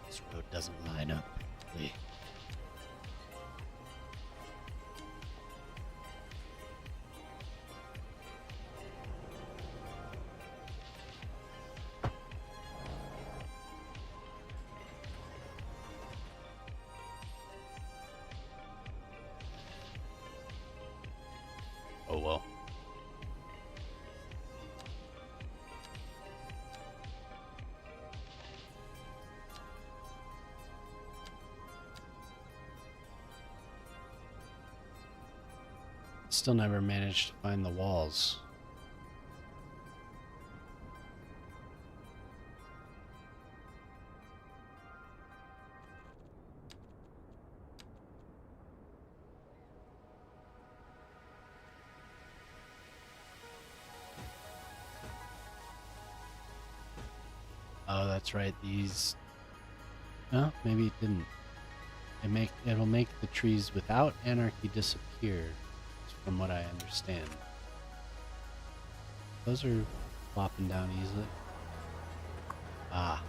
This road doesn't line up. Wait. Oh well. Still never managed to find the walls. Oh, that's right. These. No, maybe it didn't. It'll make the trees without anarchy disappear, from what I understand. Those are flopping down easily. Ah.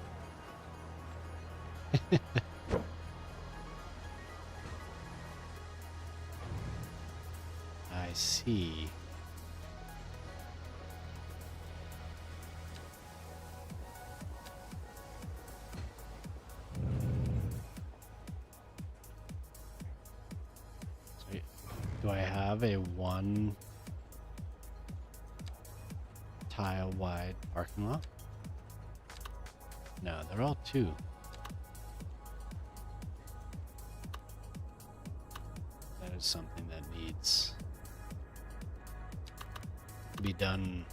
I see. So, do I have a one tile wide parking lot? No, they're all two. That is something that needs to be done.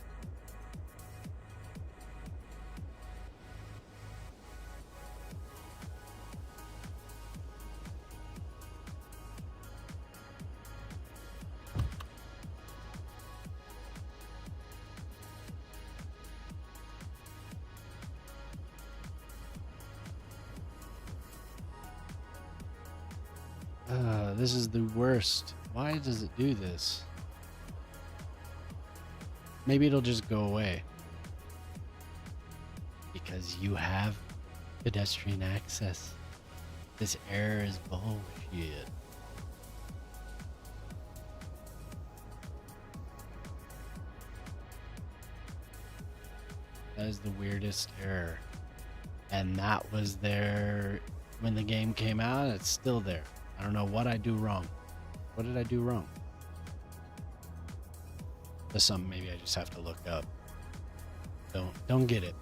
This is the worst. Why does it do this? Maybe it'll just go away. Because you have pedestrian access. This error is bullshit. That is the weirdest error. And that was there when the game came out. It's still there. I don't know what I do wrong. What did I do wrong? There's something maybe I just have to look up. Don't get it.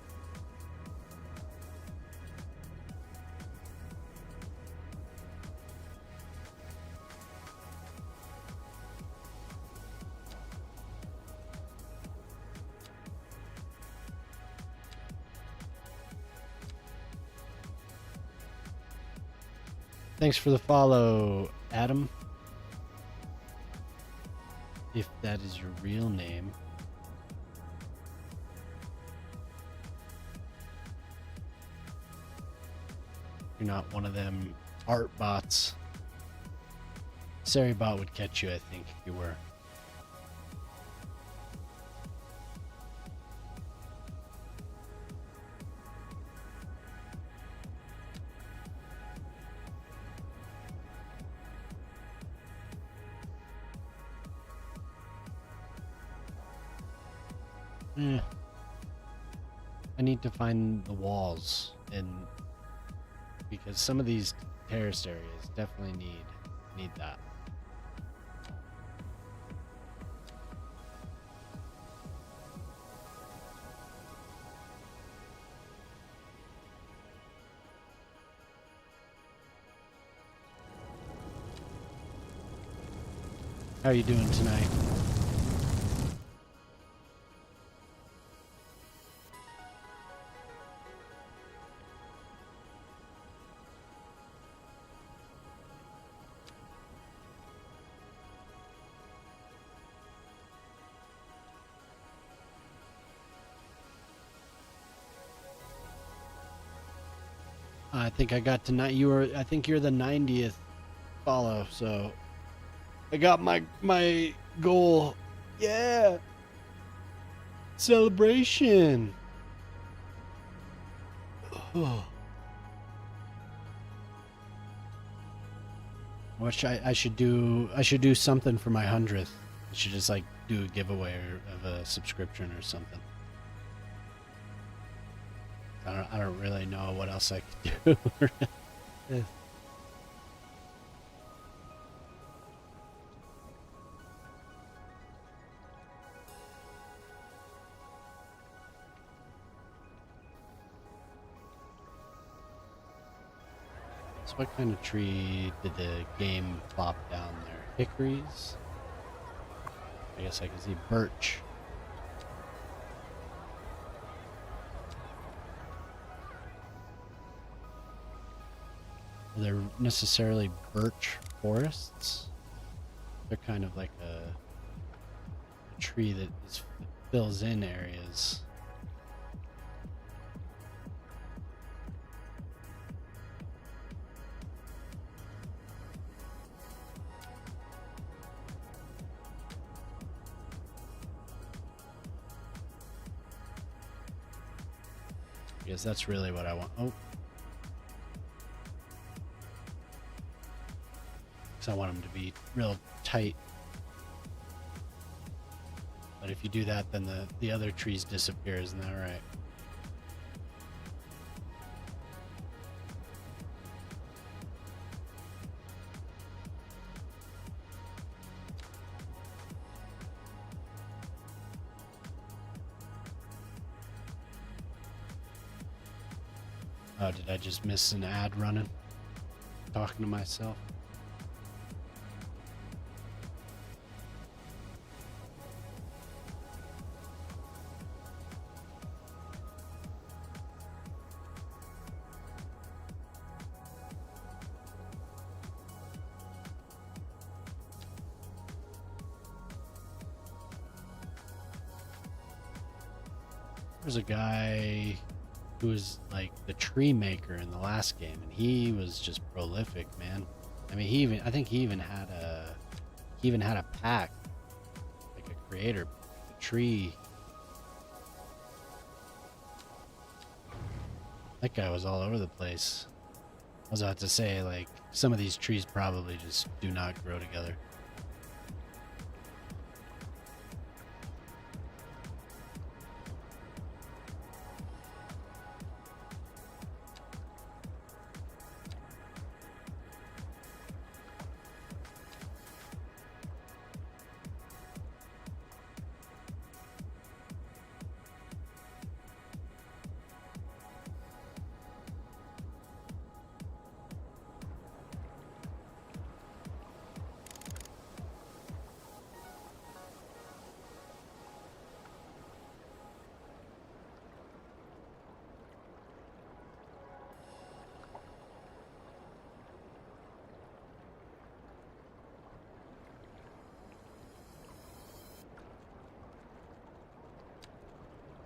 Thanks for the follow, Adam. If that is your real name. You're not one of them art bots. Saribot would catch you, I think, if you were. I need to find the walls, and because some of these terraced areas definitely need that. How are you doing tonight? I think I got to I think you're the 90th follow, so I got my goal. Yeah. Celebration. Oh. I should do something for my 100th. I should just like do a giveaway of a subscription or something. I don't really know what else I could do. So what kind of tree did the game plop down there? Hickories? I guess I can see birch. Are there necessarily birch forests? They're kind of like a tree that fills in areas. Because that's really what I want. Oh. Because I want them to be real tight. But if you do that, then the other trees disappear, isn't that right? Oh, did I just miss an ad running? Talking to myself. There's a guy who was like the tree maker in the last game, and he was just prolific, man. I mean, I think he even had a pack, like a creator, a tree. That guy was all over the place. I was about to say, like, some of these trees probably just do not grow together.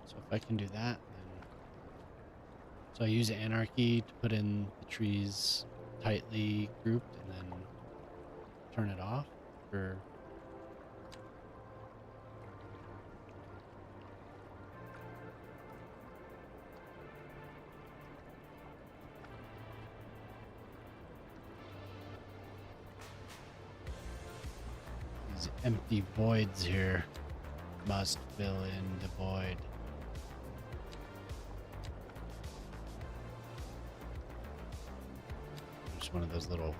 So if I can do that, then... So I use anarchy to put in the trees tightly grouped and then turn it off, or... These empty voids here must fill in the void. Just one of those little...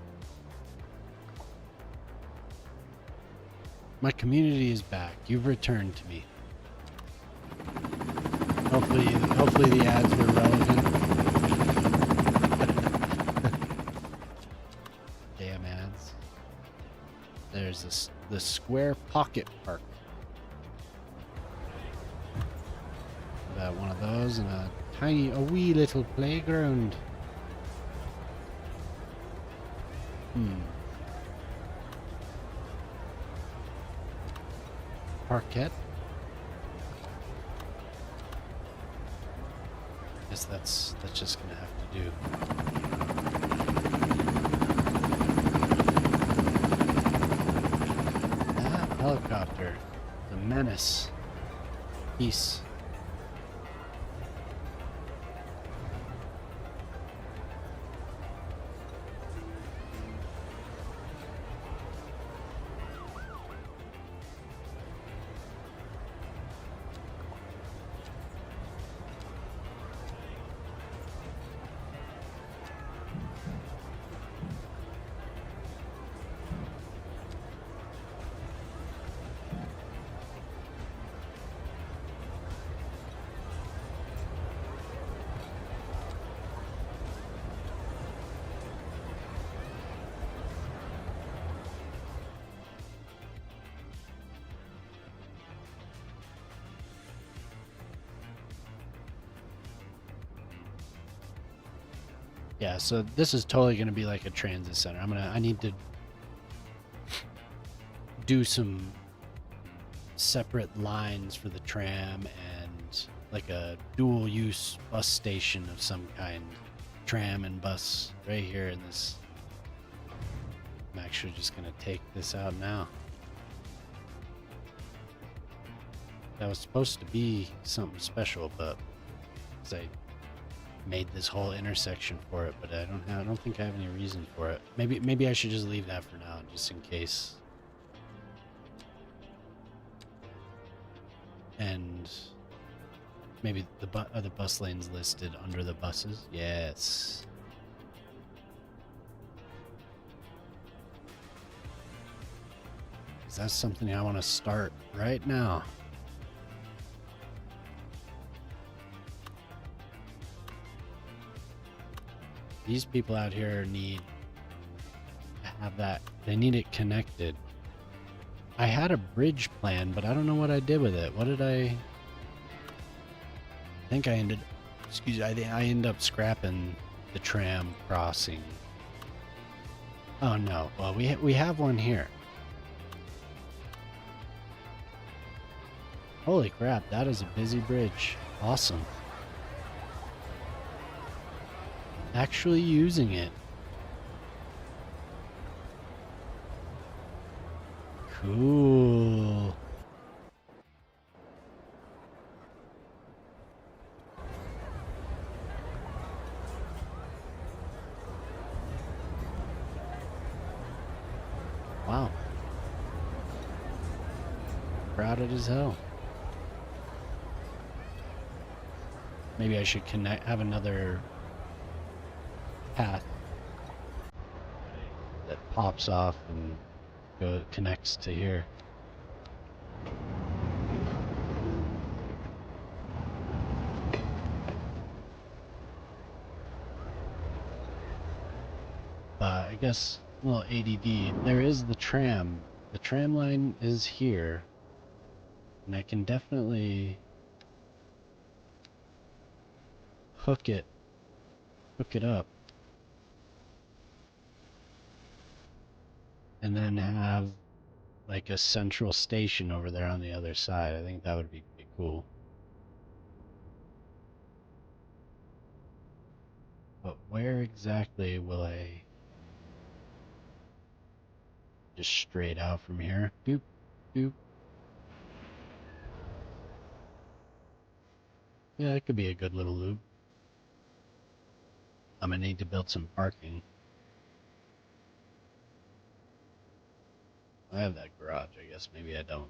My community is back. You've returned to me. Hopefully the ads were relevant. Damn ads. There's the Square Pocket Park. Got one of those and a wee little playground. Parquet. Guess that's just gonna have to do. Ah, helicopter. The menace. Peace. Yeah, so this is totally going to be like a transit center. I need to do some separate lines for the tram and like a dual use bus station of some kind. Tram and bus right here in this. I'm actually just going to take this out now. That was supposed to be something special, but I made this whole intersection for it, but I don't think I have any reason for it. Maybe I should just leave that for now, just in case. And maybe are the bus lanes listed under the buses? Yes. That's something I want to start right now. These people out here need to have that. They need it connected. I had a bridge plan, but I don't know what I did with it. What did I think I ended... Excuse me, I ended up scrapping the tram crossing. Oh no, well we have one here. Holy crap, that is a busy bridge. Awesome. Actually using it. Cool. Wow. Crowded as hell. Maybe I should have another path that pops off and connects to here. I guess a little ADD. There is the tram. The tram line is here, and I can definitely hook it up, and then have like a central station over there on the other side. I think that would be pretty cool. But where exactly will I just straight out from here? Doop, doop. Yeah, it could be a good little loop. I'm gonna need to build some parking. I have that garage, I guess. Maybe I don't.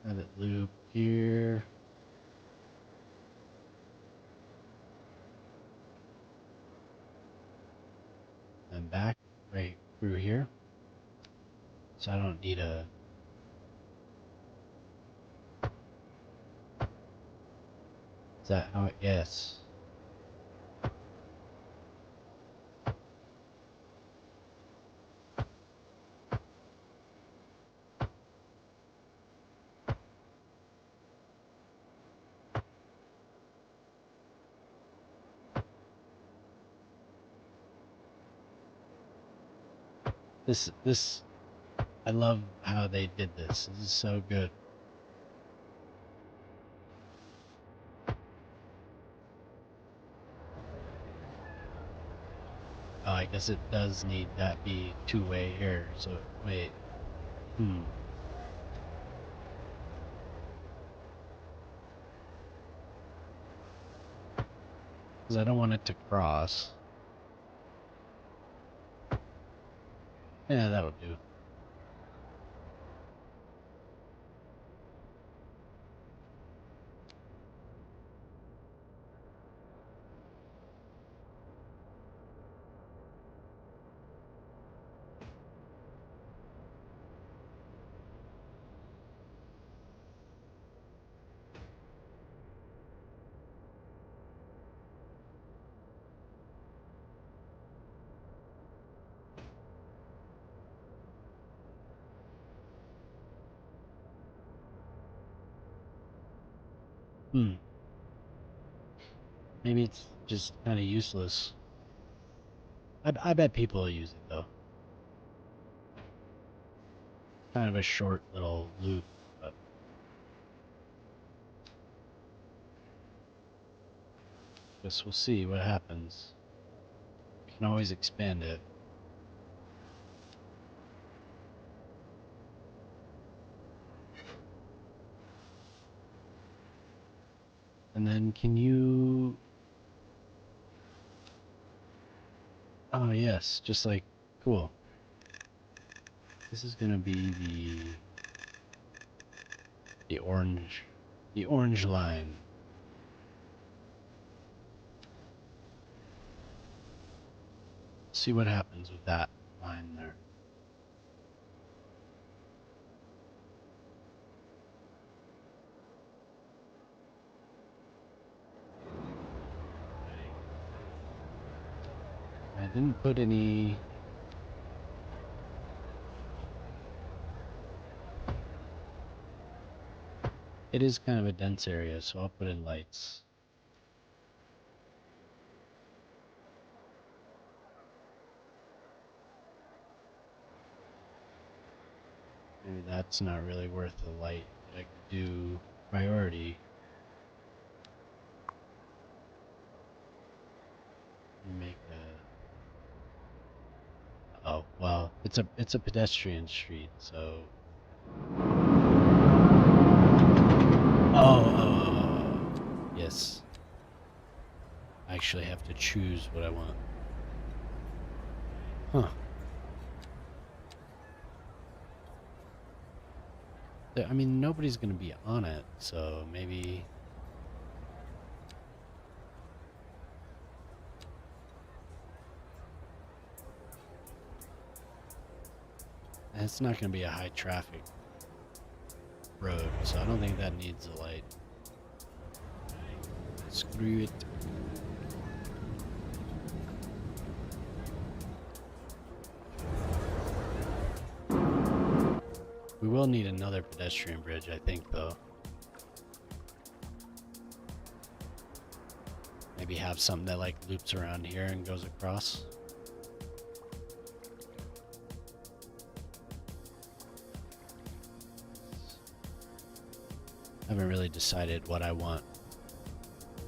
Have it loop here. And back right through here. So I don't need a... Is that how it... Yes. This, I love how they did this. This is so good. Oh, I guess it does need that be two-way here. So, wait. Because I don't want it to cross. Yeah, that'll do. Maybe it's just kind of useless. I bet people will use it, though. Kind of a short little loop, but... Guess we'll see what happens. Can always expand it. And then can you... Oh, yes, just like, cool. This is gonna be the orange line. See what happens with that line there. I didn't put any... It is kind of a dense area, so I'll put in lights. Maybe that's not really worth the light, but I could do priority. Make a... Oh, well, it's a pedestrian street, so... Oh, yes. I actually have to choose what I want. Huh. I mean, nobody's gonna be on it, so maybe... And it's not gonna be a high traffic road, so I don't think that needs a light. Screw it. We will need another pedestrian bridge, I think, though. Maybe have something that like loops around here and goes across. I haven't really decided what I want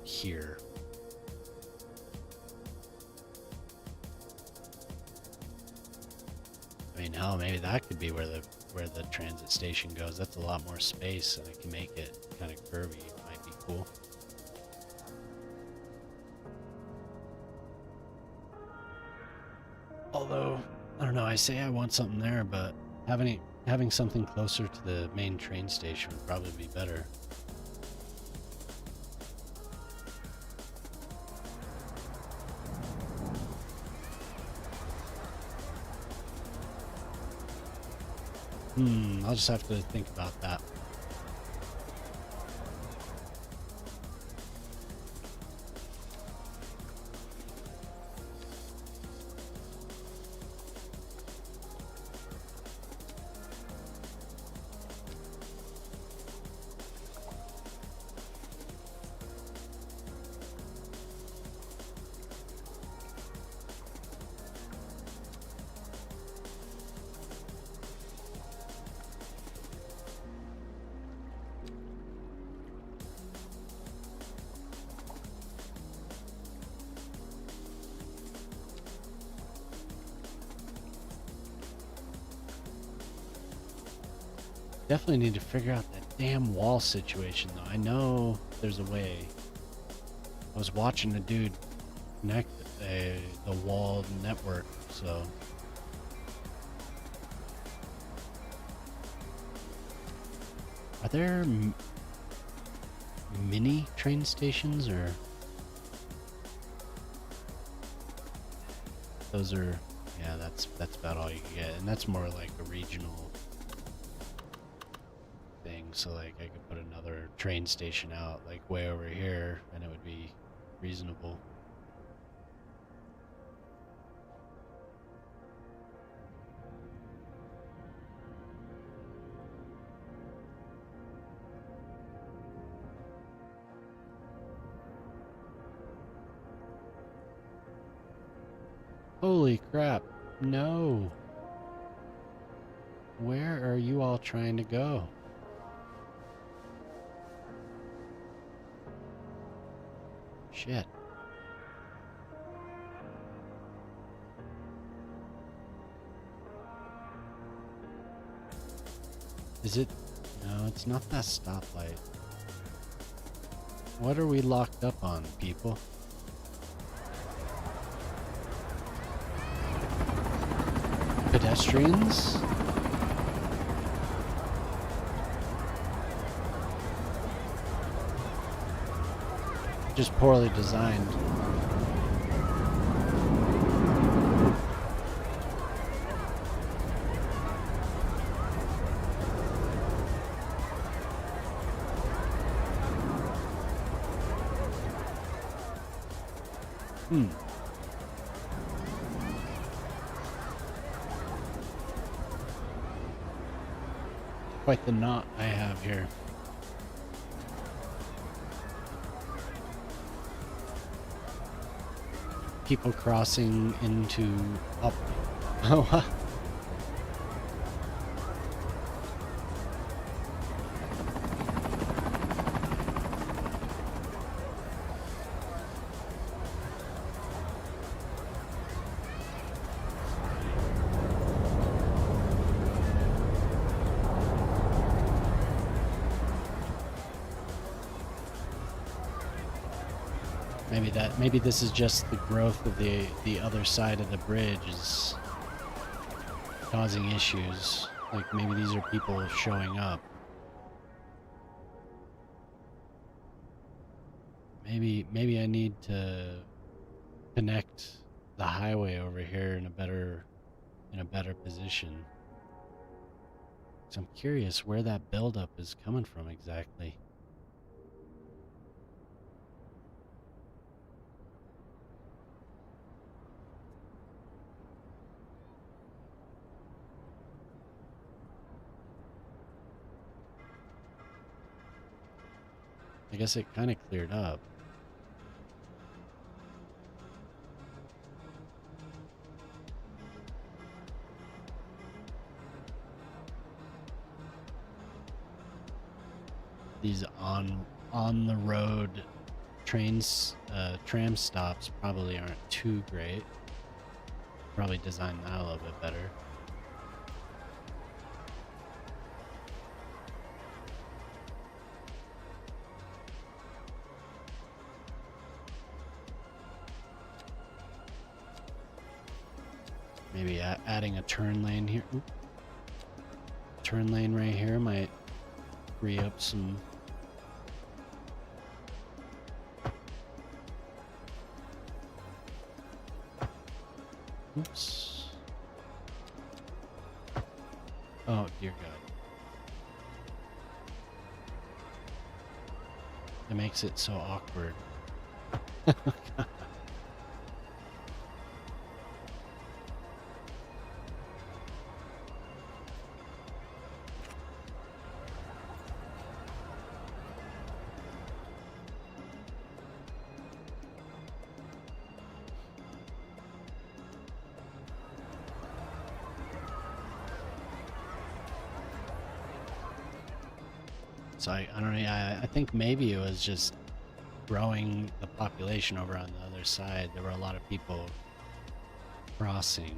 here. I mean, hell, maybe that could be where the transit station goes. That's a lot more space, and it can make it kind of curvy. It might be cool. Although, I don't know. I say I want something there, but having something closer to the main train station would probably be better. I'll just have to think about that. Definitely need to figure out that damn wall situation, though. I know there's a way. I was watching a dude connect the wall network, so... Are there mini train stations, or... Those are... Yeah, that's about all you can get, and that's more like a regional... So like I could put another train station out like way over here and it would be reasonable. Holy crap, no. Where are you all trying to go? Shit. Is it? No, it's not that stoplight. What are we locked up on, people? Pedestrians? Just poorly designed. Quite the knot I have here. People crossing into up. Oh, maybe this is just the growth of the other side of the bridge is causing issues. Like maybe these are people showing up. Maybe I need to connect the highway over here in a better position. So I'm curious where that buildup is coming from exactly. I guess it kind of cleared up. These on the road trains, tram stops probably aren't too great. Probably design that a little bit better. Maybe adding a turn lane here. Oop. Turn lane right here might free up some. Oops. Oh, dear God. It makes it so awkward. So I don't know. I think maybe it was just growing the population over on the other side. There were a lot of people crossing.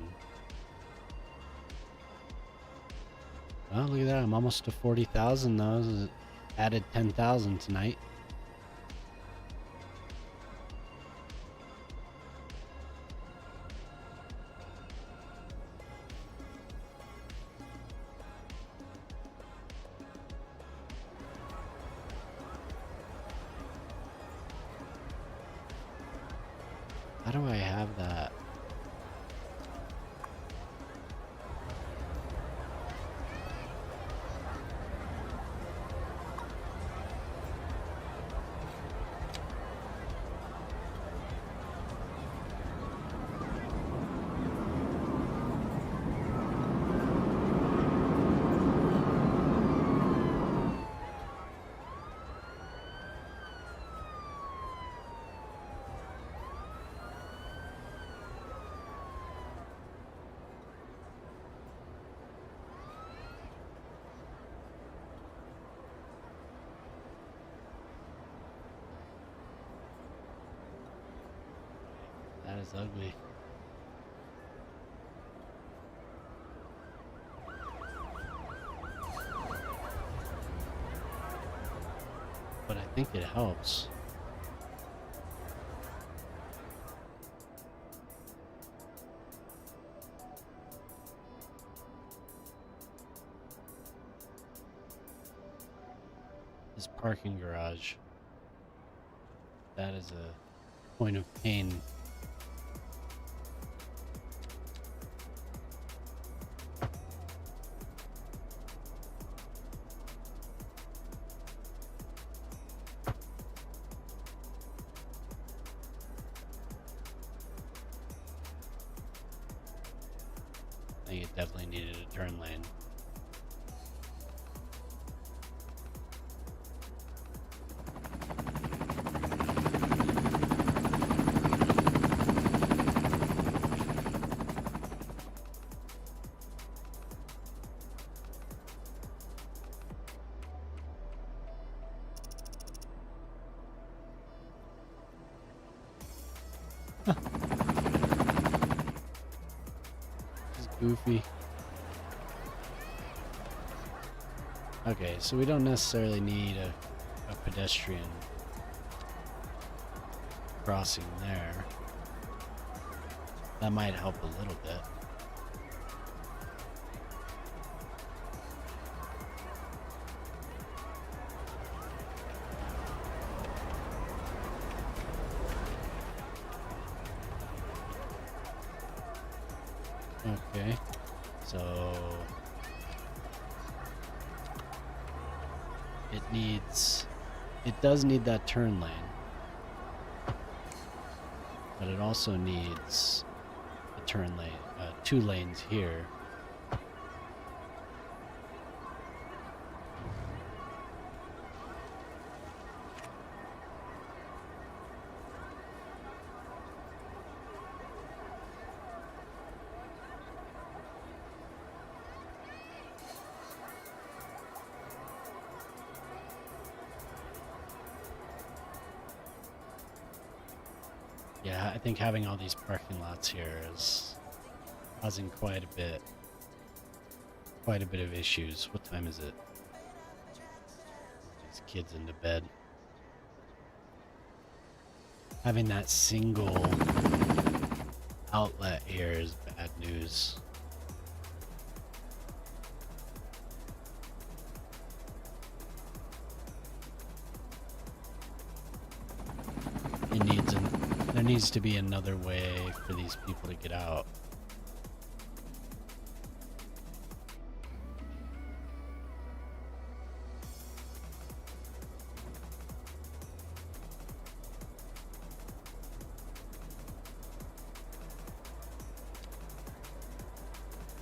Oh, look at that. I'm almost to 40,000 though. Added 10,000 tonight. How do I have that? That is ugly. But I think it helps. this parking garage. That is a point of pain. I think it definitely needed a turn lane. It's goofy. Okay, so we don't necessarily need a pedestrian crossing there. That might help a little bit. Okay, so it does need that turn lane, but it also needs a turn lane, 2 lanes here. Yeah, I think having all these parking lots here is causing quite a bit of issues. What time is it? These kids into bed. Having that single outlet here is bad news. There needs to be another way for these people to get out.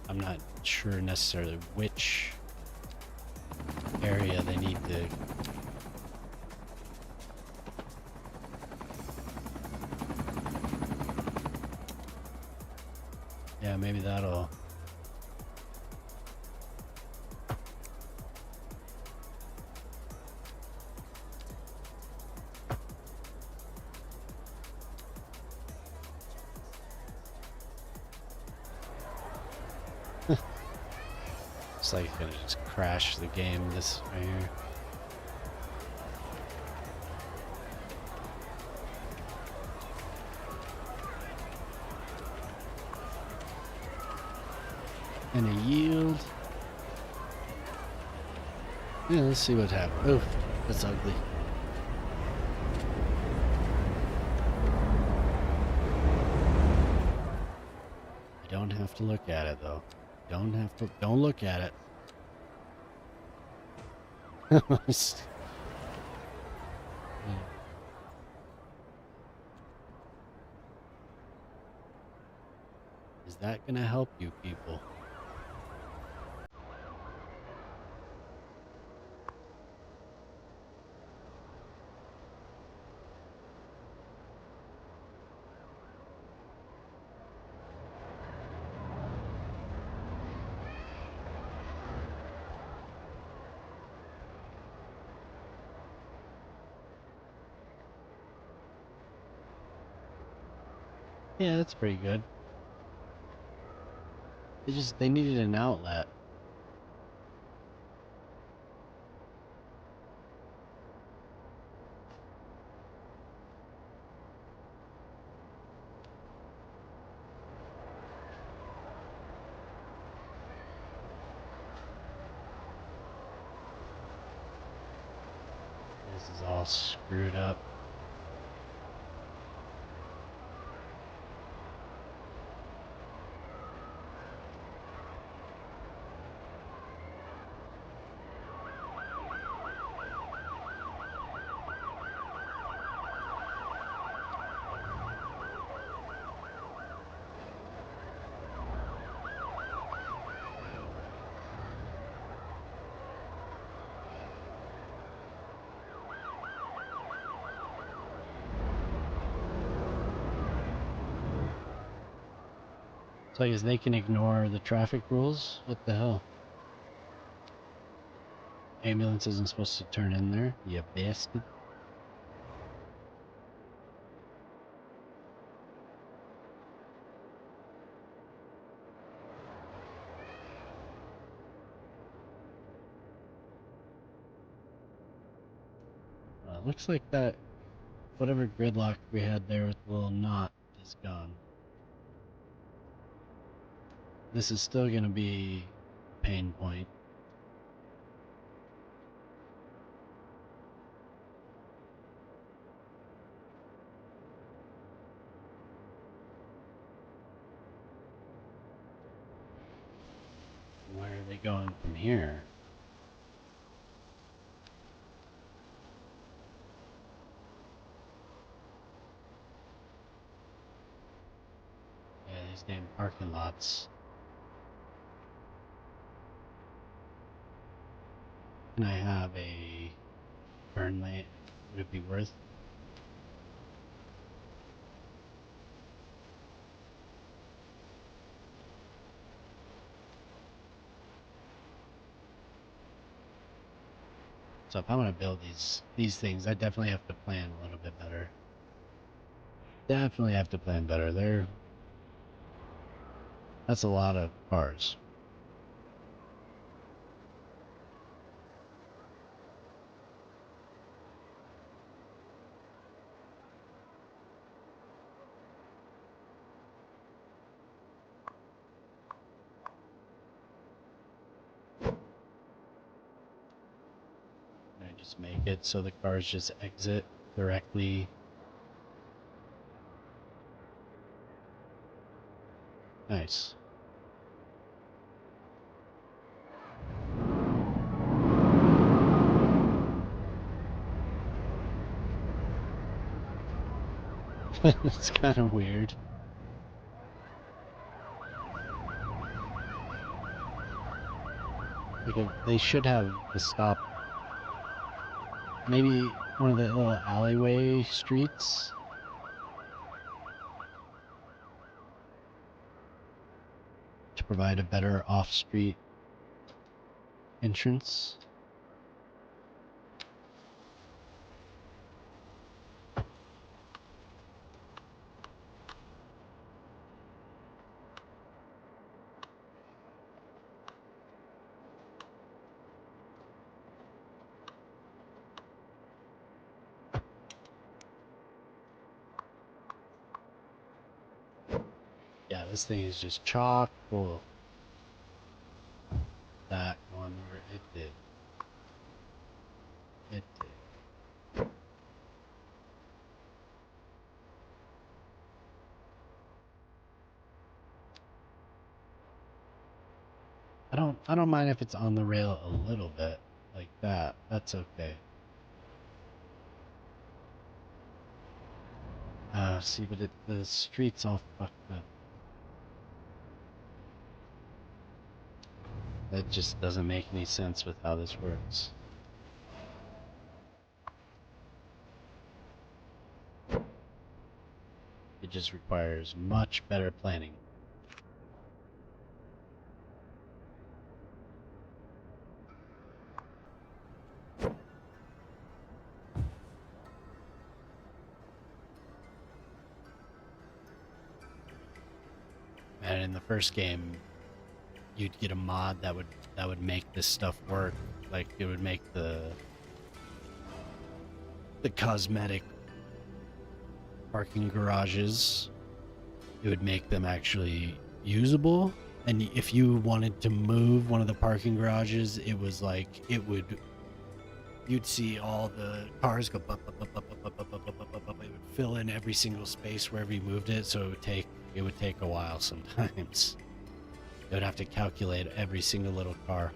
I'm not sure necessarily which area they need to. Yeah, maybe that'll. It's like it's gonna just crash the game this right here. And a yield. Yeah, let's see what happens. Oh, that's ugly. You don't have to look at it though. Don't look at it. Is that gonna help you people? Yeah, that's pretty good. They needed an outlet. This is all screwed up. So I guess they can ignore the traffic rules? What the hell? Ambulance isn't supposed to turn in there, you bastard. Looks like that whatever gridlock we had there with the little knot is gone. This is still gonna be a pain point. Where are they going from here? Yeah, these damn parking lots. Can I have a turn lane? Would it be worth? So if I'm gonna build these things, I definitely have to plan a little bit better. Definitely have to plan better. That's a lot of cars. I just make it so the cars just exit directly. Nice. It's kind of weird. Like they should have the stop. Maybe one of the little alleyway streets. To provide a better off-street entrance. Yeah, this thing is just chock full of that one where it did. It did. I don't mind if it's on the rail a little bit like that. That's okay. See, but the street's all fucked up. That just doesn't make any sense with how this works. It just requires much better planning. And in the first game, you'd get a mod that would make this stuff work. Like it would make the cosmetic parking garages. It would make them actually usable. And if you wanted to move one of the parking garages, it was like it would you'd see all the cars go bup, bup, bup, bup, bup, bup, bup, bup, bup, bup, bup. It would fill in every single space wherever you moved it, so it would take a while sometimes. They would have to calculate every single little car.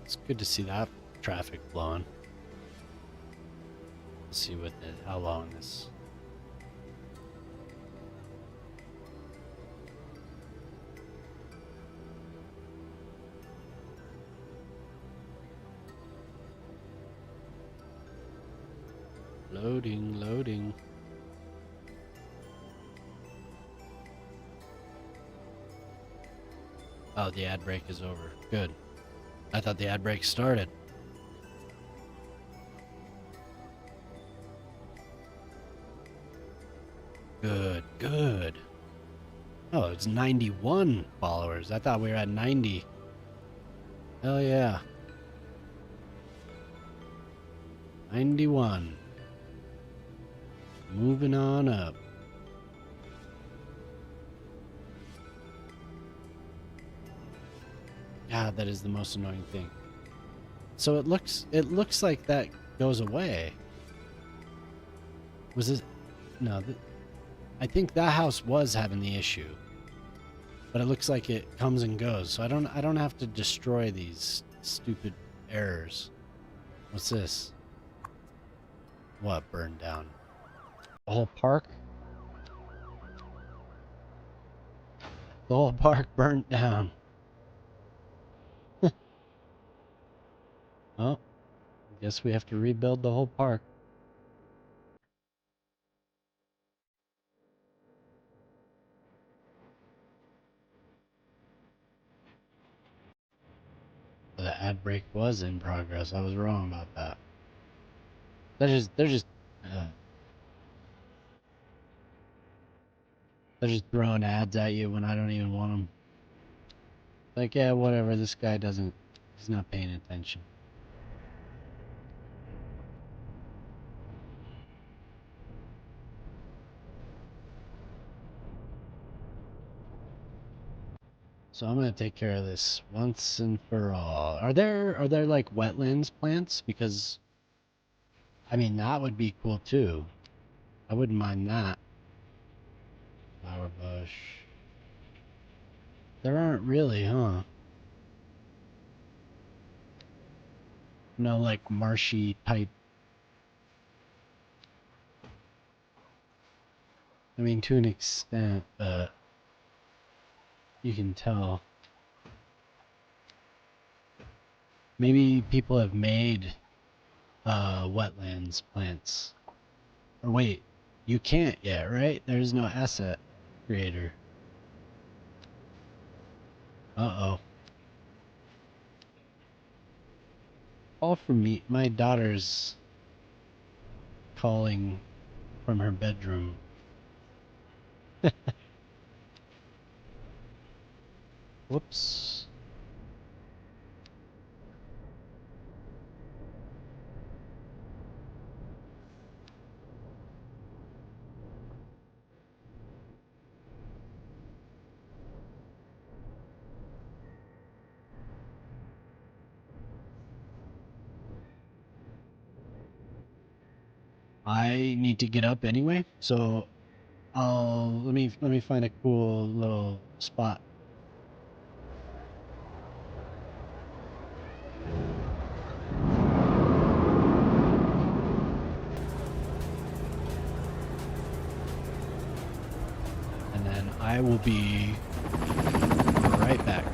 It's good to see that traffic flowing. Let's see how long this. Loading. Oh, the ad break is over. Good. I thought the ad break started. Good. Oh, it's 91 followers. I thought we were at 90. Hell yeah. 91. Moving on up. God, that is the most annoying thing. So it looks like that goes away. Was it? No, I think that house was having the issue, but it looks like it comes and goes. So I don't have to destroy these stupid errors. What's this? What burned down? The whole park? The whole park burnt down. Oh, guess we have to rebuild the whole park. The ad break was in progress. I was wrong about that. They're just throwing ads at you when I don't even want them. Like, yeah, whatever. This guy he's not paying attention. So I'm gonna take care of this once and for all. Are there like wetlands plants? Because I mean that would be cool too. I wouldn't mind that. Flower bush. There aren't really, huh? No, like marshy type. I mean, to an extent, but you can tell. Maybe people have made wetlands plants. Or wait, you can't yet, right? There's no asset creator. Uh-oh. All from me. My daughter's calling from her bedroom. Whoops. I need to get up anyway, so let me find a cool little spot. And then I will be right back.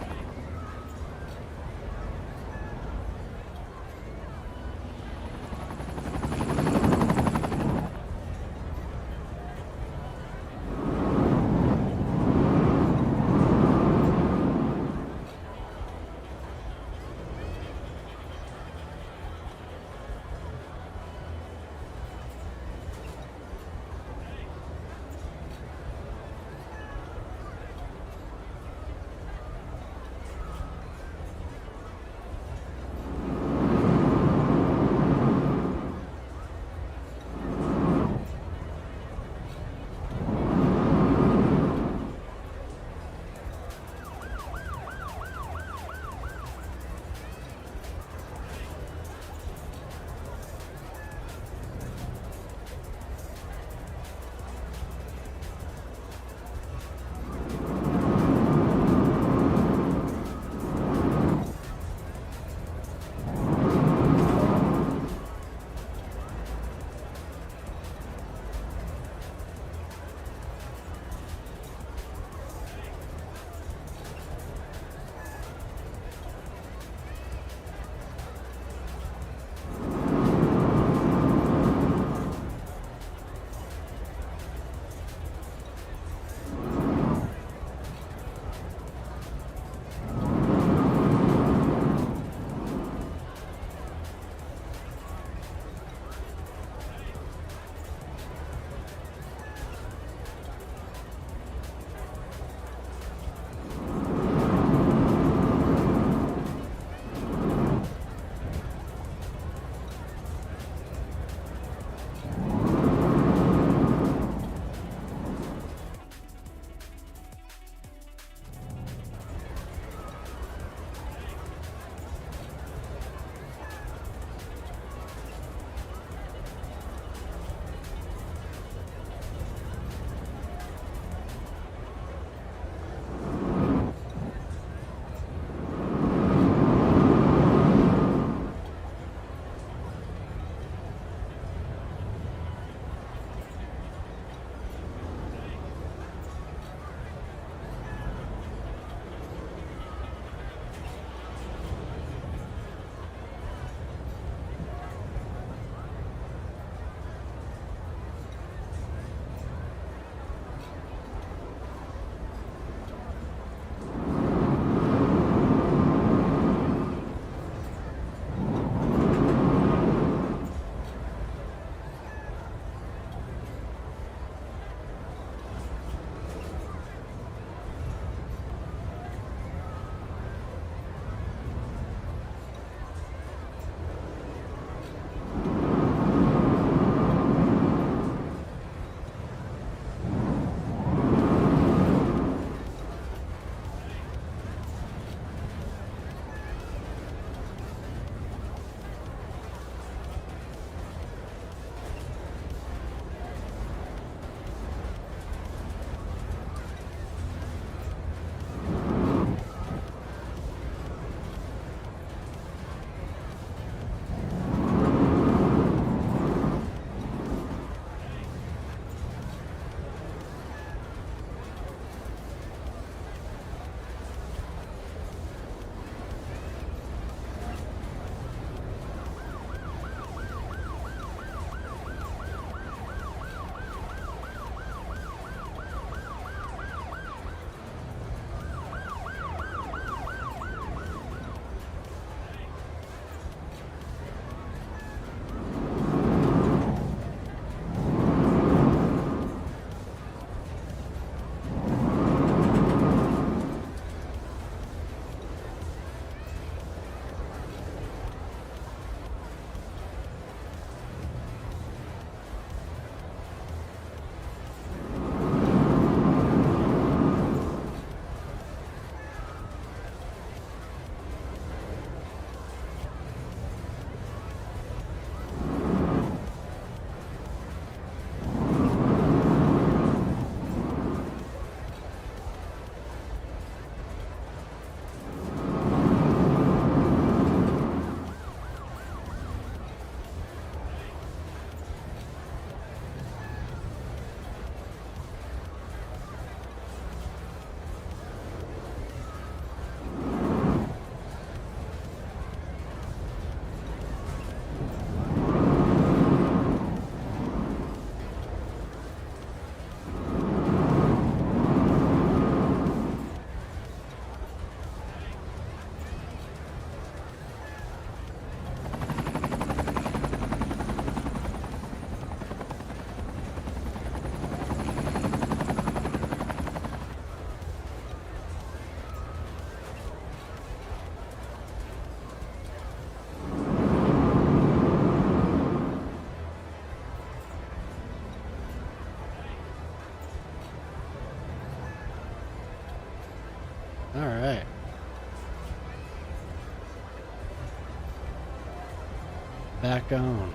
back on.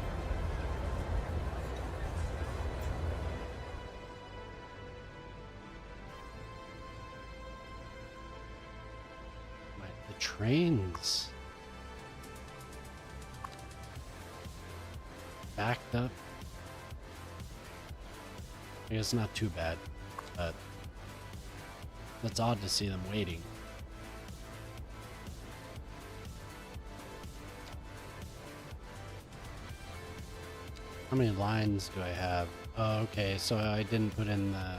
The trains backed up. I guess not too bad, but that's odd to see them waiting. How many lines do I have? Oh, okay, so I didn't put in the...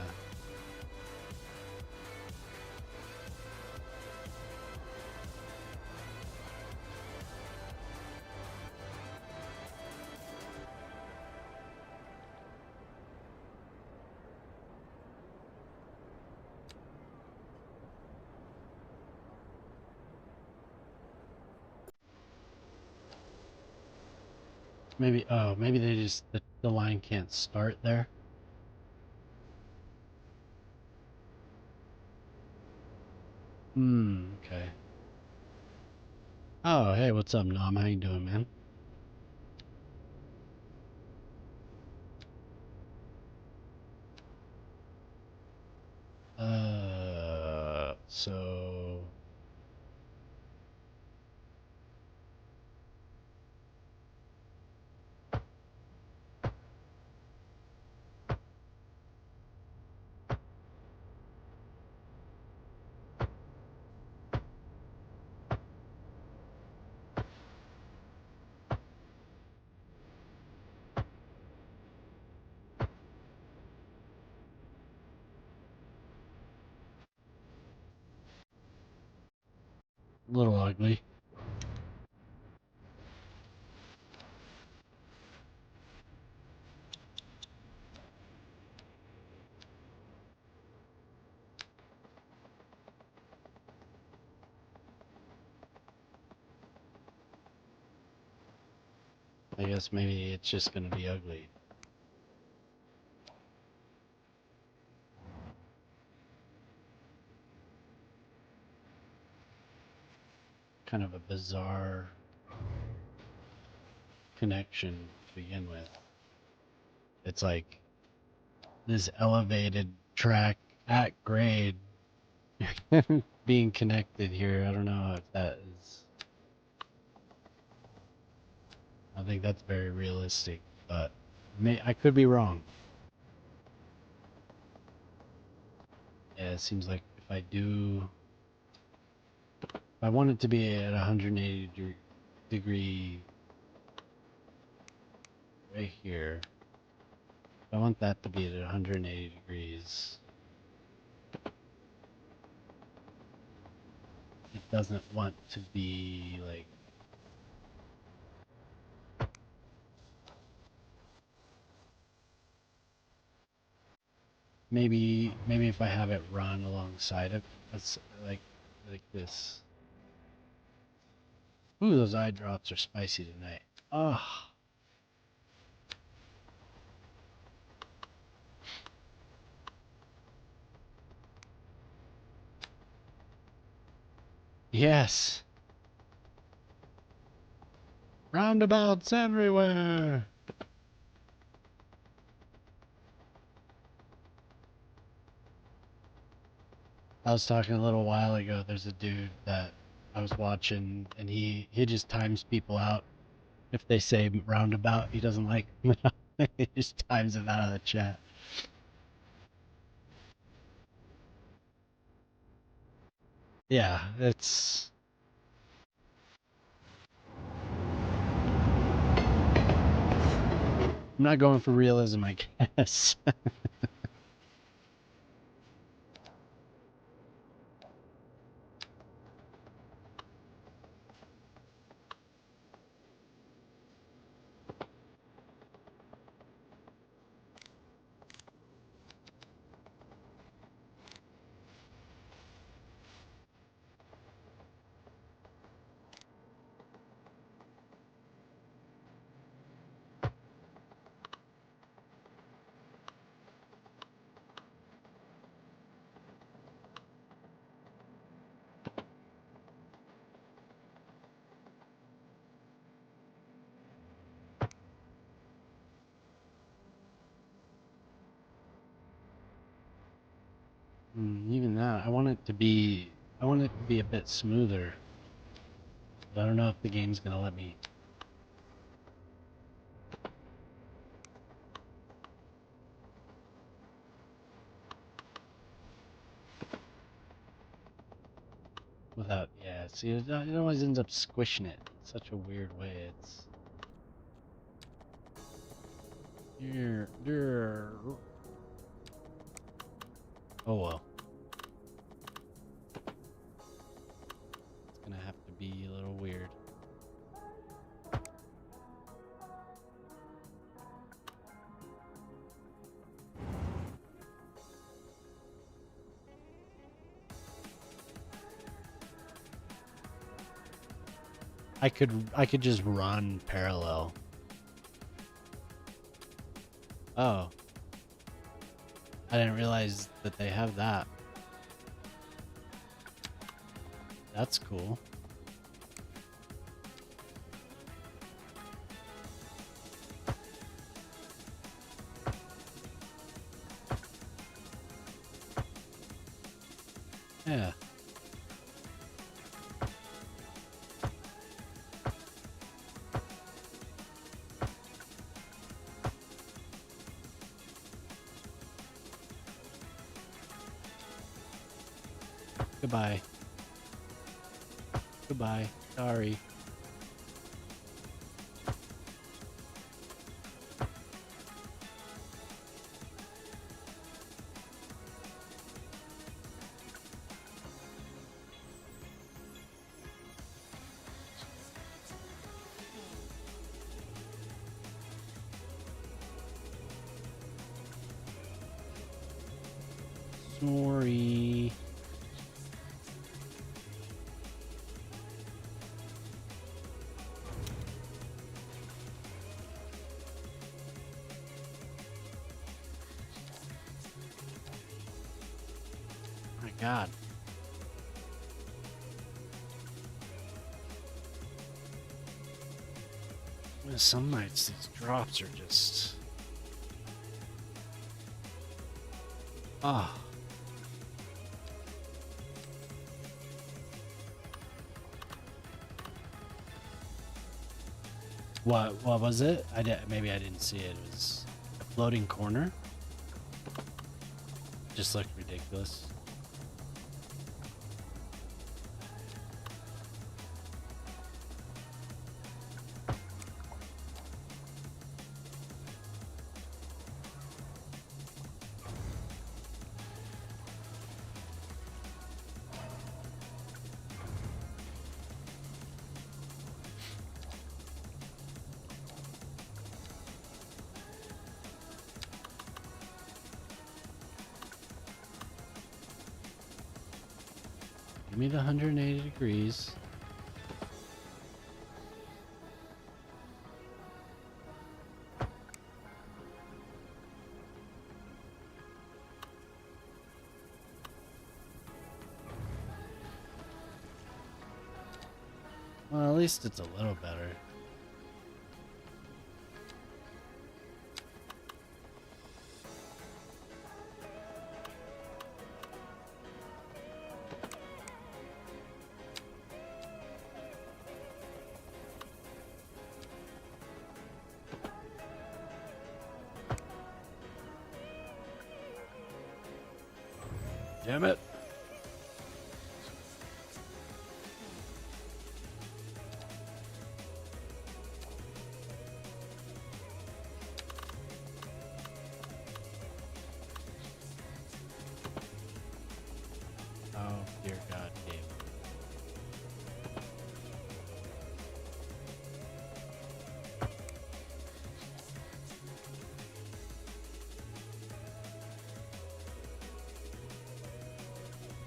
Maybe, oh, maybe they just, the line can't start there. Okay. Oh, hey, what's up, Nom? How you doing, man? So... A little ugly. I guess maybe it's just gonna be ugly. Kind of a bizarre connection to begin with. It's like this elevated track at grade being connected here. I don't know if that is... I think that's very realistic, but I could be wrong. Yeah, it seems like if I want it to be at 180 degree right here. If I want that to be at 180 degrees. It doesn't want to be like... Maybe if I have it run alongside it, that's like this. Ooh, those eye drops are spicy tonight. Ah. Yes. Roundabouts everywhere. I was talking a little while ago. There's a dude that I was watching, and he just times people out. If they say roundabout, he doesn't like. He just times it out of the chat. Yeah, it's... I'm not going for realism, I guess. Even that, I want it to be. I want it to be a bit smoother. But I don't know if the game's gonna let me. Without, yeah. See, it always ends up squishing it in such a weird way. It's. Oh well. It's gonna have to be a little weird. I could just run parallel. Oh. I didn't realize that they have that. That's cool. Yeah. Goodbye. Goodbye. Sorry. Sorry. My God. Some nights these drops are just. Ah. What was it? Maybe I didn't see it. It was a floating corner. Just looked ridiculous. Give me the 180 degrees. Well, at least it's a little better. Damn it. Oh, dear God, Dave.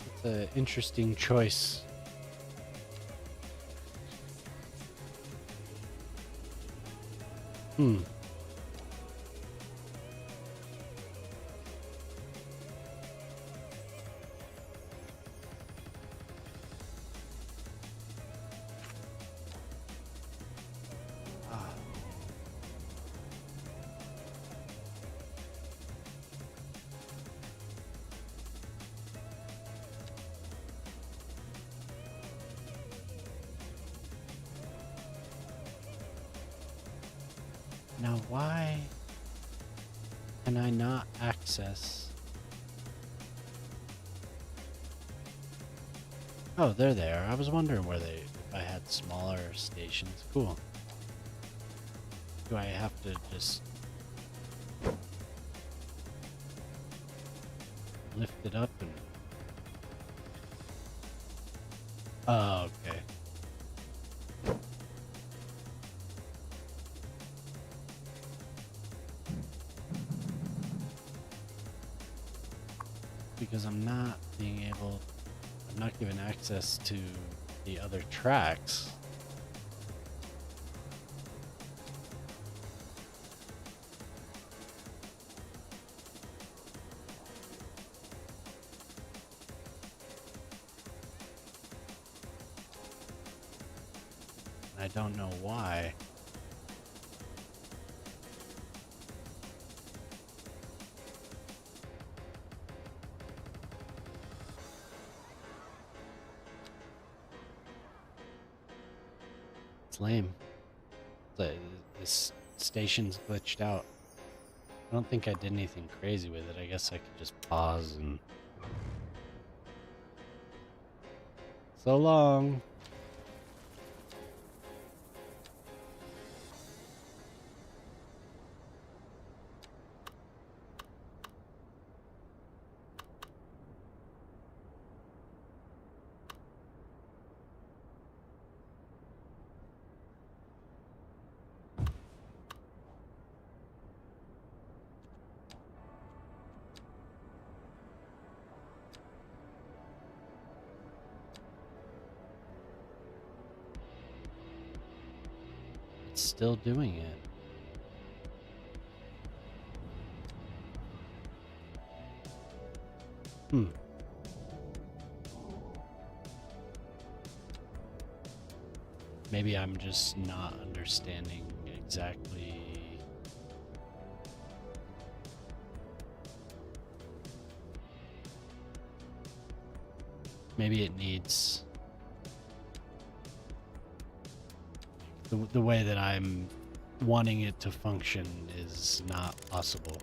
It's an interesting choice. Hmm. Ah. Now why can I not access? Oh, they're there. I was wondering where if I had smaller stations. Cool. Do I have to just lift it up and... Oh, okay. Because I'm not given access to the other tracks. I don't know why. It's lame. This station's glitched out. I don't think I did anything crazy with it. I guess I could just pause and... So long. It's still doing it. Maybe I'm just not understanding exactly. Maybe it needs the way that I'm wanting it to function is not possible.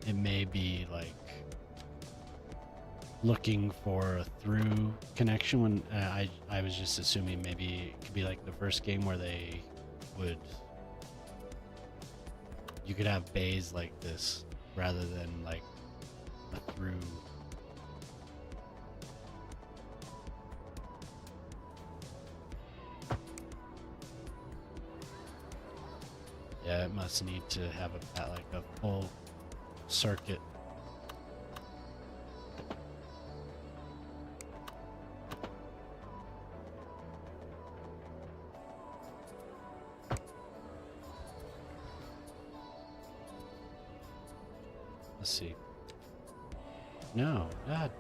It may be like looking for a through connection when I was just assuming maybe it could be like the first game where you could have bays like this rather than like a through. Yeah, it must need to have like a full circuit. Let's see. No, God.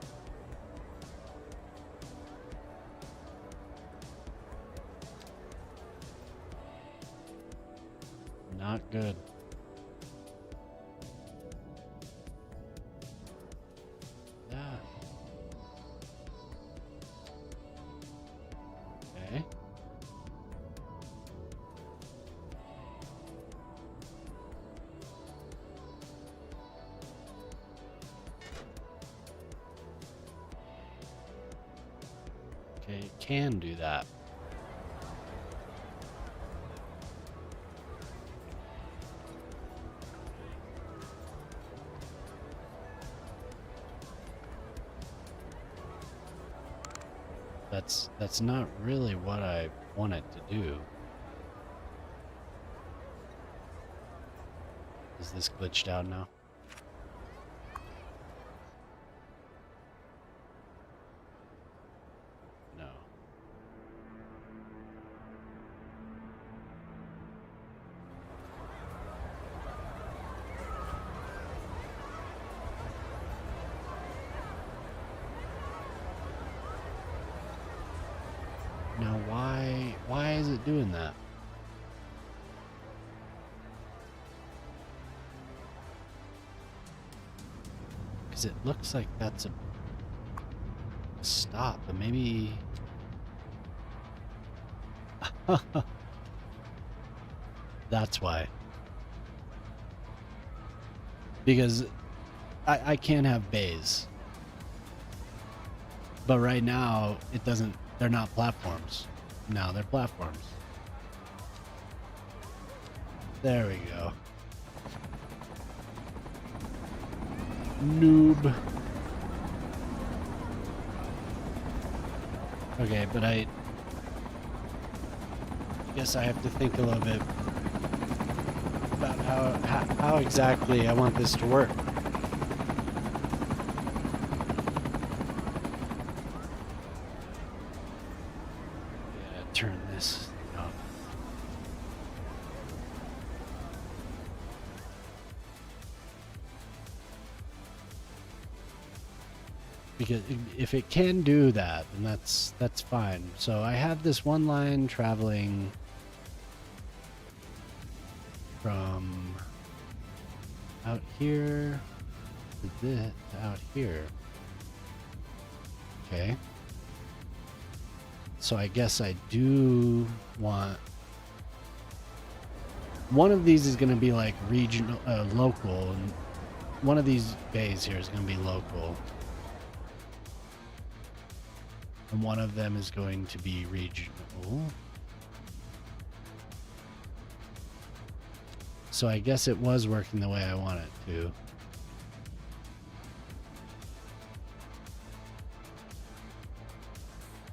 Not good. Yeah. Okay. Okay, it can do that. That's not really what I want it to do. Is this glitched out now? No. Now why is it doing that? Because it looks like that's a stop, but maybe That's why. Because I can't have bays. But right now, it doesn't, they're not platforms. Now they're platforms. There we go. Noob. Okay, but I guess I have to think a little bit about how exactly I want this to work. Yeah, turn this up. Because if it can do that, then that's fine. So I have this one line traveling from out here to out here. Okay. So I guess I do want one of these is going to be like regional, local, and one of these bays here is going to be local. And one of them is going to be regional. So I guess it was working the way I want it to.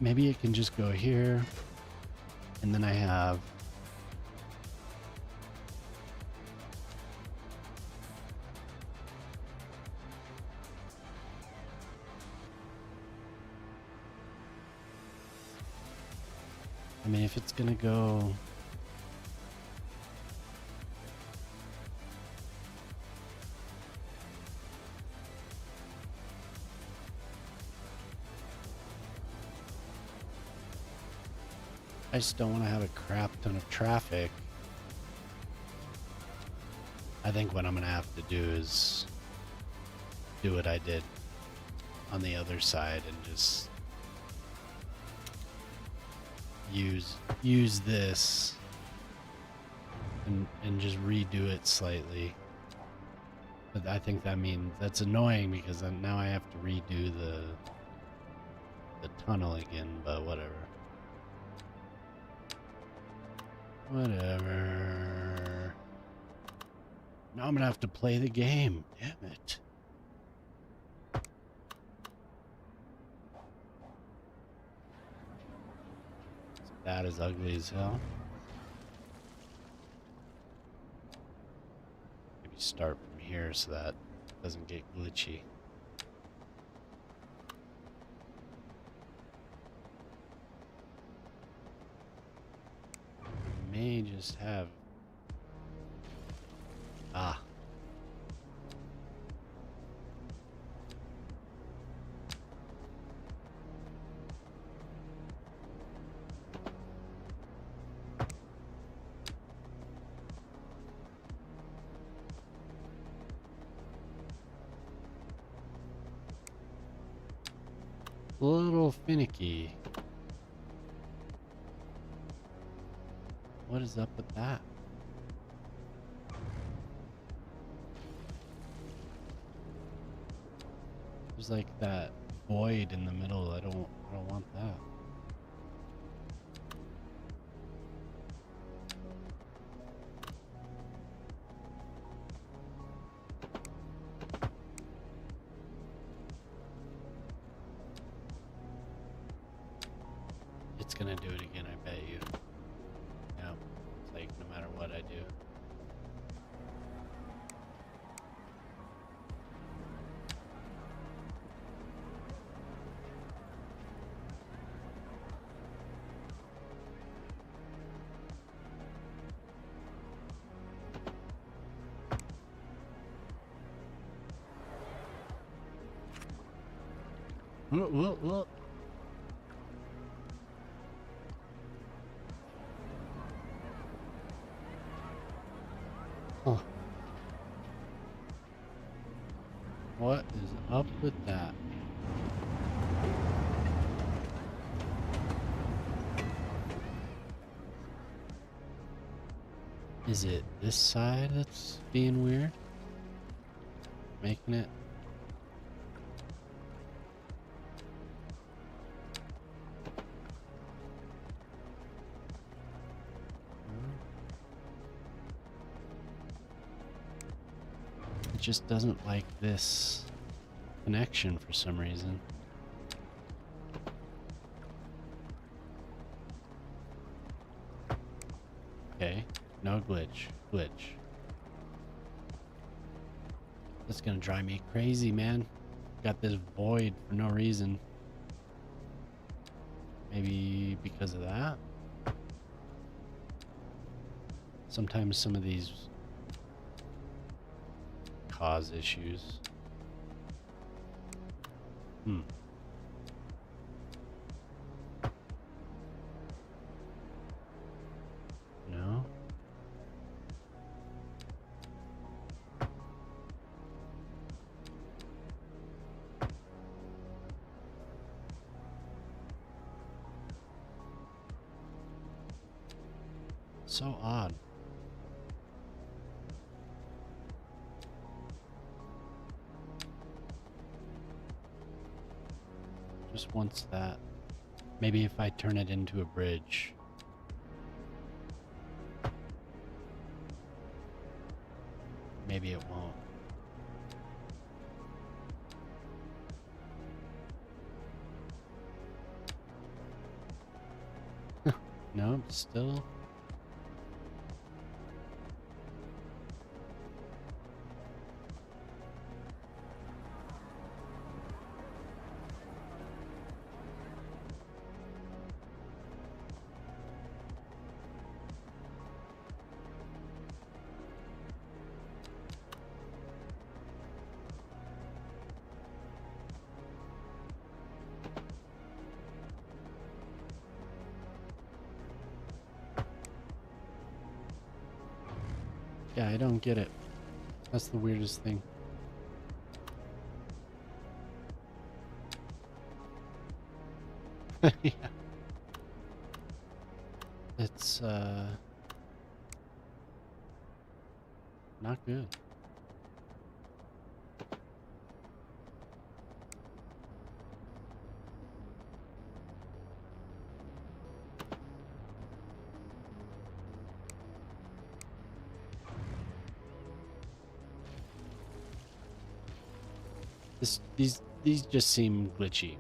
Maybe it can just go here. And then I have... I mean, if it's gonna go... I just don't want to have a crap ton of traffic. I think what I'm gonna have to do is do what I did on the other side and just use this and just redo it slightly. But I think that means that's annoying because then now I have to redo the tunnel again, but whatever. Whatever. Now I'm gonna have to play the game. Damn it. That is ugly as hell. Maybe start from here so that it doesn't get glitchy. May just have a little finicky. What is up with that? There's like that void in the middle. I don't want that. It's gonna do it again, I bet you. Yeah, it's like no matter what I do. Look. Huh. What is up with that? Is it this side that's being weird? Making it? It just doesn't like this connection for some reason. Okay, no glitch. That's gonna drive me crazy, man. Got this void for no reason. Maybe because of that? Sometimes some of these cause issues. No? So odd. Just wants that. Maybe if I turn it into a bridge. Maybe it won't. No, still. Yeah, I don't get it. That's the weirdest thing. Yeah. It's not good. These just seem glitchy.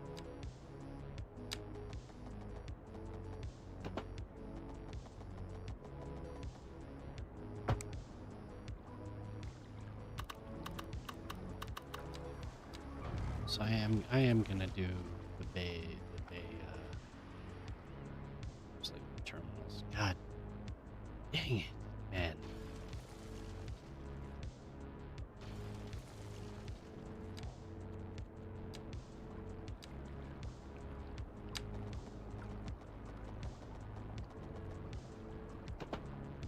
So I am gonna do the bay it's like terminals. God dang it, man.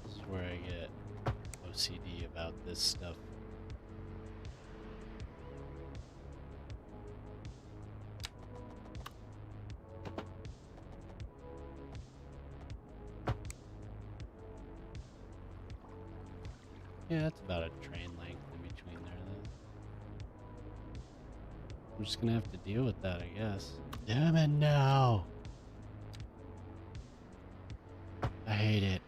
This is where I get OCD about this stuff. Yeah, it's about a train length in between there, though. I'm just gonna have to deal with that, I guess. Damn it, no! I hate it.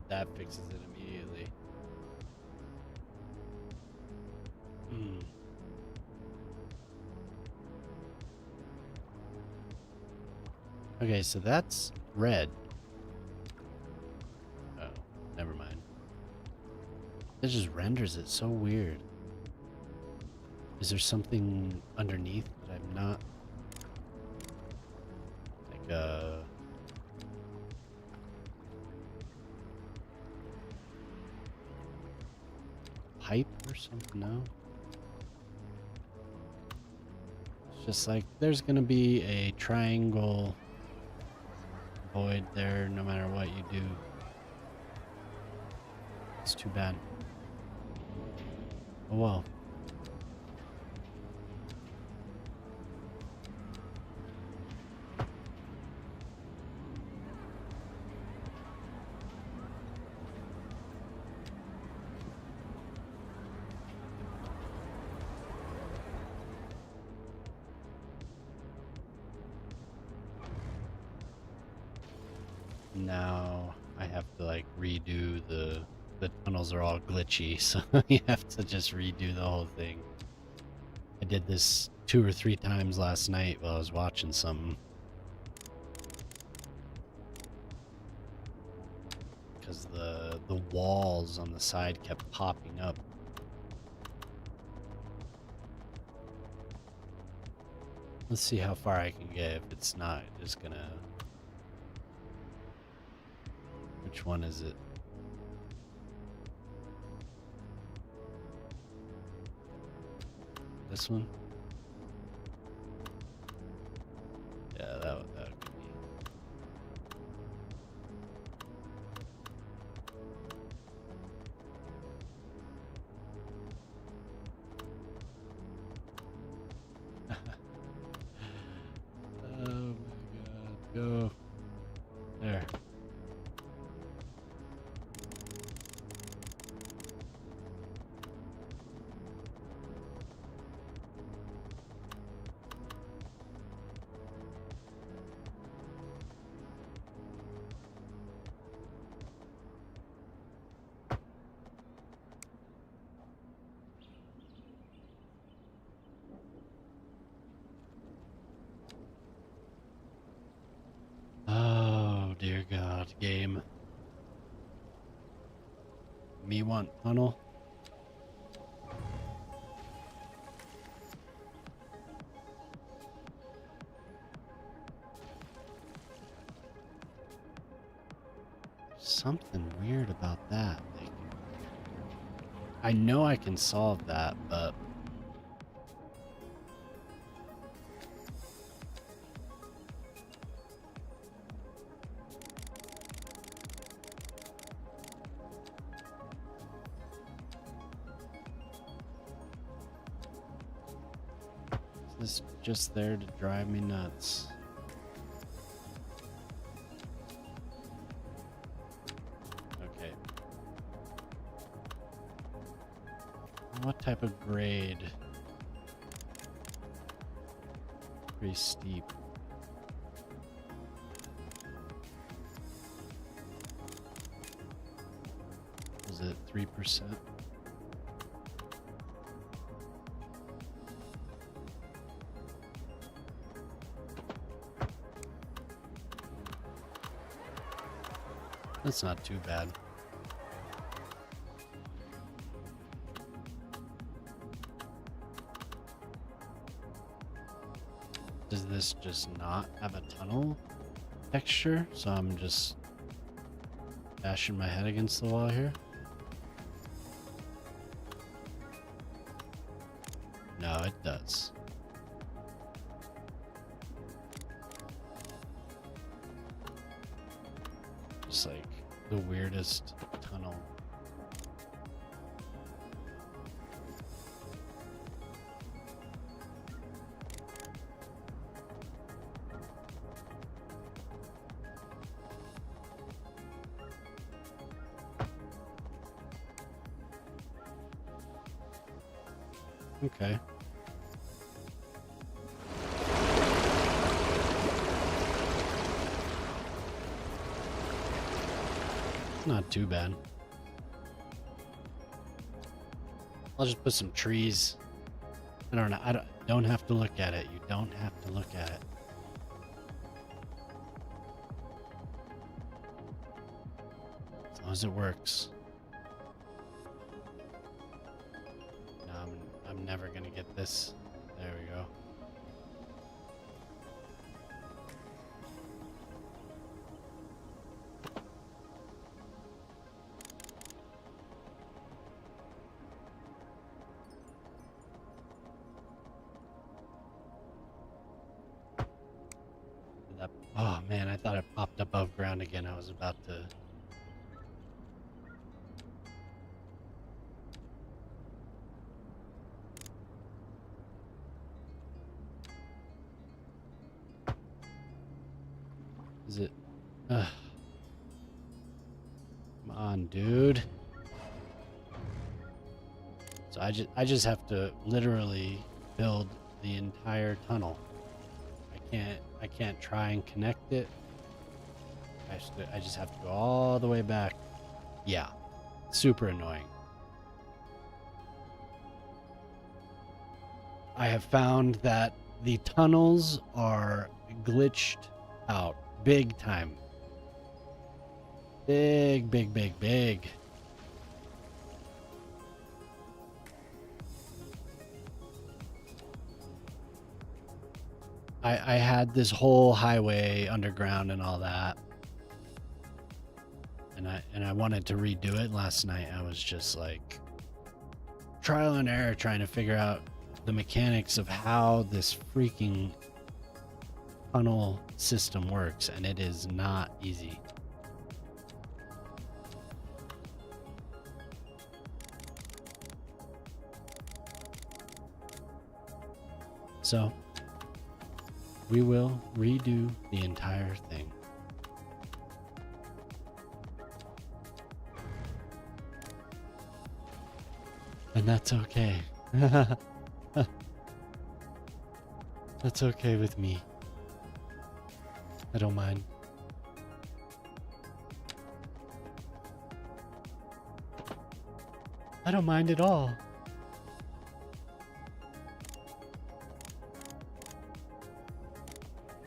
That fixes it immediately. Okay, so that's red. Oh, never mind. It just renders it so weird. Is there something underneath that I'm not... Like a... pipe or something? No? It's just like, there's gonna be a triangle void there no matter what you do. It's too bad. Oh well. Now I have to like redo the tunnels are all glitchy, so you have to just redo the whole thing. I did this 2 or 3 times last night while I was watching something. Because the walls on the side kept popping up. Let's see how far I can get. If it's not, just gonna... Which one is it? This one? Yeah, that could be. Oh my god, go. There. Oh dear god, game. Me want tunnel? Something weird about that. Like, I know I can solve that, but is this just there to drive me nuts? Okay. What type of grade? Pretty steep. Is it 3%? That's not too bad. Does this just not have a tunnel texture? So I'm just bashing my head against the wall here? No, it does. Just like the weirdest tunnel. Okay. Not too bad. I'll just put some trees. I don't know. I don't have to look at it. You don't have to look at it. As long as it works. No, I'm never gonna get this. There we go. Oh man, I thought it popped above ground again. I was about to Is it? Come on, dude. So I just have to literally build the entire tunnel. I can't try and connect it. I just have to go all the way back. Yeah, super annoying. I have found that the tunnels are glitched out big time. Big, big, big, big. I had this whole highway underground and all that. And I wanted to redo it last night. I was just like trial and error trying to figure out the mechanics of how this freaking tunnel system works, and it is not easy. So we will redo the entire thing. And that's okay. That's okay with me. I don't mind. I don't mind at all.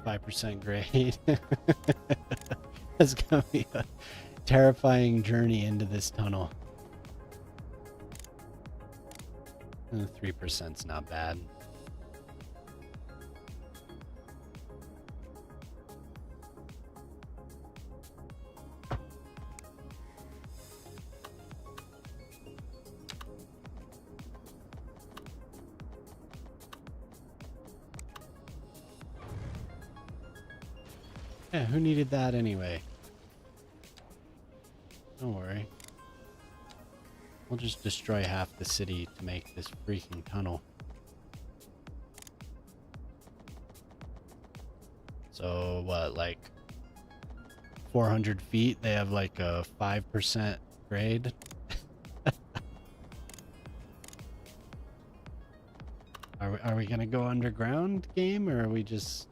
%, grade. That's gonna be a terrifying journey into this tunnel. 3%'s not bad. Yeah, who needed that anyway? Don't worry. We'll just destroy half the city to make this freaking tunnel. So what, like 400 feet, they have like a 5% grade? Are we gonna go underground, game, or are we just...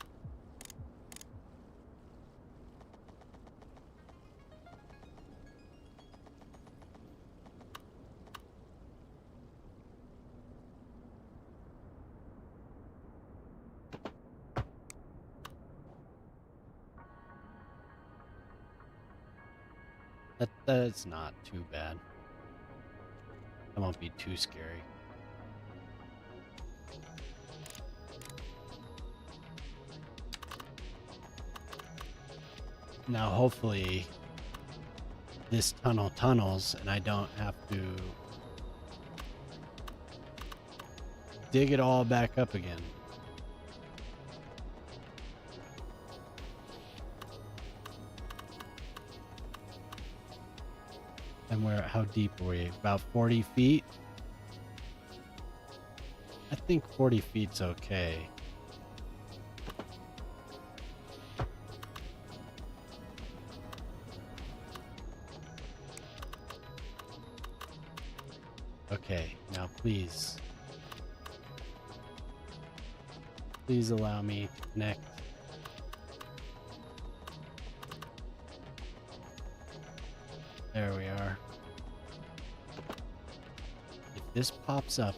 That's not too bad. That won't be too scary. Now hopefully this tunnel tunnels and I don't have to dig it all back up again. And how deep are we? About 40 feet? I think 40 feet's okay. Okay, now please. Please allow me to connect. There we are. If this pops up,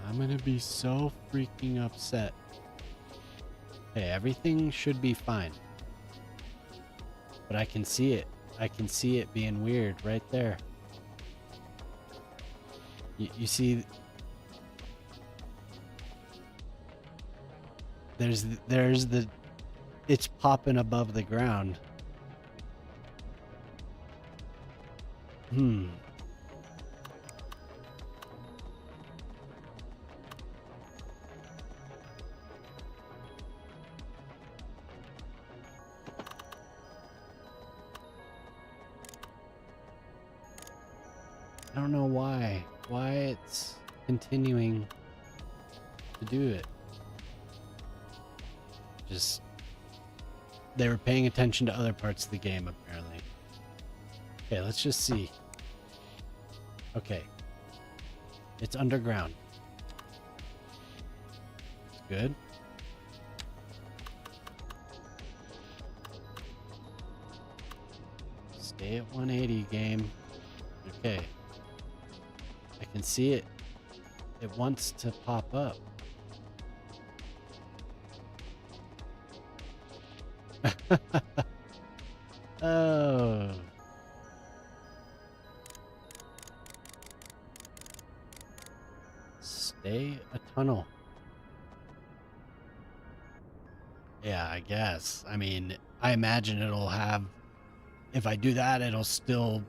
I'm gonna be so freaking upset. Okay, everything should be fine. But I can see it. I can see it being weird right there. You see, there's the, it's popping above the ground. I don't know why it's continuing to do it. Just They were paying attention to other parts of the game, apparently. Okay, let's just see. Okay. It's underground. It's good. Stay at 180, game. Okay. I can see it. It wants to pop up. Oh. Stay a tunnel. Yeah, I guess. I mean, I imagine it'll have, if I do that, it'll still,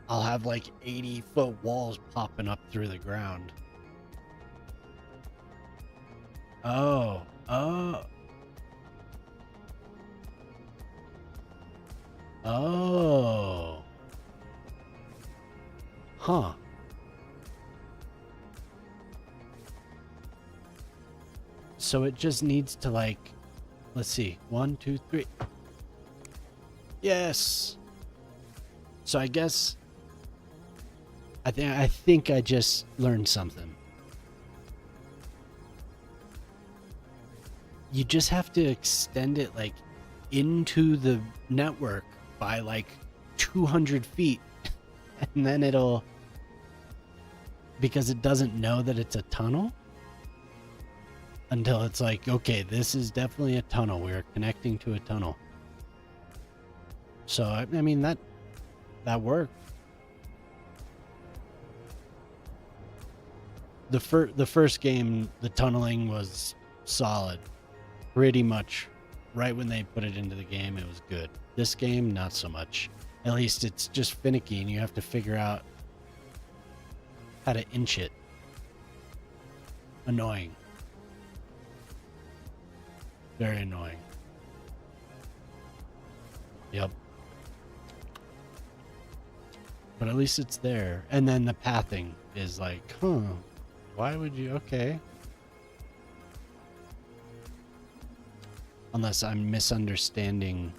I'll have like 80-foot walls popping up through the ground. Oh, oh. Oh. Huh. So it just needs to like, let's see, 1, 2, 3. Yes. So I guess I think I just learned something. You just have to extend it like into the network by like 200 feet and then it'll, because it doesn't know that it's a tunnel until it's like, okay, this is definitely a tunnel. We're connecting to a tunnel. So I mean that worked. The first game, the tunneling was solid. Pretty much right when they put it into the game, it was good. This game, not so much. At least it's just finicky and you have to figure out how to inch it. Annoying. Very annoying. Yep. But at least it's there. And then the pathing is like, huh, why would you? Okay. Unless I'm misunderstanding.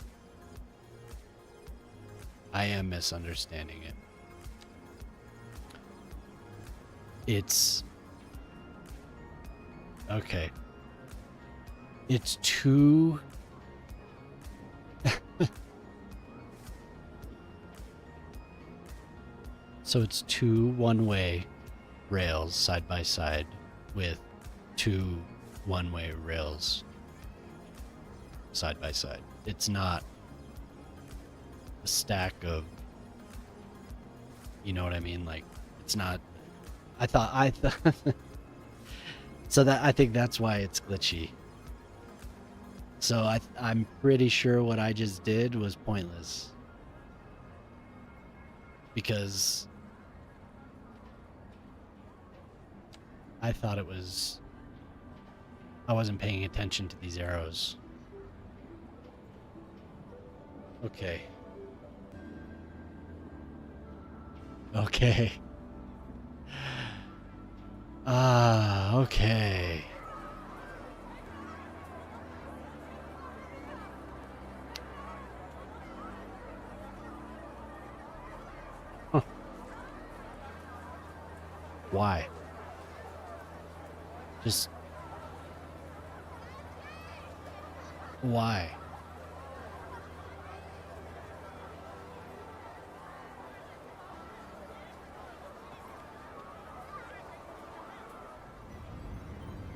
I am misunderstanding it. It's okay. It's too so it's two one-way rails side by side with two one-way rails side by side. It's not a stack of, you know what I mean? Like, it's not, I thought so that, I think that's why it's glitchy. So I'm pretty sure what I just did was pointless. Because I thought it was, I wasn't paying attention to these arrows. Okay. Okay. Okay. Huh. Why? Just why?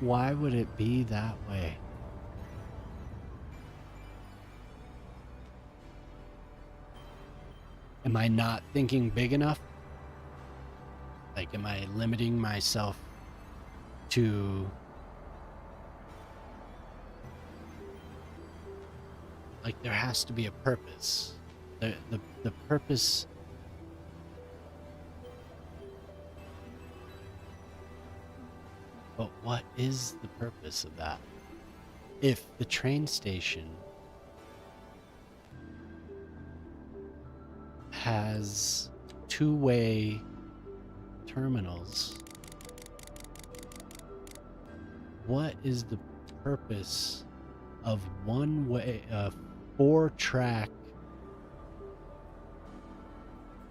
Why would it be that way? Am I not thinking big enough? Like, am I limiting myself to, like, there has to be a purpose. The purpose. But what is the purpose of that? If the train station has two-way terminals, what is the purpose of one way, 4-track.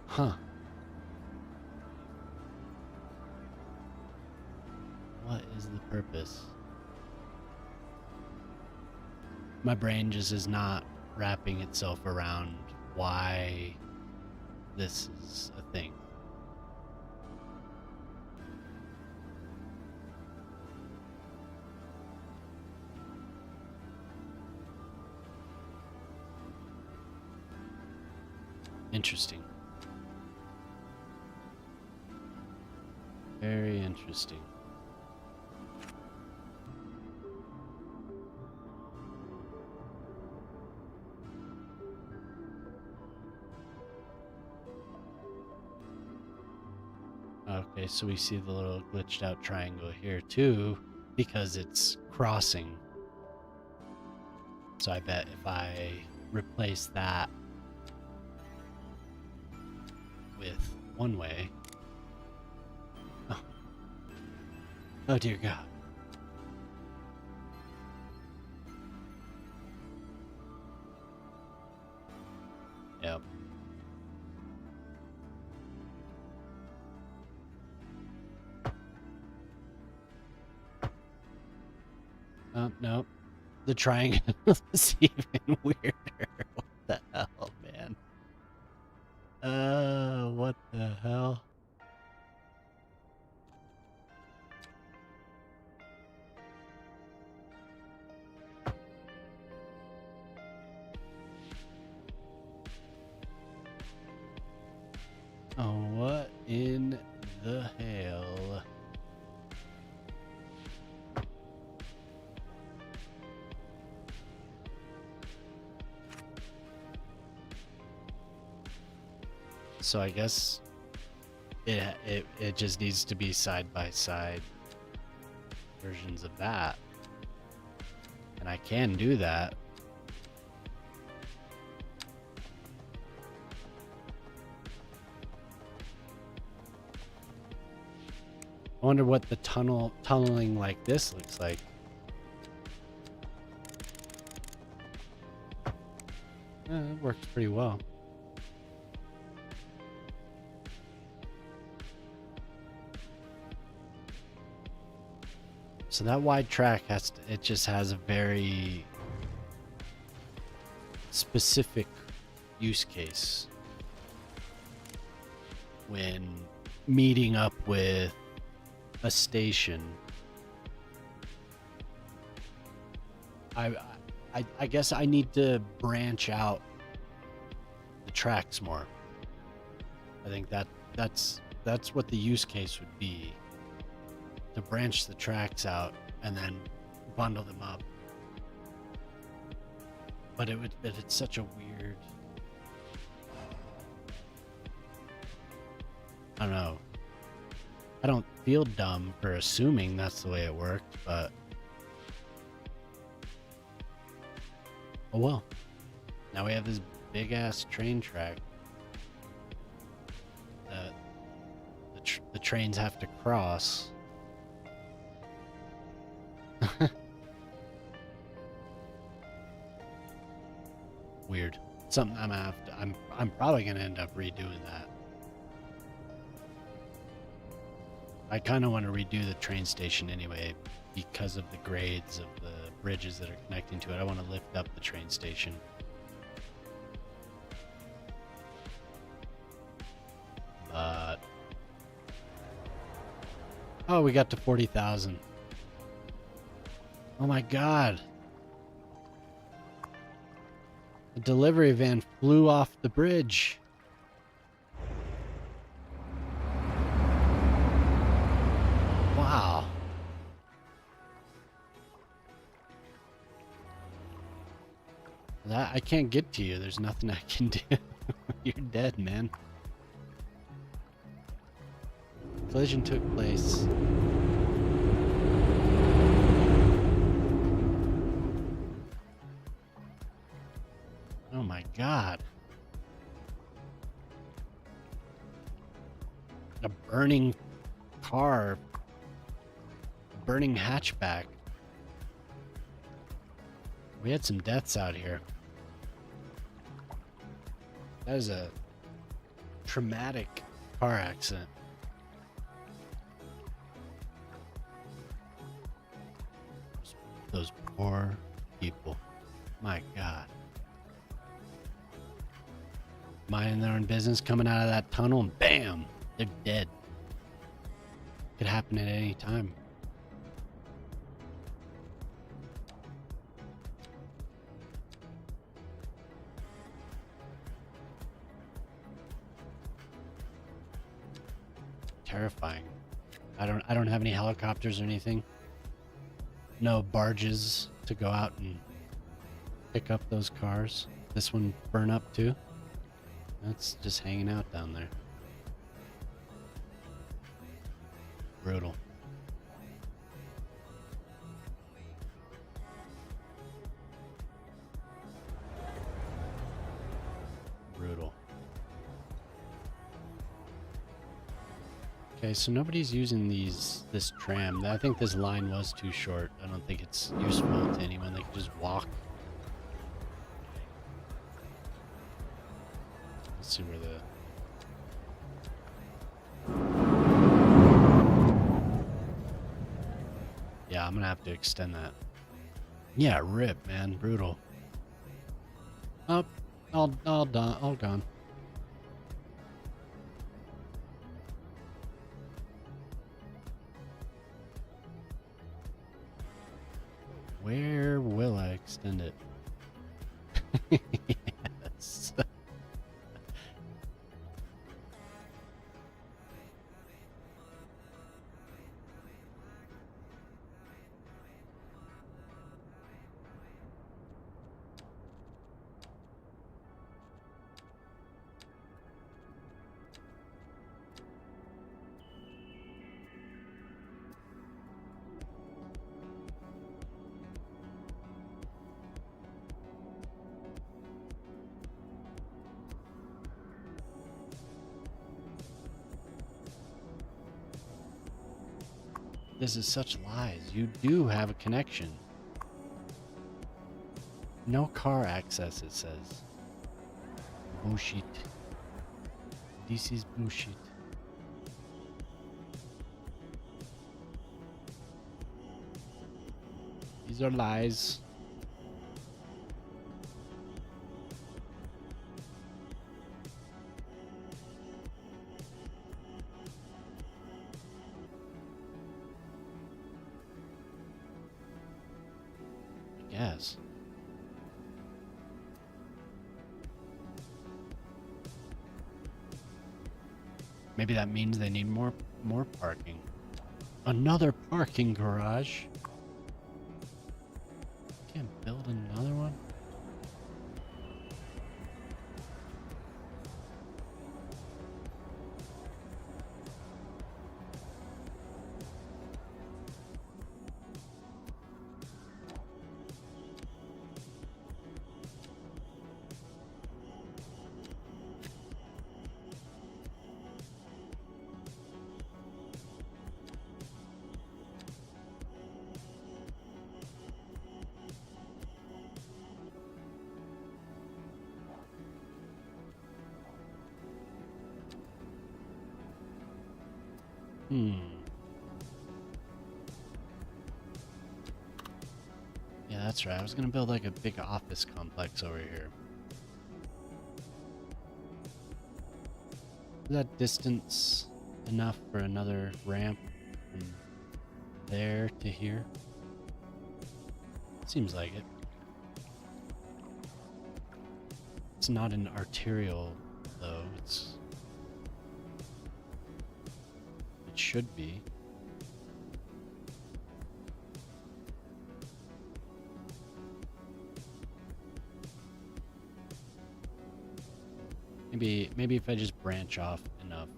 Huh. What is the purpose? My brain just is not wrapping itself around why this is a thing. Interesting. Very interesting. Okay, so we see the little glitched out triangle here too, because it's crossing. So I bet if I replace that with one way. Oh, oh dear God. Yep. No. The triangle is even weirder. What the hell, man? What the hell? Oh, what in the hell? So I guess it just needs to be side by side versions of that. And I can do that. I wonder what the tunneling like this looks like. It works pretty well. So that wide track it just has a very specific use case when meeting up with a station. I guess I need to branch out the tracks more. I think that's what the use case would be. To branch the tracks out and then bundle them up. But it's such a weird, I don't know. I don't feel dumb for assuming that's the way it worked, but oh well. Now we have this big ass train track that the trains have to cross. Weird. Something I'm probably gonna end up redoing that. I kind of want to redo the train station anyway because of the grades of the bridges that are connecting to it. I want to lift up the train station. But oh, we got to 40,000. Oh my God. The delivery van flew off the bridge. Wow. I can't get to you. There's nothing I can do. You're dead, man. Collision took place. Oh my God. A burning car. A burning hatchback. We had some deaths out here. That is a traumatic car accident. Those poor people. My God. Minding their own business, coming out of that tunnel, and bam, they're dead. Could happen at any time. Terrifying. I don't have any helicopters or anything. No barges to go out and pick up those cars. This one burn up too. That's just hanging out down there. Brutal. Brutal. Okay, so nobody's using this tram. I think this line was too short. I don't think it's useful to anyone. They can just walk. Let's see where the... Yeah, I'm gonna have to extend that. Yeah, rip, man. Brutal. Oh, all done. All gone. Where will I extend it? Yes. This is such lies. You do have a connection. No car access, it says. Bullshit. This is bullshit. These are lies. Yes. Maybe that means they need more parking. Another parking garage. Can't build another one. Yeah, that's right. I was gonna build like a big office complex over here. Is that distance enough for another ramp from there to here? Seems like it. It's not an arterial though. It should be. Maybe if I just branch off enough.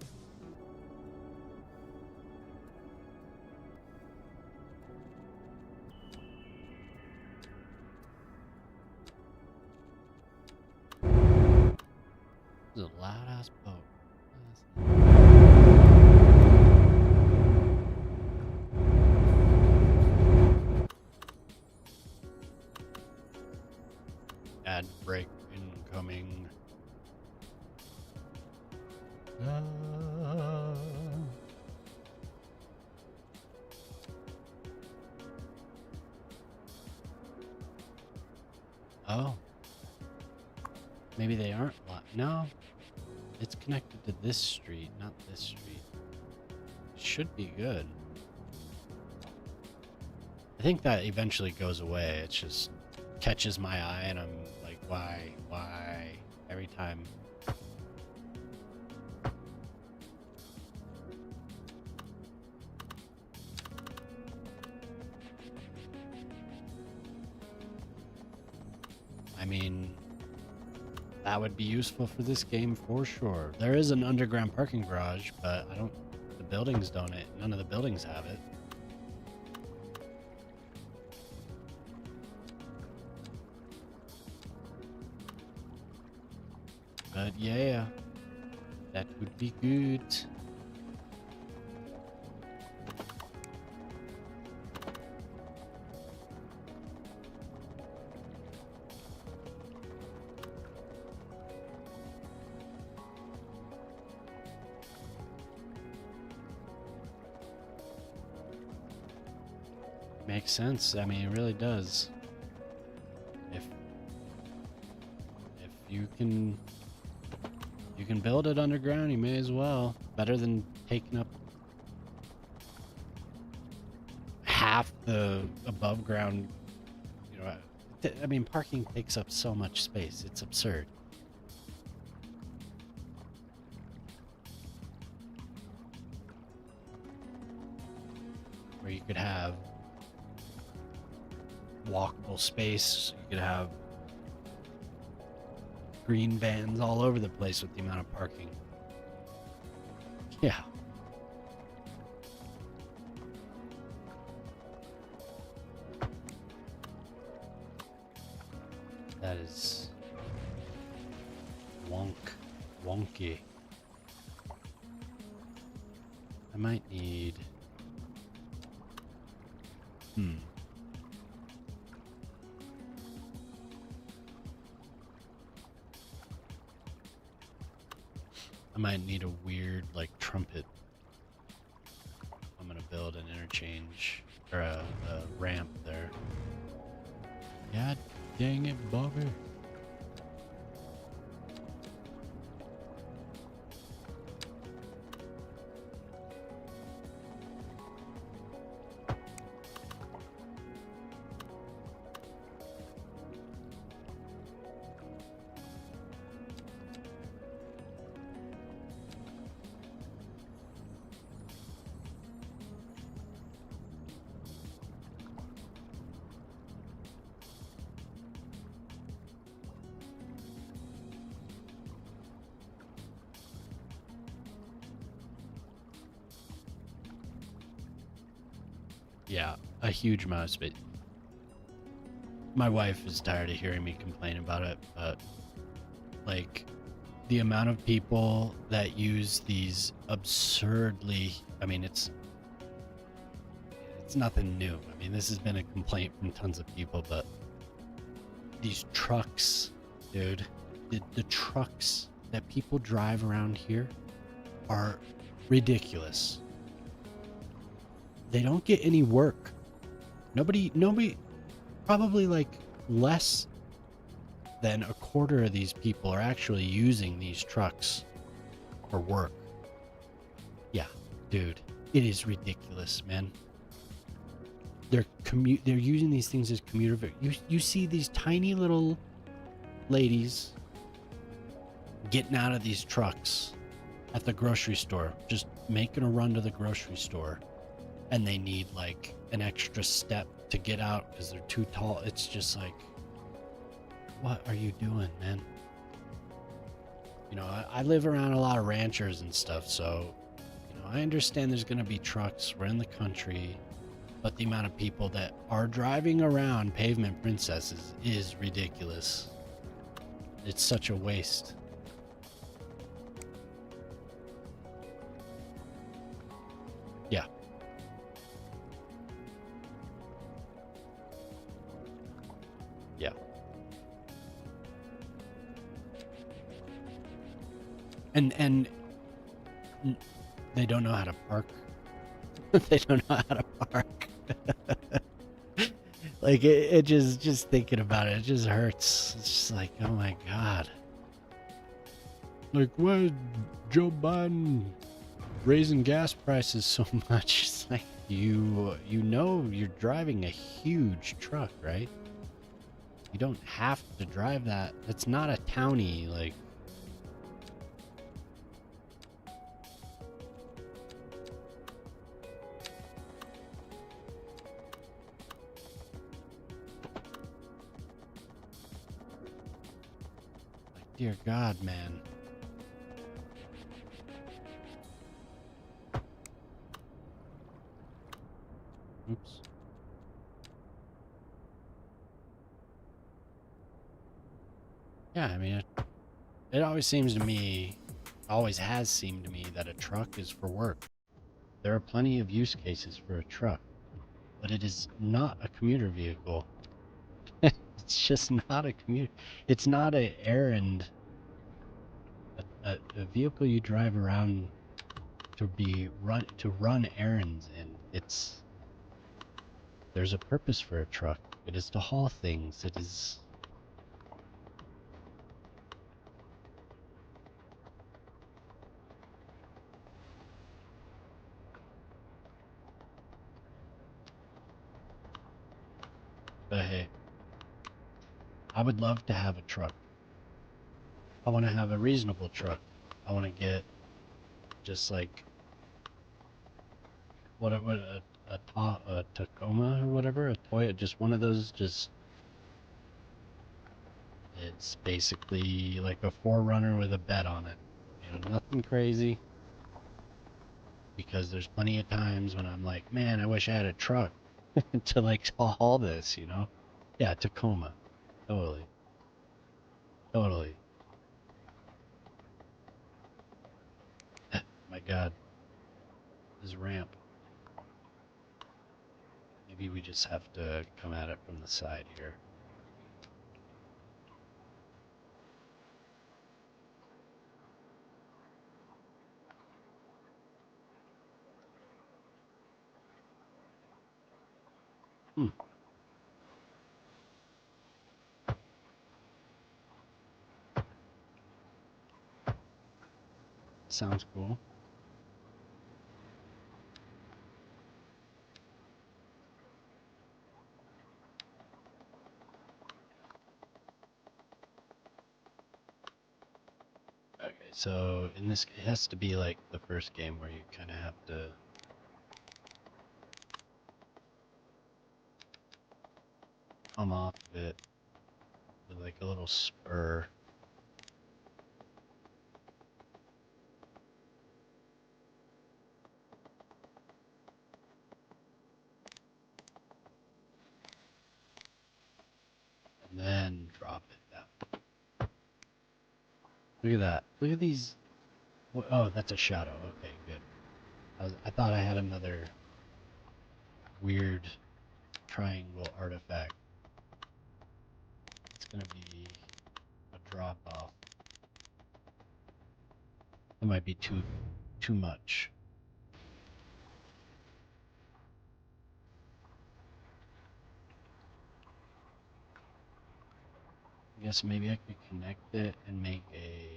This is a loud ass boat. Ad break incoming. Oh. Maybe they aren't no. It's connected to this street, not this street. It should be good. I think that eventually goes away. It just catches my eye and I'm like, why? Every time. I mean, that would be useful for this game for sure. There is an underground parking garage, but the buildings don't it. None of the buildings have it. But yeah, that would be good. Makes sense. I mean, it really does. If you can build it underground, you may as well. Better than taking up half the above ground. You know, I mean, parking takes up so much space. It's absurd. Where you could have walkable space, you could have green vans all over the place with the amount of parking. Yeah. That is wonky. I might need I might need a weird, like, trumpet. I'm gonna build an interchange, or a ramp there. God dang it, Bobby. Yeah, a huge amount of space. My wife is tired of hearing me complain about it, but like the amount of people that use these absurdly, I mean, it's nothing new. I mean, this has been a complaint from tons of people, but these trucks, dude, the trucks that people drive around here are ridiculous. They don't get any work. Nobody, probably like less than a quarter of these people are actually using these trucks for work. Yeah, dude, it is ridiculous, man. They're using these things as commuter. You see these tiny little ladies getting out of these trucks at the grocery store, just making a run to the grocery store, and they need like an extra step to get out because they're too tall. It's just like, what are you doing, man? You know, I live around a lot of ranchers and stuff, so you know, I understand there's going to be trucks. We're in the country, but the amount of people that are driving around pavement princesses is ridiculous. It's such a waste. Yeah. Yeah. And they don't know how to park. They don't know how to park. Like it just thinking about it just hurts. It's just like, oh my god. Like, why is Joe Biden raising gas prices so much? It's like, you know you're driving a huge truck, right? You don't have to drive that. It's not a townie, like. Dear God, man. Oops. Yeah, I mean, it always seems to me, always has seemed to me, that a truck is for work. There are plenty of use cases for a truck, but it is not a commuter vehicle. It's just not a commuter. It's not a errand. A vehicle you drive around to run errands in. There's a purpose for a truck. It is to haul things. It is. But hey, I would love to have a truck. I want to have a reasonable truck. I want to get just like what a Tacoma or whatever, a Toyota, just one of those. Just it's basically like a 4Runner with a bed on it. You know, nothing crazy. Because there's plenty of times when I'm like, man, I wish I had a truck to like to haul this. You know? Yeah, Tacoma. Totally. Totally. My God, this ramp. Maybe we just have to come at it from the side here. Hmm. Sounds cool. Okay, so in this, it has to be like the first game where you kind of have to come off of it with like a little spur. And then drop it down. Look at that. Look at these. Oh, that's a shadow. Okay, good. I thought I had another weird triangle artifact. It's gonna be a drop off. It might be too much. I guess maybe I could connect it and make a.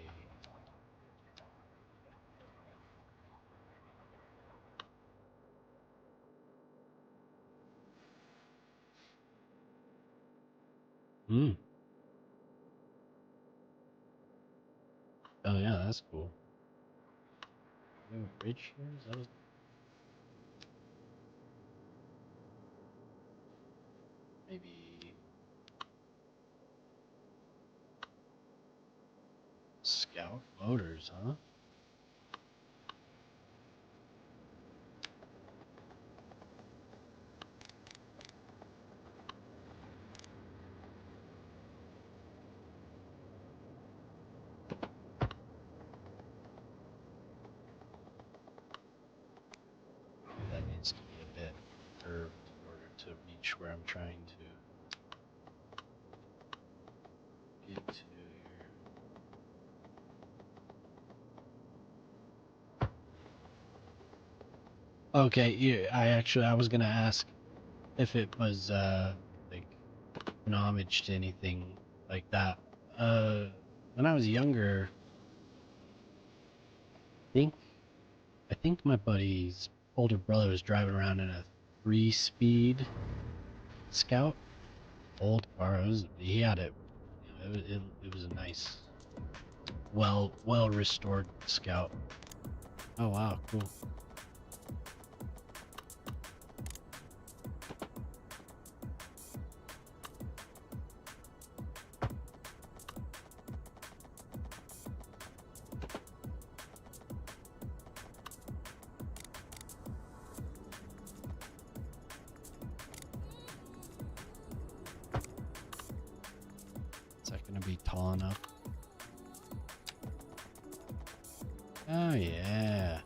Hmm. Oh yeah, that's cool. We have a bridge here? Is that a... Maybe Scout Motors, huh? That needs to be a bit curved in order to reach where I'm trying to get to here. Okay, yeah, I was gonna ask if it was like an homage to anything like that. Uh, when I was younger, I think I think my buddy's older brother was driving around in a 3-speed Scout, old car. He had it. It was a nice, well restored Scout. Oh wow, cool. Is that gonna be tall enough? Oh yeah.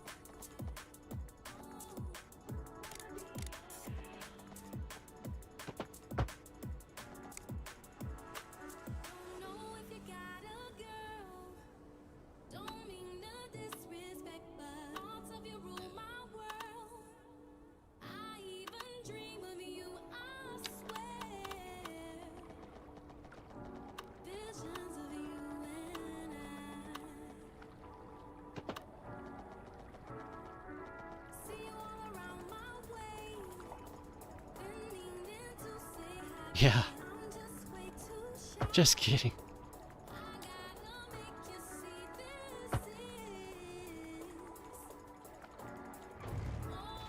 Yeah. Just kidding.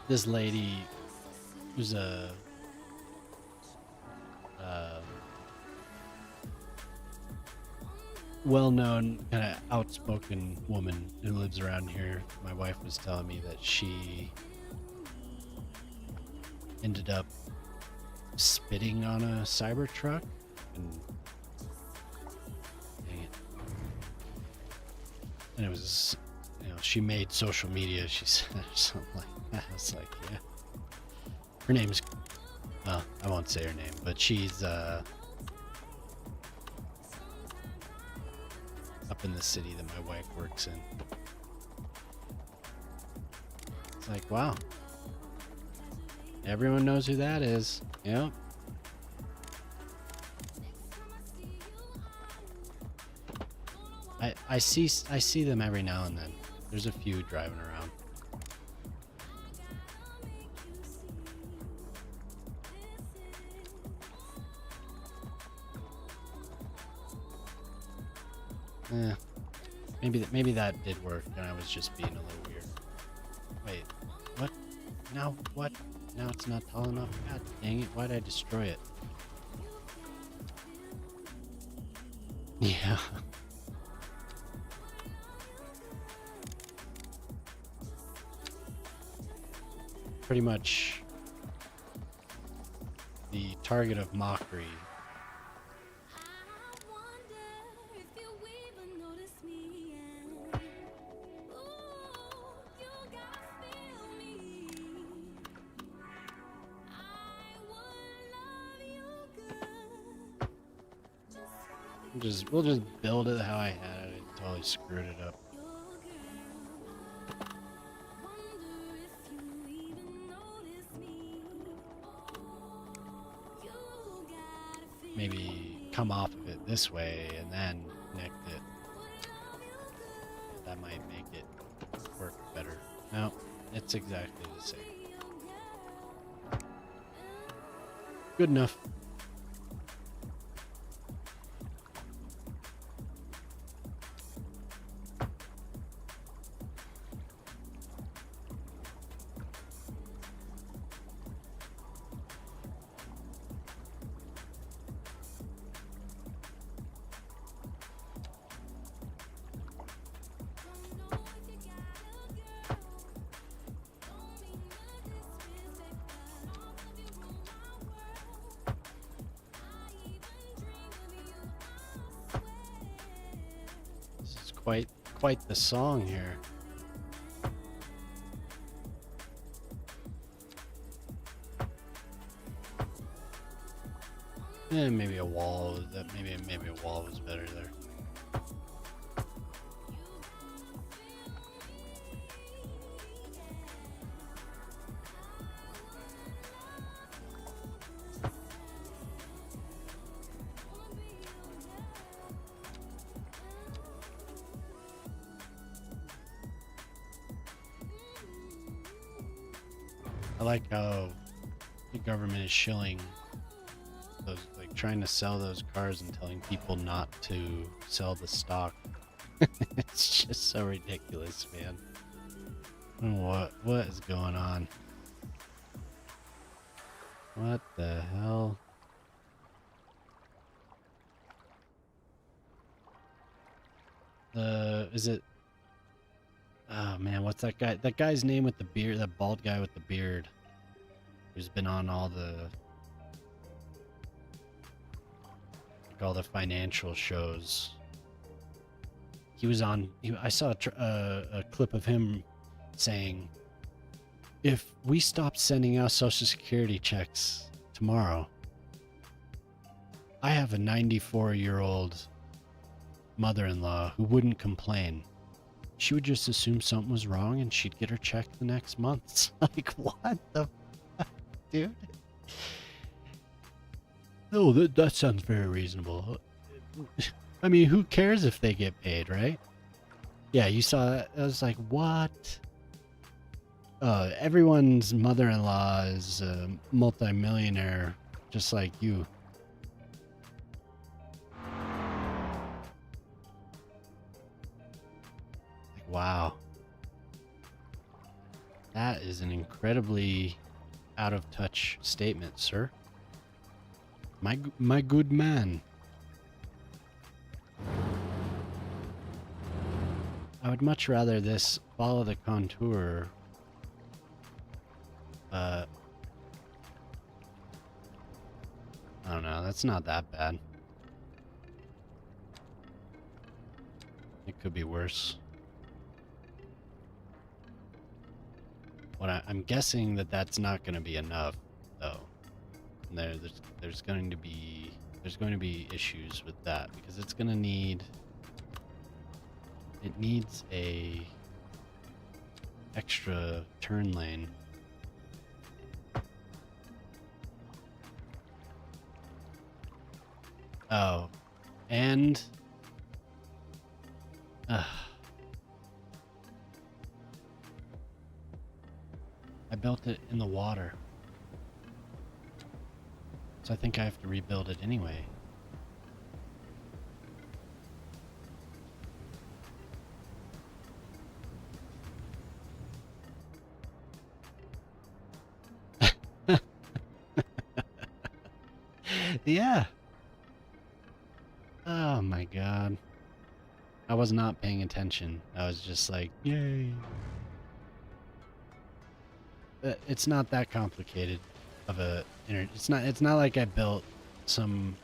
This lady who's a well-known kind of outspoken woman who lives around here. My wife was telling me that she ended up spitting on a Cybertruck and dang it. And it was, she made social media. She said something like that. I was like, yeah. Her name's, well, I won't say her name, but she's up in the city that my wife works in. It's like, wow. Everyone knows who that is. Yep. I see them every now and then. There's a few driving around. Maybe that did work and I was just being a little weird. Wait, what? Now what? Now it's not tall enough? God dang it, why'd I destroy it? Yeah. Pretty much the target of mockery. We'll just build it how I had it. I totally screwed it up. Maybe come off of it this way and then connect it. That might make it work better. No, it's exactly the same. Good enough. Quite the song here. Yeah, maybe a wall. Maybe a wall was better there. I like how the government is shilling those, like trying to sell those cars and telling people not to sell the stock. It's just so ridiculous, man. What is going on? What the hell? Is it? Oh man, what's that guy? That guy's name with the beard, that bald guy with the beard, who's been on all the financial shows. He was on. I saw a clip of him saying, "If we stop sending out Social Security checks tomorrow, I have a 94-year-old mother-in-law who wouldn't complain. She would just assume something was wrong and she'd get her check the next month." It's like, what the fuck, dude? Oh, that sounds very reasonable. I mean, who cares if they get paid, right? Yeah, you saw that. I was like, what? Everyone's mother-in-law is a multi-millionaire, just like you. Like, wow. That is an incredibly out-of-touch statement, sir. My good man. I would much rather this follow the contour. I don't know. That's not that bad. It could be worse. I'm guessing that that's not going to be enough, though. There's going to be issues with that because it's going to need. It needs a extra turn lane. Oh, and I built it in the water, so I think I have to rebuild it anyway. Yeah. Oh my god. I was not paying attention. I was just like, yay. It's not that complicated of a it's not like I built some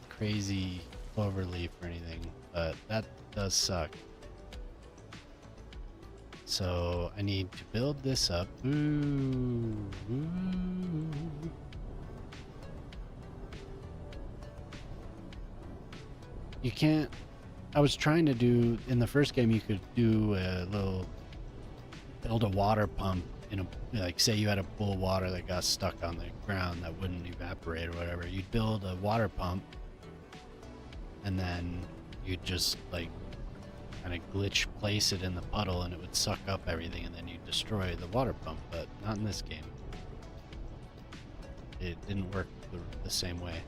crazy cloverleaf or anything, but that does suck. So I need to build this up. Ooh. You can't. I was trying to do in the first game. You could do a little build a water pump in a, like, say you had a pool of water that got stuck on the ground that wouldn't evaporate or whatever. You'd build a water pump, and then you'd just like kind of glitch place it in the puddle, and it would suck up everything, and then you'd destroy the water pump. But not in this game. It didn't work the same way.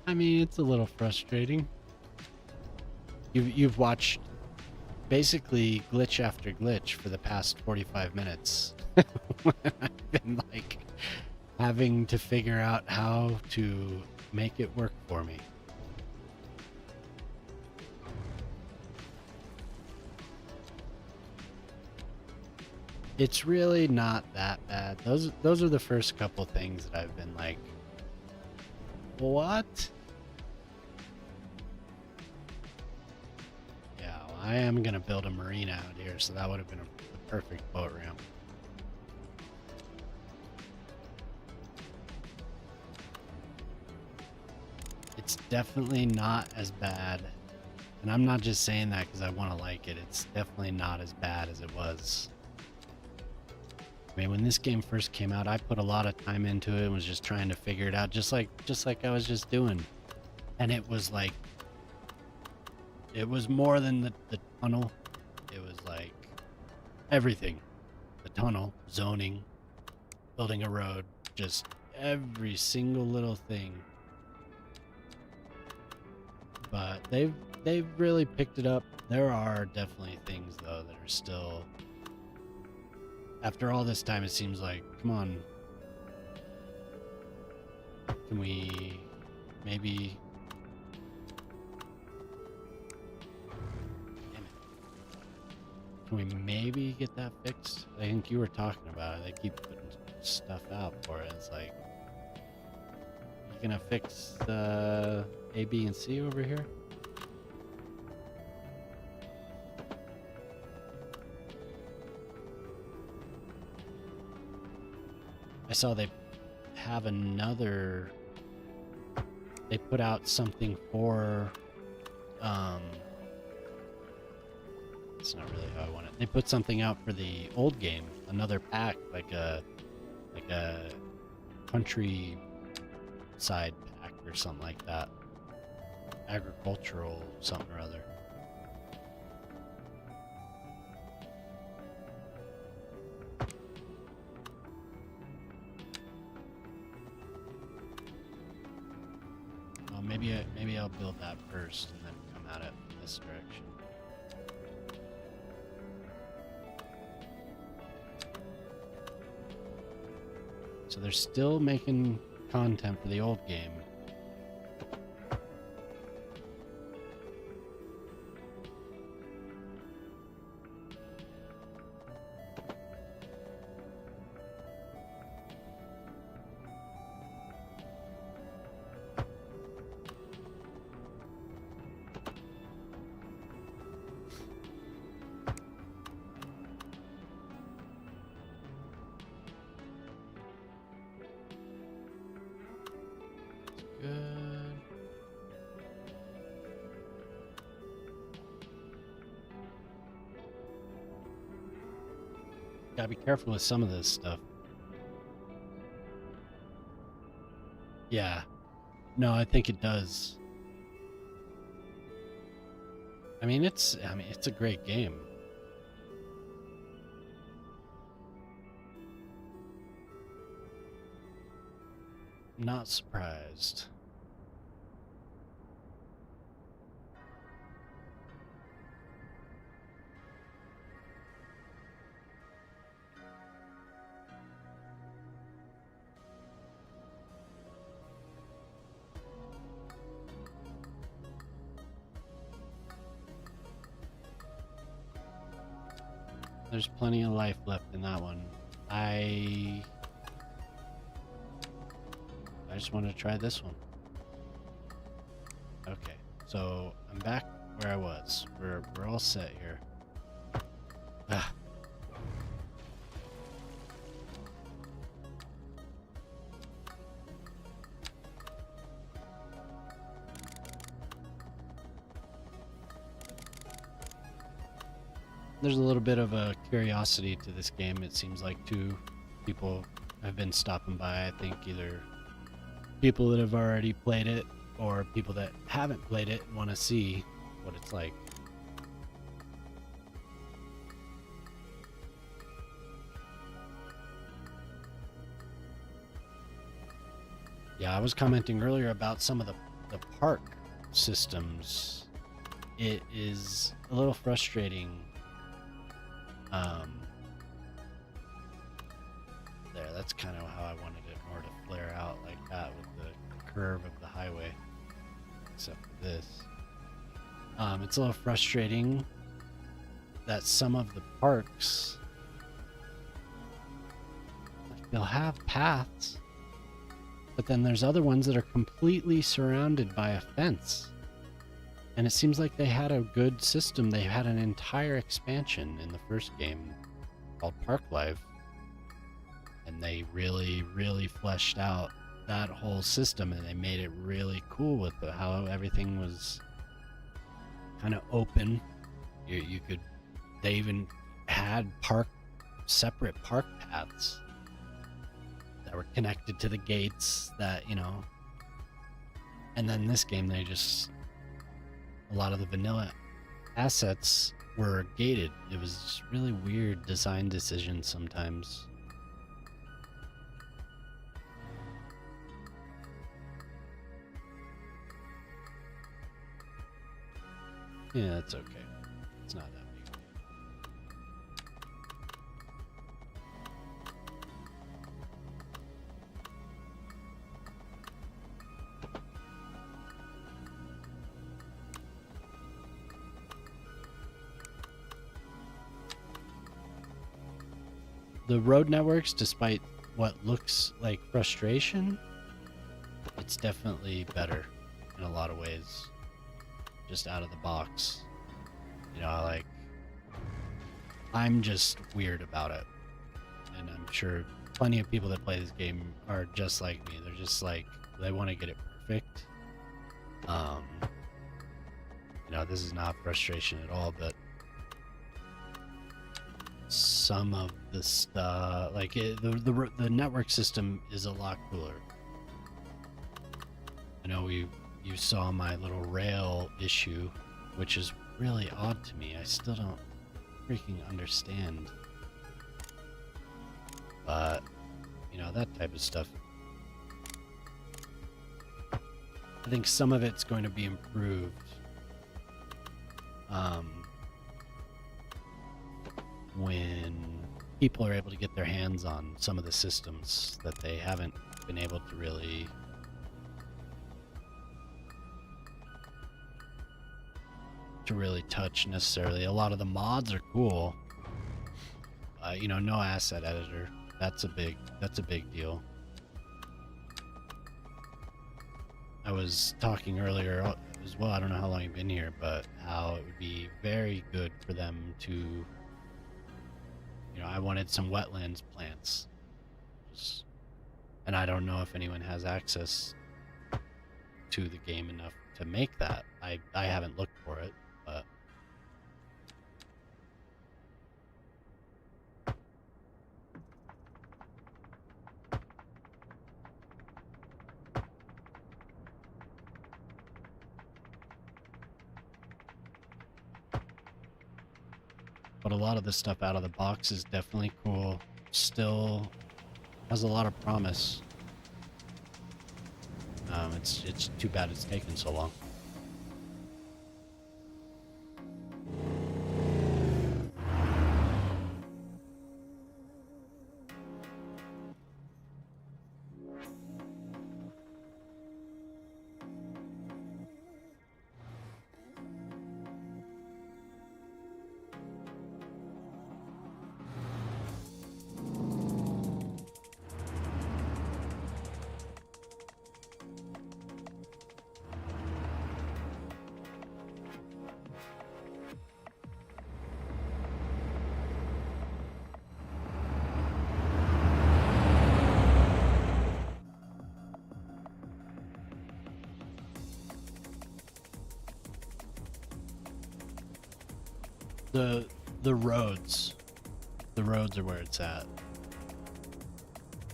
I mean, it's a little frustrating. You've watched basically glitch after glitch for the past 45 minutes. I've been like having to figure out how to make it work for me. It's really not that bad. Those are the first couple things that I've been like, what? Yeah, well, I am gonna build a marina out here, so that would have been a perfect boat ramp. It's definitely not as bad And I'm not just saying that because I want to like it. It's definitely not as bad as it was. I mean, when this game first came out, I put a lot of time into it and was just trying to figure it out, just like I was just doing. And it was like, it was more than the tunnel. It was like everything. The tunnel, zoning, building a road, just every single little thing. But they've really picked it up. There are definitely things though that are still, after all this time, it seems like, come on, can we maybe, damn it, can we maybe get that fixed? I think you were talking about it. They keep putting stuff out for it. It's like, you gonna fix A, B, and C over here? I saw they have another, they put out something for, it's not really how I want it. They put something out for the old game, another pack, like a country side pack or something like that. Agricultural something or other. Well, maybe I'll build that first and then come at it from this direction. So they're still making content for the old game. Gotta be careful with some of this stuff. Yeah. No, I think it does. I mean, it's a great game. Not surprised. There's plenty of life left in that one. I just want to try this one. Okay, so I'm back where I was. We're all set here. Ah. There's a little bit of a curiosity to this game. It seems like two people have been stopping by. I think either people that have already played it or people that haven't played it and want to see what it's like. Yeah, I was commenting earlier about some of the park systems. It is a little frustrating. There, that's kind of how I wanted it more to flare out like that with the curve of the highway, except for this. It's a little frustrating that some of the parks, like, they'll have paths, but then there's other ones that are completely surrounded by a fence. And it seems like they had a good system. They had an entire expansion in the first game called Park Life. And they really, really fleshed out that whole system, and they made it really cool with how everything was kind of open. You could, they even had separate park paths that were connected to the gates that, and then this game, a lot of the vanilla assets were gated. It was really weird design decisions sometimes. Yeah, it's okay. It's not that big. The road networks, despite what looks like frustration, it's definitely better in a lot of ways. Just out of the box. I'm just weird about it. And I'm sure plenty of people that play this game are just like me. They're just like, they want to get it perfect. This is not frustration at all, but some of the stuff, like the network system is a lot cooler. I know you saw my little rail issue, which is really odd to me. I still don't freaking understand. But, that type of stuff. I think some of it's going to be improved. When people are able to get their hands on some of the systems that they haven't been able to really touch necessarily. A lot of the mods are cool. No asset editor. That's a big deal. I was talking earlier as well, I don't know how long you've been here, but how it would be very good for them to, I wanted some wetlands plants. And I don't know if anyone has access to the game enough to make that. I haven't looked for it, but a lot of the stuff out of the box is definitely cool. Still has a lot of promise. It's too bad it's taken so long. The roads are where it's at.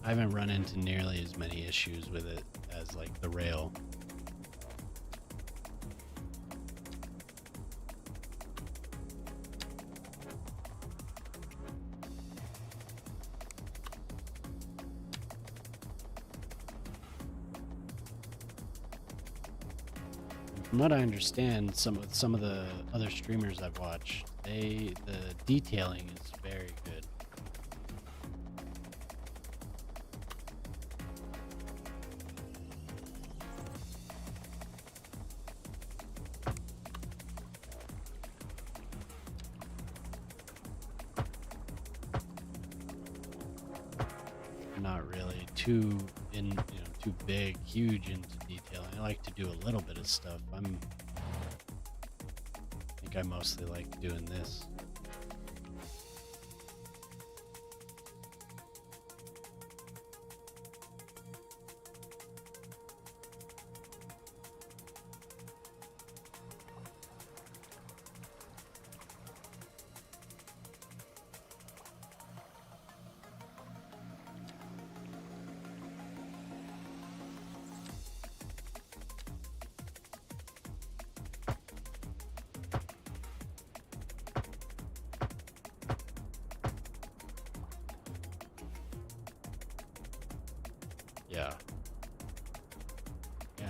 I haven't run into nearly as many issues with it as like the rail. From what I understand, some of the other streamers I've watched, the detailing is very good. Not really too big, huge into detailing. I like to do a little bit of stuff. I think I mostly like doing this.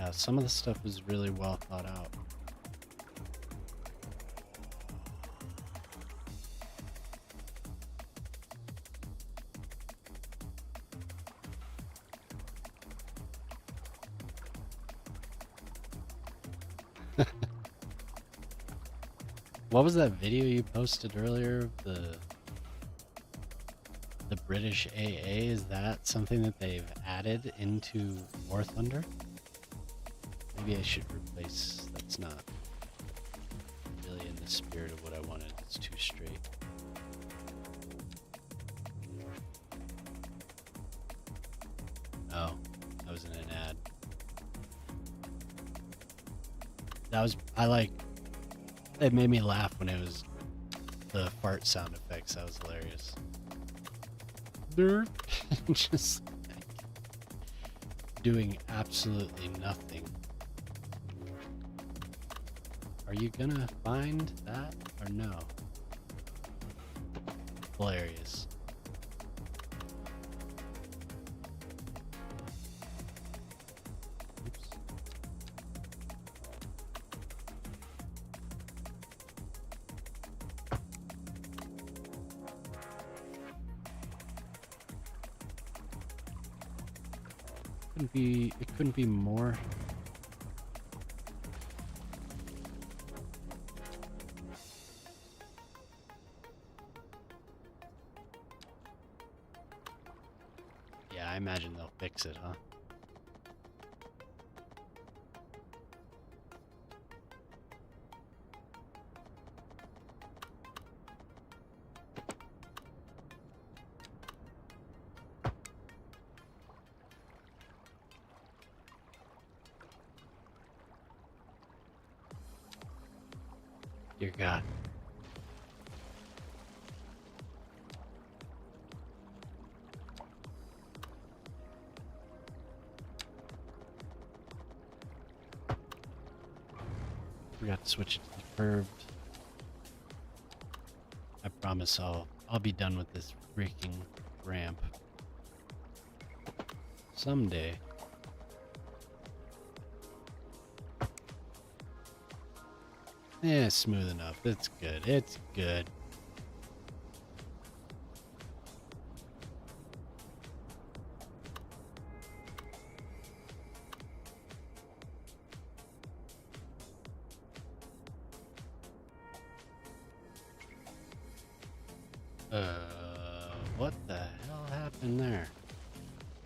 Yeah, some of the stuff is really well thought out. What was that video you posted earlier of the British AA? Is that something that they've added into War Thunder? Maybe I should replace. That's not really in the spirit of what I wanted. It's too straight. Oh, that was in an ad. That was, it made me laugh when it was the fart sound effects. That was hilarious. Just like, doing absolutely nothing. Are you gonna find that or no? Hilarious. Oops. It couldn't be more. Yeah, I imagine they'll fix it, huh? Dear God. Forgot to switch it to the curved. I promise I'll be done with this freaking ramp someday. Yeah, smooth enough. It's good. It's good. What the hell happened there?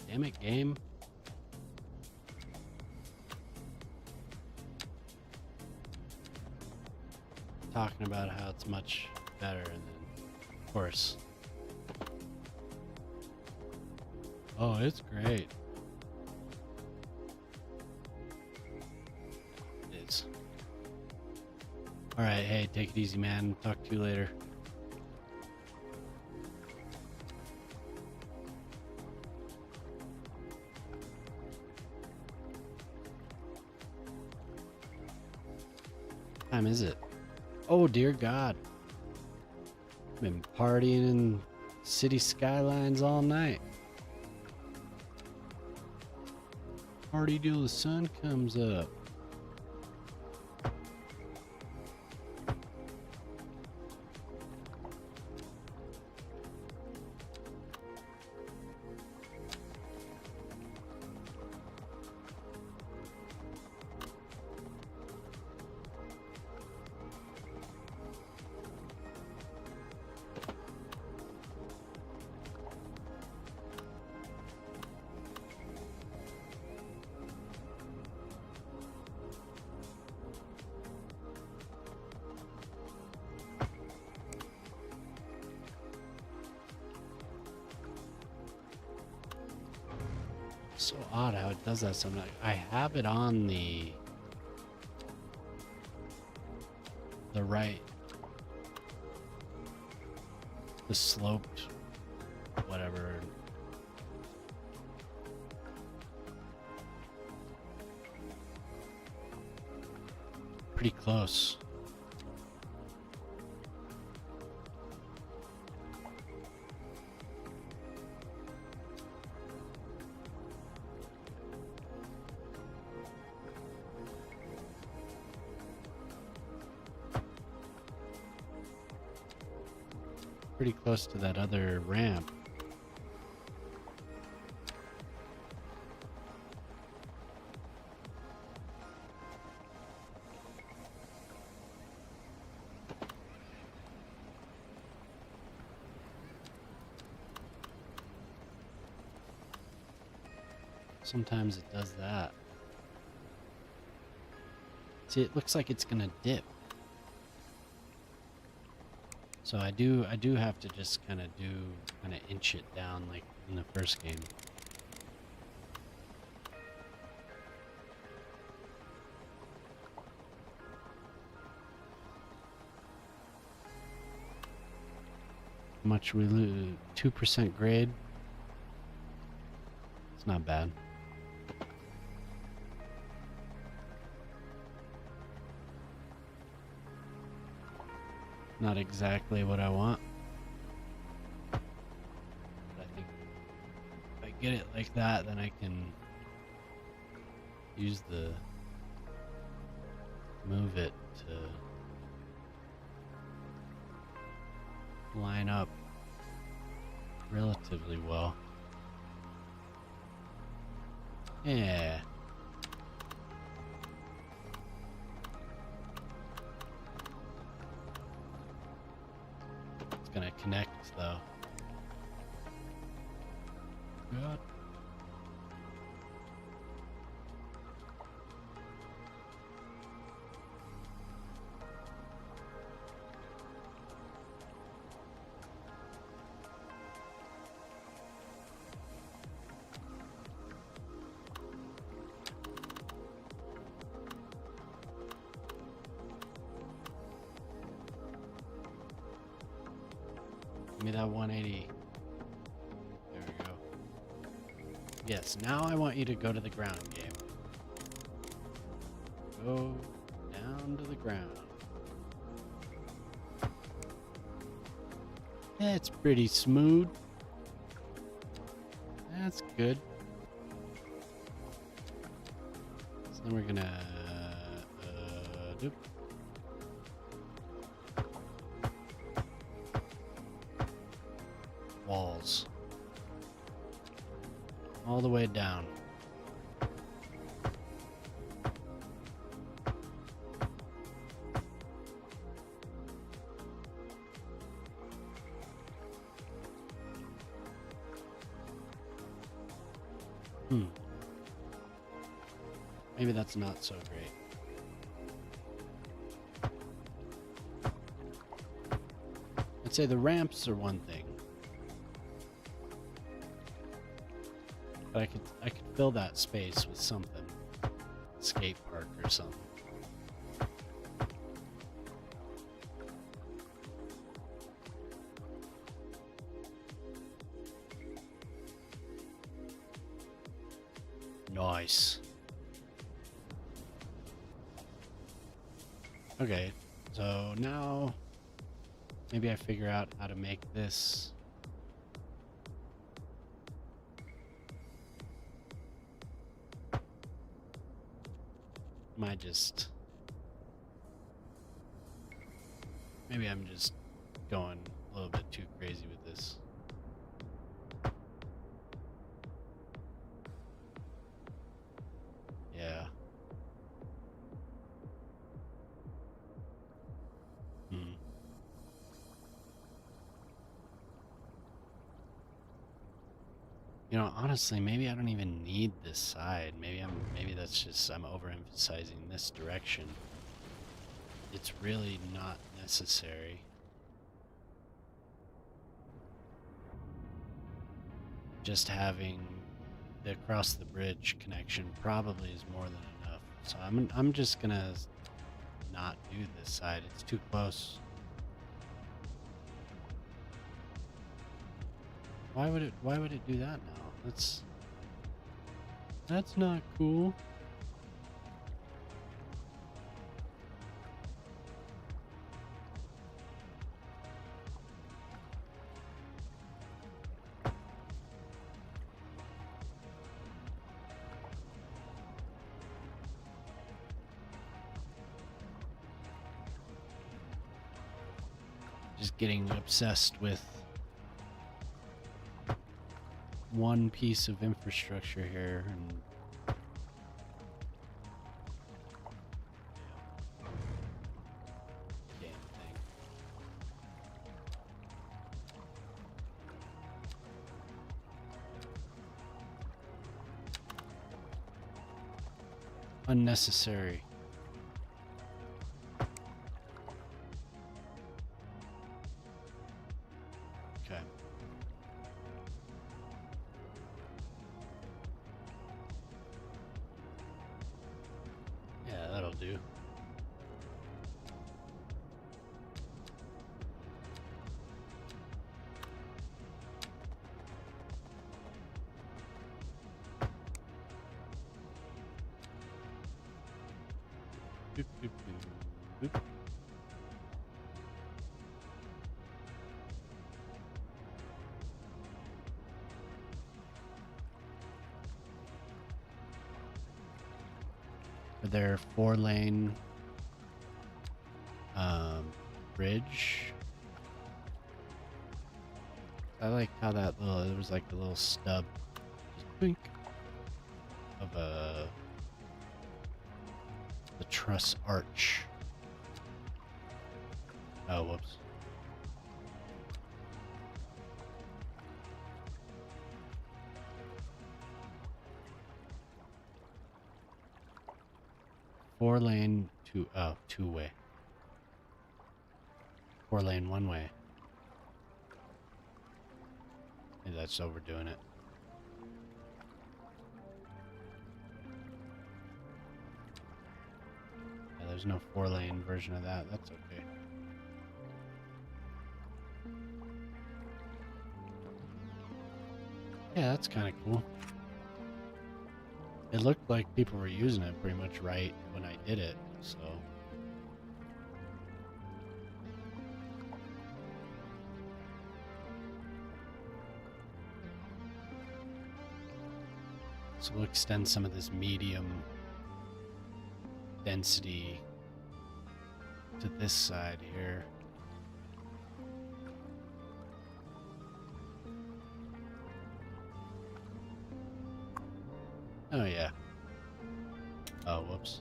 Damn it, game. Talking about how it's much better, and then, of course. Oh, it's great. It is. Alright, hey, take it easy, man. Talk to you later. What time is it? Oh, dear God. Been partying in city skylines all night. Party till the sun comes up. So odd how it does that sometimes. I have it on the right, the sloped whatever. Pretty close. pretty close to that other ramp. Sometimes it does that. See, it looks like it's gonna dip. So I do have to just kind of inch it down like in the first game. How much we lose? 2% grade. It's not bad. Not exactly what I want. But I think if I get it like that, then I can use the move it to line up relatively well. Yeah. It's gonna connect though. God. Give me that 180. There we go. Yes, now I want you to go to the ground, game. Go down to the ground. Yeah, it's pretty smooth. That's good. So then we're gonna doop. Walls all the way down. Maybe that's not so great. I'd say the ramps are one thing. But I could fill that space with something. Skate park or something. Nice. Okay, so now maybe I figure out how to make this. Maybe I'm just going a little bit too crazy with this. Yeah. You know, honestly, maybe I don't even need this side. Maybe that's just I'm overemphasizing this direction. It's really not necessary. Just having the across the bridge connection probably is more than enough. So I'm just gonna not do this side. It's too close. Why would it do that now? That's not cool. just getting obsessed with one piece of infrastructure here and damn thing. Unnecessary. Okay. Yeah, that'll do. Boop, boop, boop, boop. Are there 4-lane bridge? I like how that little, there was like a little stub, just blink, of the truss arch. Oh, whoops. Four-lane, two-way. 4-lane, one-way. Maybe that's overdoing it. Yeah, there's no 4-lane version of that. That's okay. Yeah, that's kind of cool. It looked like people were using it pretty much right when I did it, so. So we'll extend some of this medium density to this side here. Oh yeah. Oh, whoops.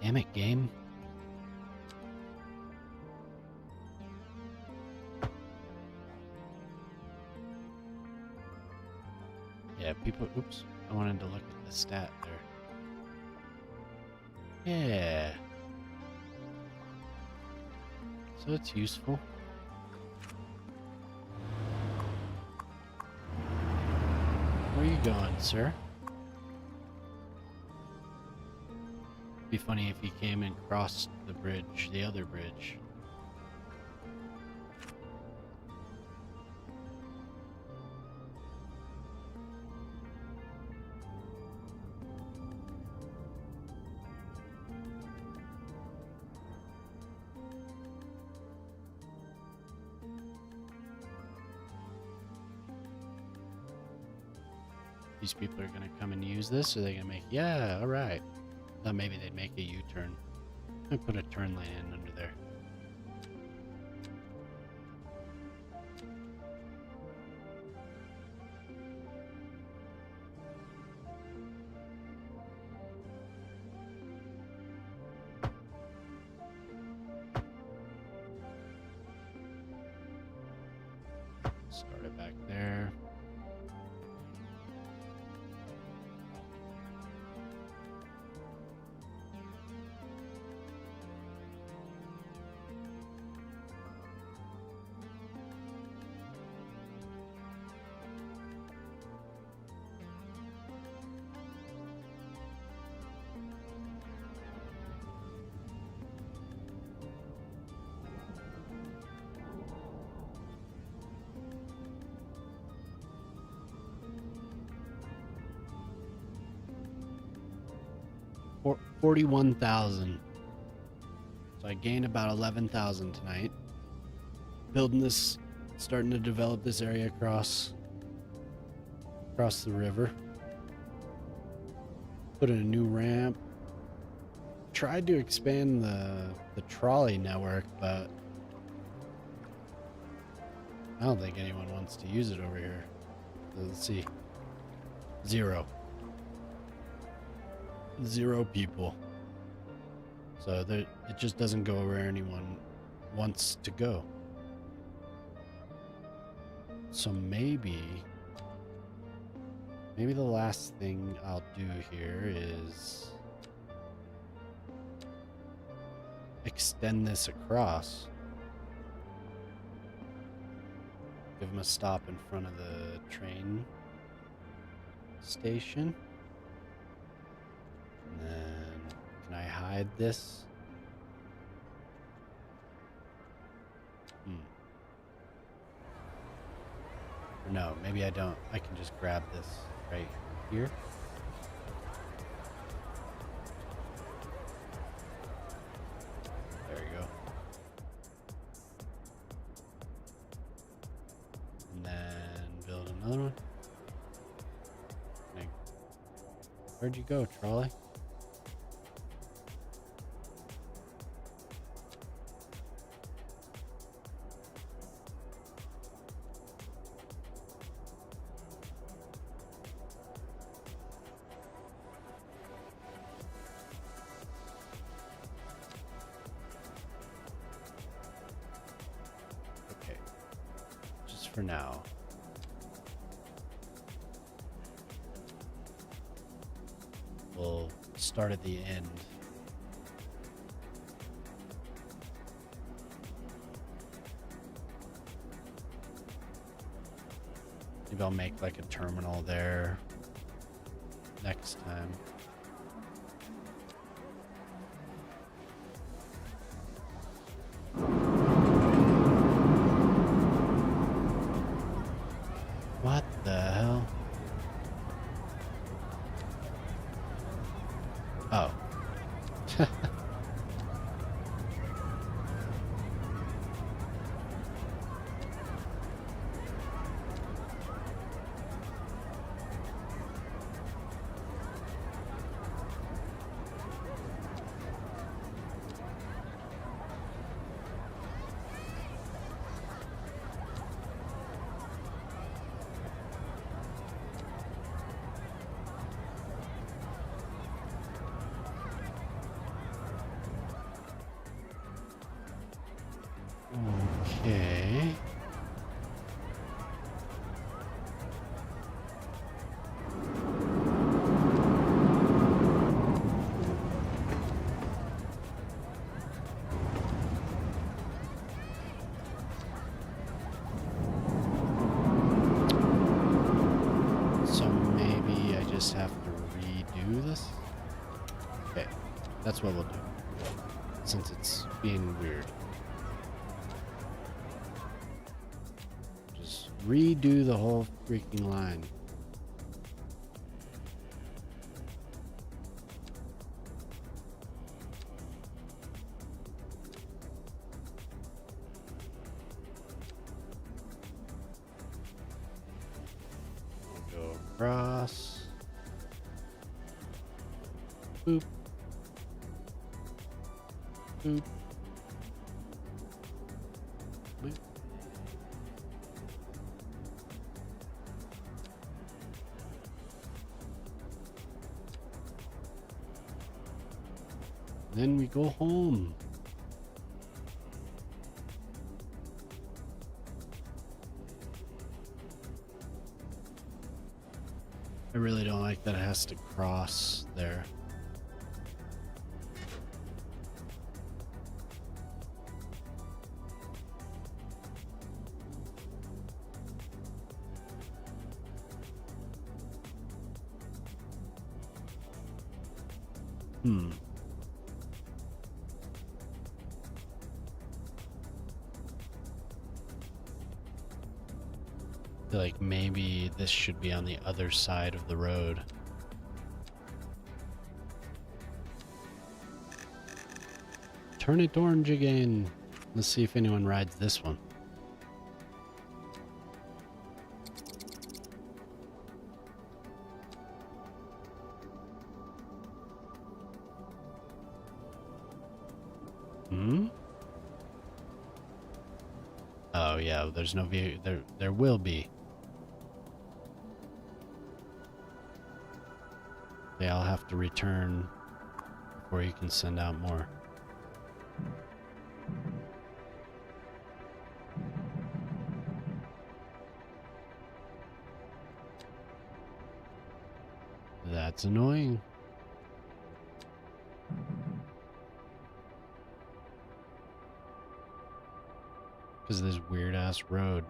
Damn it, game. Yeah, people, oops. I wanted to look at the stat there. Yeah. So it's useful. Where are you going, sir? Be funny if he came and crossed the bridge, the other bridge. These people are gonna come and use this, or are they gonna make, yeah, alright. Thought maybe they'd make a U-turn. I put a turn lane in under there. Start it back there. For 41,000. So I gained about 11,000 tonight. Building this, starting to develop this area across the river. Put in a new ramp. Tried to expand the trolley network, but I don't think anyone wants to use it over here. So let's see. 0 people. So there, it just doesn't go where anyone wants to go. So maybe the last thing I'll do here is extend this across. Give them a stop in front of the train station. And then, can I hide this? Or no, maybe I don't. I can just grab this right here. There you go. And then build another one. Where'd you go, trolley? Okay. Just for now. We'll start at the end. Maybe I'll make like a terminal there next time. What the hell? Oh. Okay. So maybe I just have to redo this? Okay, that's what we'll do. Since it's being weird. Redo the whole freaking line. Go across. Boop. Boop. Boop. Then we go home. I really don't like that it has to cross there. I feel like maybe this should be on the other side of the road. Turn it orange again. Let's see if anyone rides this one. yeah, there's no vehicle. There will be. They all have to return before you can send out more. That's annoying. Because of this weird ass road.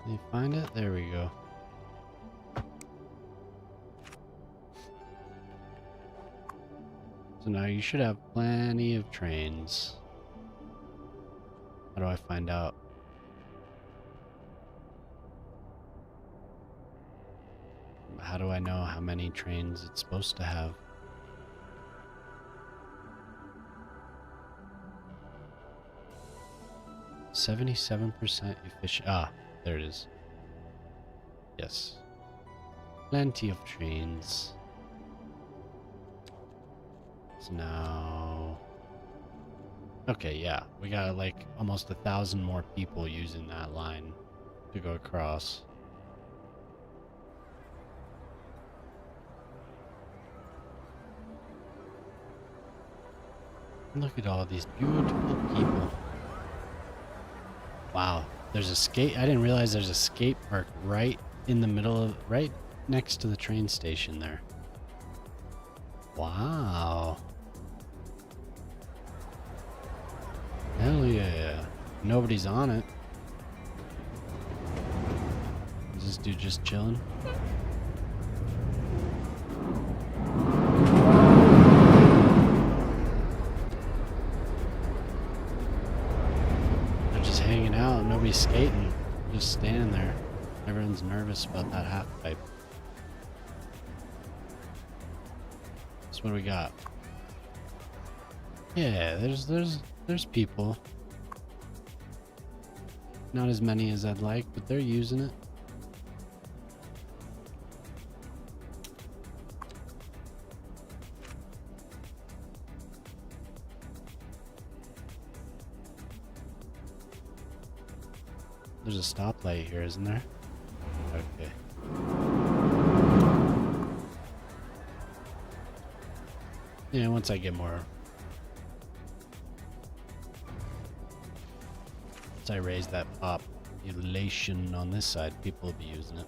Can you find it? There we go. So now you should have plenty of trains. How do I find out? How do I know how many trains it's supposed to have? %77% efficient. Ah, there it is. Yes. Plenty of trains. So now... Okay, yeah. We got like almost 1,000 more people using that line to go across. Look at all these beautiful people. Wow, there's a skate. I didn't realize there's a skate park right in the middle of, right next to the train station there. Wow. Hell yeah. Nobody's on it. Is this dude just chilling? Hanging out, nobody's skating, just standing there. Everyone's nervous about that half pipe. So what do we got? Yeah, there's people. Not as many as I'd like, but they're using it. There's a stoplight here, isn't there? Okay. Yeah, once I get more... Once I raise that population on this side, people will be using it.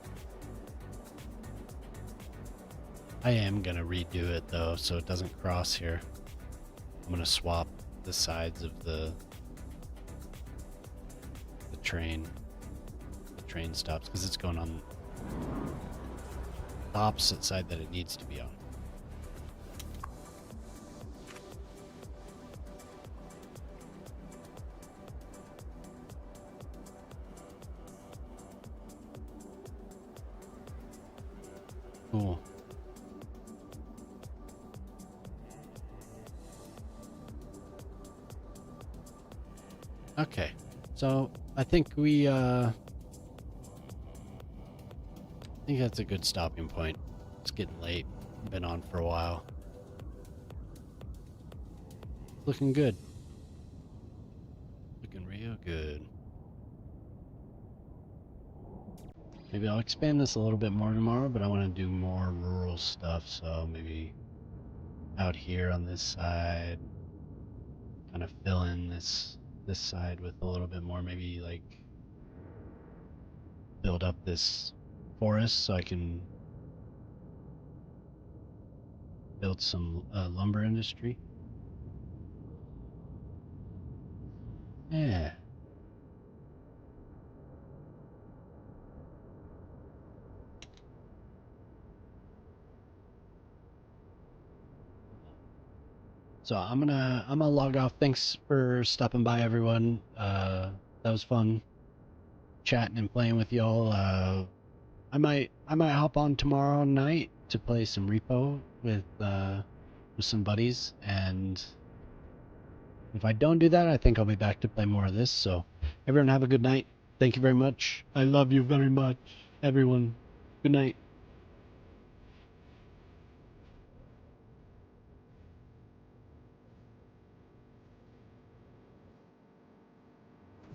I am gonna redo it though, so it doesn't cross here. I'm gonna swap the sides of the train. Train stops because it's going on the opposite side that it needs to be on. Cool. Okay, so I think I think that's a good stopping point. It's getting late. Been on for a while. Looking good. Looking real good. Maybe I'll expand this a little bit more tomorrow, but I want to do more rural stuff, so maybe out here on this side, kind of fill in this side with a little bit more, maybe like build up this forest so I can build some lumber industry. Yeah. So I'm gonna log off. Thanks for stopping by, everyone. That was fun chatting and playing with y'all. I might hop on tomorrow night to play some repo with some buddies, and If I don't do that, I think I'll be back to play more of this. So, everyone have a good night. Thank you very much. I love you very much. Everyone, good night.